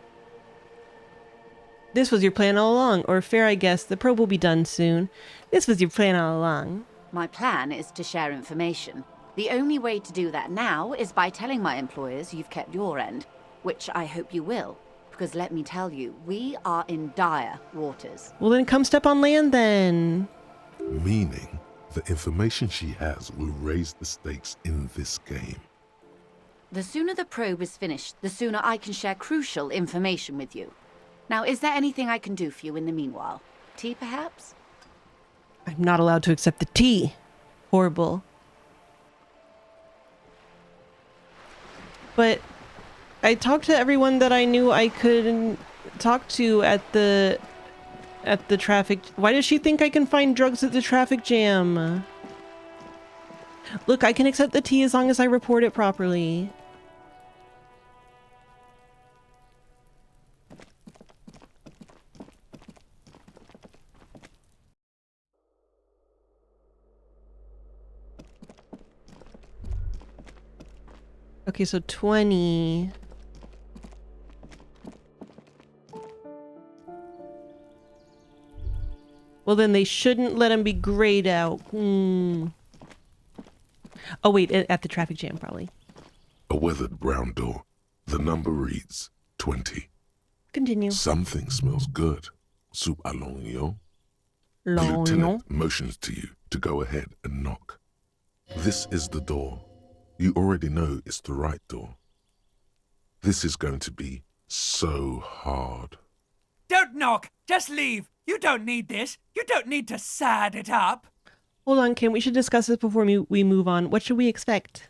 This was your plan all along, or fair, I guess. The probe will be done soon. This was your plan all along. My plan is to share information. The only way to do that now is by telling my employers you've kept your end, which I hope you will, because let me tell you, we are in dire waters. Well, then come step on land, then. Meaning, the information she has will raise the stakes in this game. The sooner the probe is finished, the sooner I can share crucial information with you. Now, is there anything I can do for you in the meanwhile? Tea, perhaps? I'm not allowed to accept the tea. Horrible. But I talked to everyone that I knew I could talk to at the traffic. Why does she think I can find drugs at the traffic jam? Look, I can accept the tea as long as I report it properly. Okay, so 20. Well, then they shouldn't let him be grayed out. Oh, wait, at the traffic jam, probably. A weathered brown door. The number reads 20. Continue. Something smells good. Soup à l'oignon. The L'oignon. lieutenant motions to you to go ahead and knock. This is the door. You already know it's the right door. This is going to be so hard. Don't knock! Just leave! You don't need this! You don't need to sad it up! Hold on, Kim. We should discuss this before we move on. What should we expect?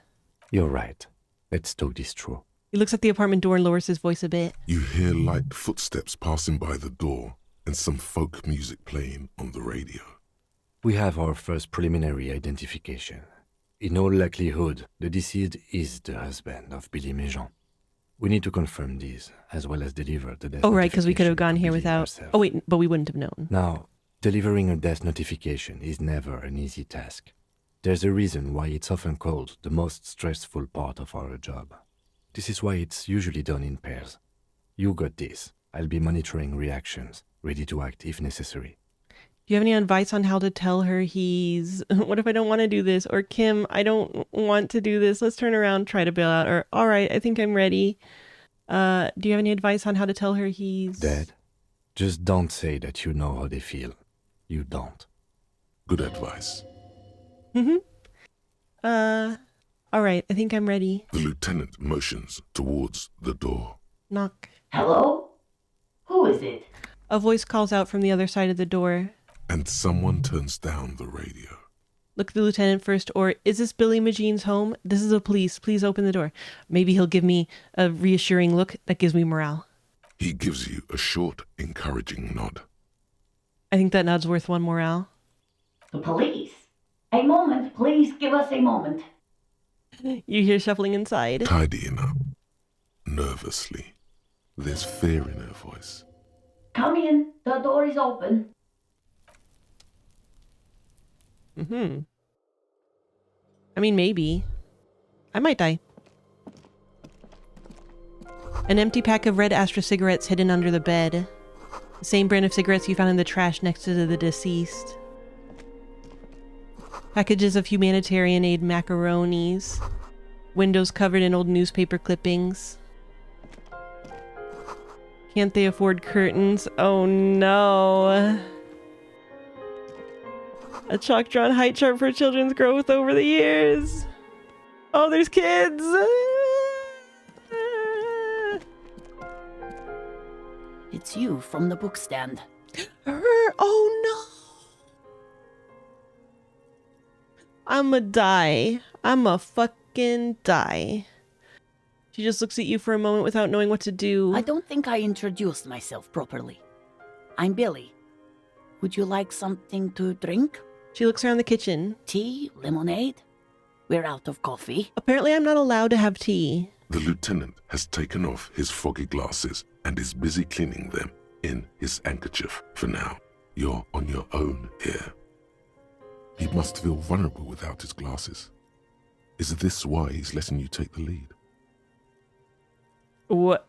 You're right. Let's talk this through. He looks at the apartment door and lowers his voice a bit. You hear light footsteps passing by the door and some folk music playing on the radio. We have our first preliminary identification. In all likelihood, the deceased is the husband of Billy Méjean. We need to confirm these, as well as deliver the death Oh, right, because we could have notification gone to here Billy without... herself. Oh, wait, but we wouldn't have known. Now, delivering a death notification is never an easy task. There's a reason why it's often called the most stressful part of our job. This is why it's usually done in pairs. You got this. I'll be monitoring reactions, ready to act if necessary. Do you have any advice on how to tell her he's... What if I don't want to do this? Or, Kim, I don't want to do this. Let's turn around, try to bail out. Or, all right, I think I'm ready. Do you have any advice on how to tell her he's... Dead? Just don't say that you know how they feel. You don't. Good advice. All right, I think I'm ready. The lieutenant motions towards the door. Knock. Hello? Who is it? A voice calls out from the other side of the door. And someone turns down the radio. Look at the lieutenant first, or, is this Billy Magene's home? This is the police. Please open the door. Maybe he'll give me a reassuring look that gives me morale. He gives you a short, encouraging nod. I think that nod's worth one morale. The police? A moment, please give us a moment. You hear shuffling inside. Tidying up. Nervously. There's fear in her voice. Come in, the door is open. I mean, maybe. I might die. An empty pack of red Astra cigarettes hidden under the bed. The same brand of cigarettes you found in the trash next to the deceased. Packages of humanitarian aid macaronis. Windows covered in old newspaper clippings. Can't they afford curtains? Oh no. A chalk-drawn height chart for children's growth over the years. Oh, there's kids! It's you from the book stand. Her? Oh no! I'ma die. I'ma fucking die. She just looks at you for a moment without knowing what to do. I don't think I introduced myself properly. I'm Billy. Would you like something to drink? She looks around the kitchen. Tea? Lemonade? We're out of coffee. Apparently I'm not allowed to have tea. The lieutenant has taken off his foggy glasses and is busy cleaning them in his handkerchief for now. You're on your own here. He must feel vulnerable without his glasses. Is this why he's letting you take the lead? What?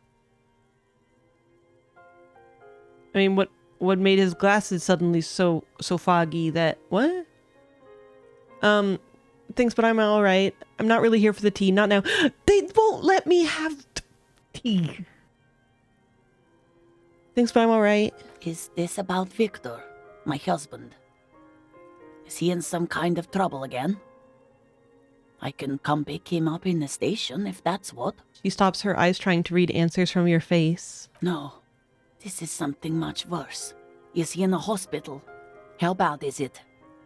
I mean, what made his glasses suddenly so foggy that... What? Thanks, but I'm all right. I'm not really here for the tea. Not now. They won't let me have tea. Thanks, but I'm all right. Is this about Victor, my husband? Is he in some kind of trouble again? I can come pick him up in the station if that's what. She stops, her eyes trying to read answers from your face. No, this is something much worse. Is he in the hospital? How bad is it?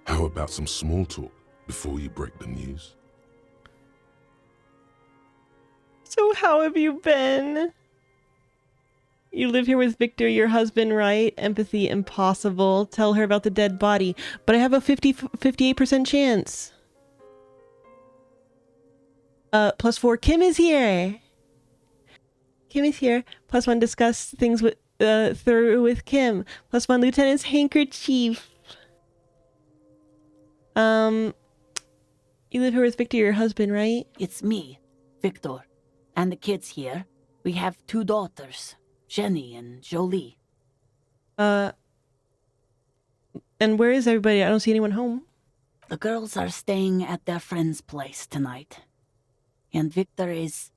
How about some small talk before you break the news? So how have you been? You live here with Victor, your husband, right? Empathy impossible. Tell her about the dead body. But I have a 58% chance. +4. Kim is here. Kim is here. +1. Discuss things with through with Kim. +1. Lieutenant's handkerchief. You live here with Victor, your husband, right? It's me, Victor, and the kids here. We have 2 daughters, Jenny and Jolie. And where is everybody? I don't see anyone home. The girls are staying at their friend's place tonight. And Victor is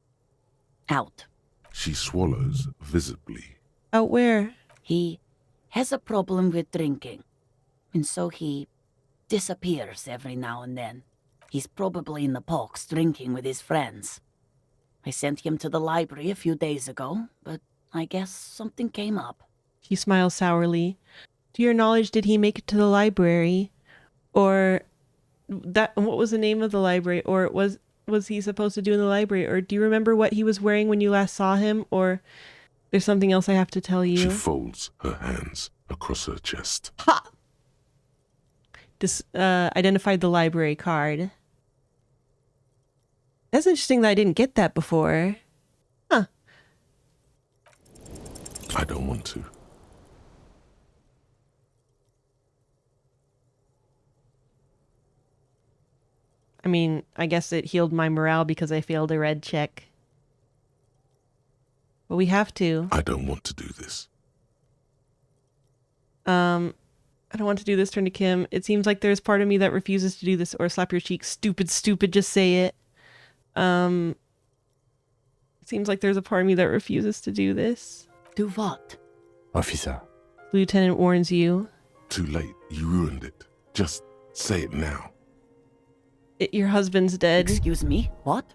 out. She swallows visibly. Out where? He has a problem with drinking. And so he disappears every now and then. He's probably in the parks drinking with his friends. I sent him to the library a few days ago, but I guess something came up. She smiles sourly. To your knowledge, did he make it to the library? Or that? What was the name of the library? Or was he supposed to do in the library? Or do you remember what he was wearing when you last saw him? Or there's something else I have to tell you? She folds her hands across her chest. Ha! Identified the library card. That's interesting that I didn't get that before. Huh. I don't want to. I mean, I guess it healed my morale because I failed a red check. But we have to. I don't want to do this. I don't want to do this. Turn to Kim. It seems like there's part of me that refuses to do this. Or slap your cheek. Stupid, just say it. It seems like there's a part of me that refuses to do this. Do what? Officer. Lieutenant warns you. Too late. You ruined it. Just say it now. Your husband's dead. Excuse me? What?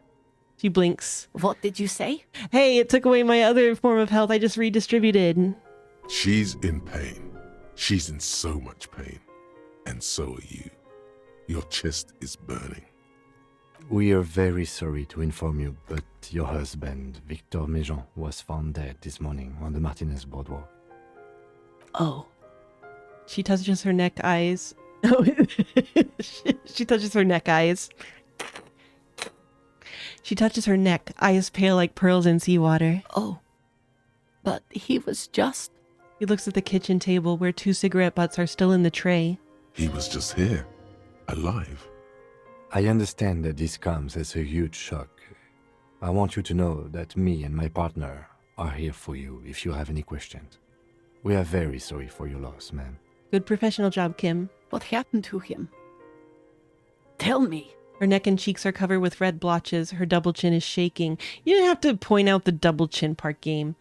She blinks. What did you say? Hey, it took away my other form of health. I just redistributed. She's in pain. She's in so much pain. And so are you. Your chest is burning. We are very sorry to inform you, but your husband, Victor Méjean, was found dead this morning on the Martinez boardwalk. Oh. She touches her neck eyes. She touches her neck eyes. She touches her neck, eyes pale like pearls in seawater. Oh. But he was just... He looks at the kitchen table where 2 cigarette butts are still in the tray. He was just here, alive. I understand that this comes as a huge shock. I want you to know that me and my partner are here for you if you have any questions. We are very sorry for your loss, ma'am. Good professional job, Kim. What happened to him? Tell me. Her neck and cheeks are covered with red blotches. Her double chin is shaking. You didn't have to point out the double chin part, game.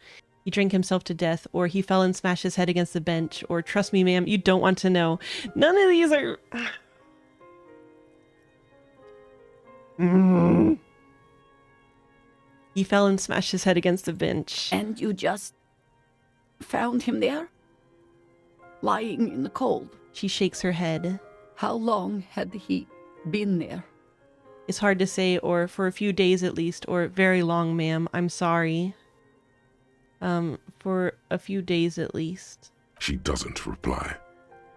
He drank himself to death, or he fell and smashed his head against the bench, or trust me, ma'am, you don't want to know. None of these are... He fell and smashed his head against the bench. And you just found him there? Lying in the cold? She shakes her head. How long had he been there? It's hard to say, or for a few days at least, or very long, ma'am. I'm sorry. For a few days at least. She doesn't reply.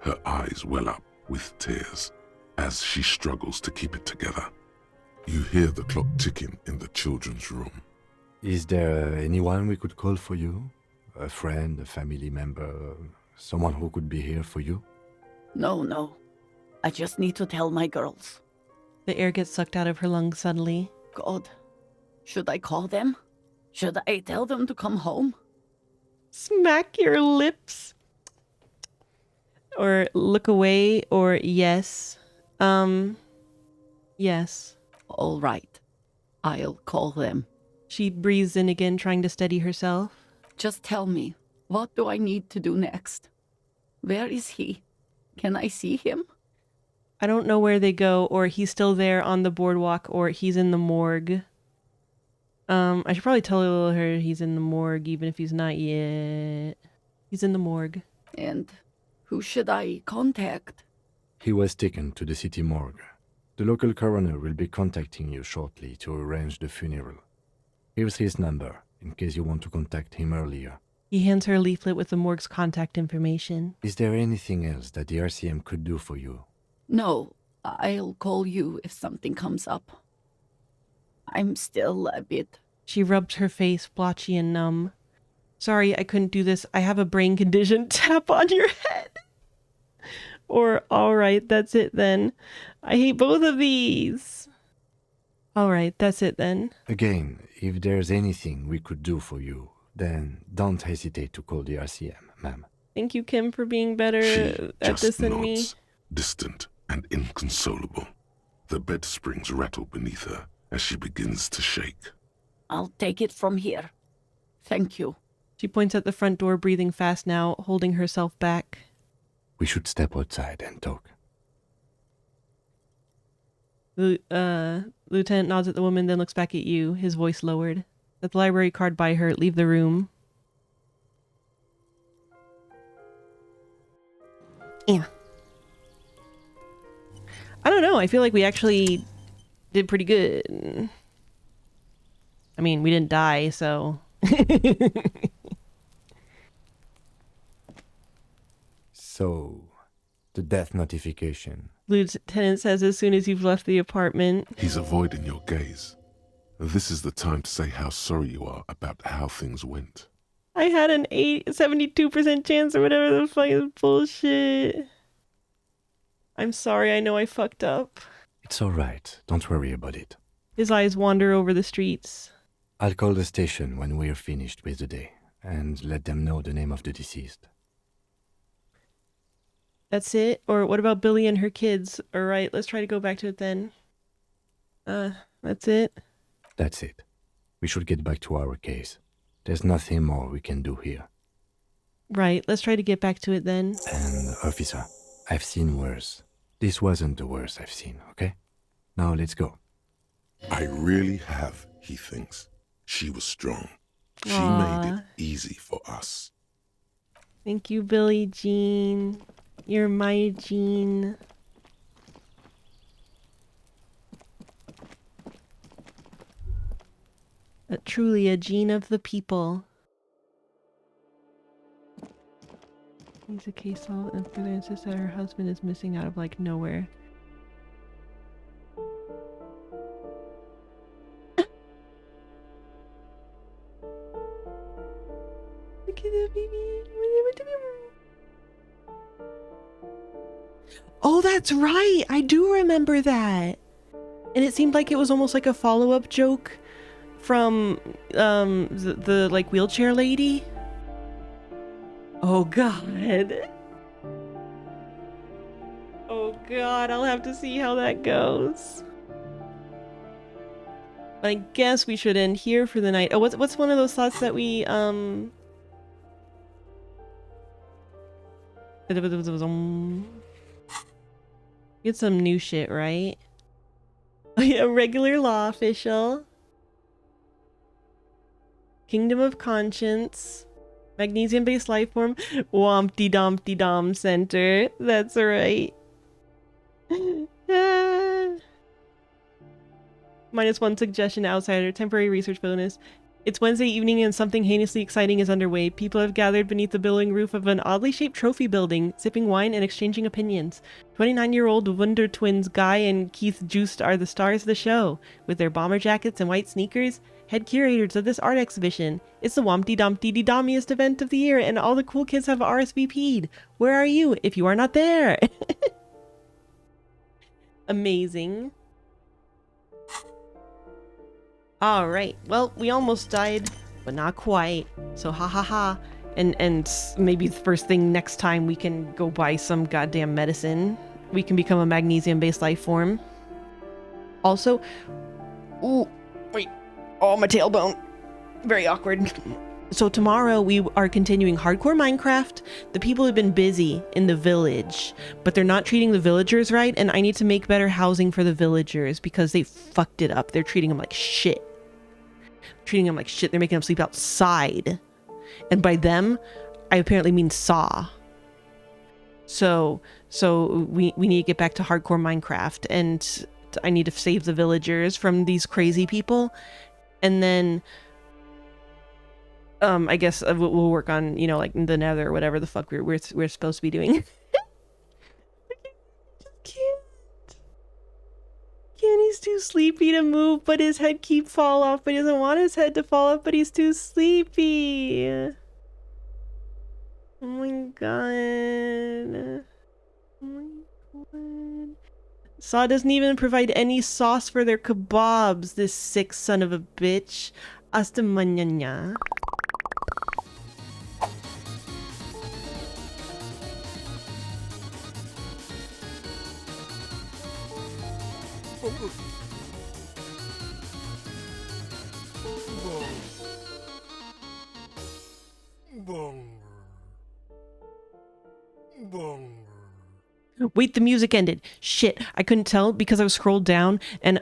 Her eyes well up with tears as she struggles to keep it together. You hear the clock ticking in the children's room. Is there anyone we could call for you? A friend, a family member, someone who could be here for you? No. I just need to tell my girls. The air gets sucked out of her lungs suddenly. God, should I call them? Should I tell them to come home? Smack your lips. Or look away, or yes. Yes. All right. I'll call them. She breathes in again, trying to steady herself. Just tell me, what do I need to do next? Where is he? Can I see him? I don't know where they go, or he's still there on the boardwalk, or he's in the morgue. I should probably tell her he's in the morgue, even if he's not yet. He's in the morgue. And who should I contact? He was taken to the city morgue. The local coroner will be contacting you shortly to arrange the funeral. Here's his number, in case you want to contact him earlier. He hands her a leaflet with the morgue's contact information. Is there anything else that the RCM could do for you? No, I'll call you if something comes up. I'm still a bit... She rubbed her face, blotchy and numb. Sorry, I couldn't do this. I have a brain condition. Tap on your head. Or, alright, that's it then. I hate both of these. Alright, that's it then. Again, if there's anything we could do for you, then don't hesitate to call the RCM, ma'am. Thank you, Kim, for being better at this than me. Distant and inconsolable. The bed springs rattle beneath her as she begins to shake. I'll take it from here. Thank you. She points at the front door, breathing fast now, holding herself back. We should step outside and talk. Lieutenant nods at the woman, then looks back at you, his voice lowered. With the library card by her, leave the room. Yeah. I don't know, I feel like we actually did pretty good. I mean, we didn't die, so... So, the death notification. Lieutenant says as soon as you've left the apartment. He's avoiding your gaze. This is the time to say how sorry you are about how things went. I had an 72% chance or whatever the fuck is bullshit. I'm sorry, I know I fucked up. It's alright, don't worry about it. His eyes wander over the streets. I'll call the station when we're finished with the day, and let them know the name of the deceased. That's it? Or what about Billy and her kids? Alright, let's try to go back to it then. That's it? That's it. We should get back to our case. There's nothing more we can do here. Right, let's try to get back to it then. And, officer, I've seen worse. This wasn't the worst I've seen, okay? Now let's go. I really have, he thinks. She was strong. She Aww. made it easy for us. Thank you, Billie Jean. You're my Jean. Truly a Jean of the people. He's a case solved and further insists that her husband is missing out of like nowhere. Look at the baby. Oh, that's right. I do remember that. And it seemed like it was almost like a follow-up joke from the like wheelchair lady. Oh god. Oh god, I'll have to see how that goes. I guess we should end here for the night. Oh, what's one of those thoughts that we Get some new shit, right? Oh yeah, regular law official. Kingdom of Conscience. Magnesium-based life form. Wompty Dumpty Dom Center. That's right. -1 suggestion, outsider. Temporary research bonus. It's Wednesday evening and something heinously exciting is underway. People have gathered beneath the billowing roof of an oddly shaped trophy building, sipping wine and exchanging opinions. 29-year-old Wonder Twins Guy and Keith Joost are the stars of the show. With their bomber jackets and white sneakers, head curators of this art exhibition. It's the Wompty Dumpty Dommiest event of the year, and all the cool kids have RSVP'd. Where are you if you are not there? Amazing. Alright, well, we almost died, but not quite. So ha ha ha. And maybe the first thing next time we can go buy some goddamn medicine. We can become a magnesium-based life form. Also, ooh, wait. Oh, my tailbone. Very awkward. So tomorrow we are continuing hardcore Minecraft. The people have been busy in the village, but they're not treating the villagers right, and I need to make better housing for the villagers because they fucked it up. They're treating them like shit. They're making them sleep outside. And by them, I apparently mean Saw. So we need to get back to hardcore Minecraft, and I need to save the villagers from these crazy people. And then I guess we'll work on, you know, like the nether or whatever the fuck we're supposed to be doing. He's too sleepy to move, but his head keeps fall off, but he doesn't want his head to fall off, but he's too sleepy. Oh my god. Oh my god. Saw doesn't even provide any sauce for their kebabs, this sick son of a bitch. Hasta mañana. Wait, the music ended. Shit, I couldn't tell because I was scrolled down and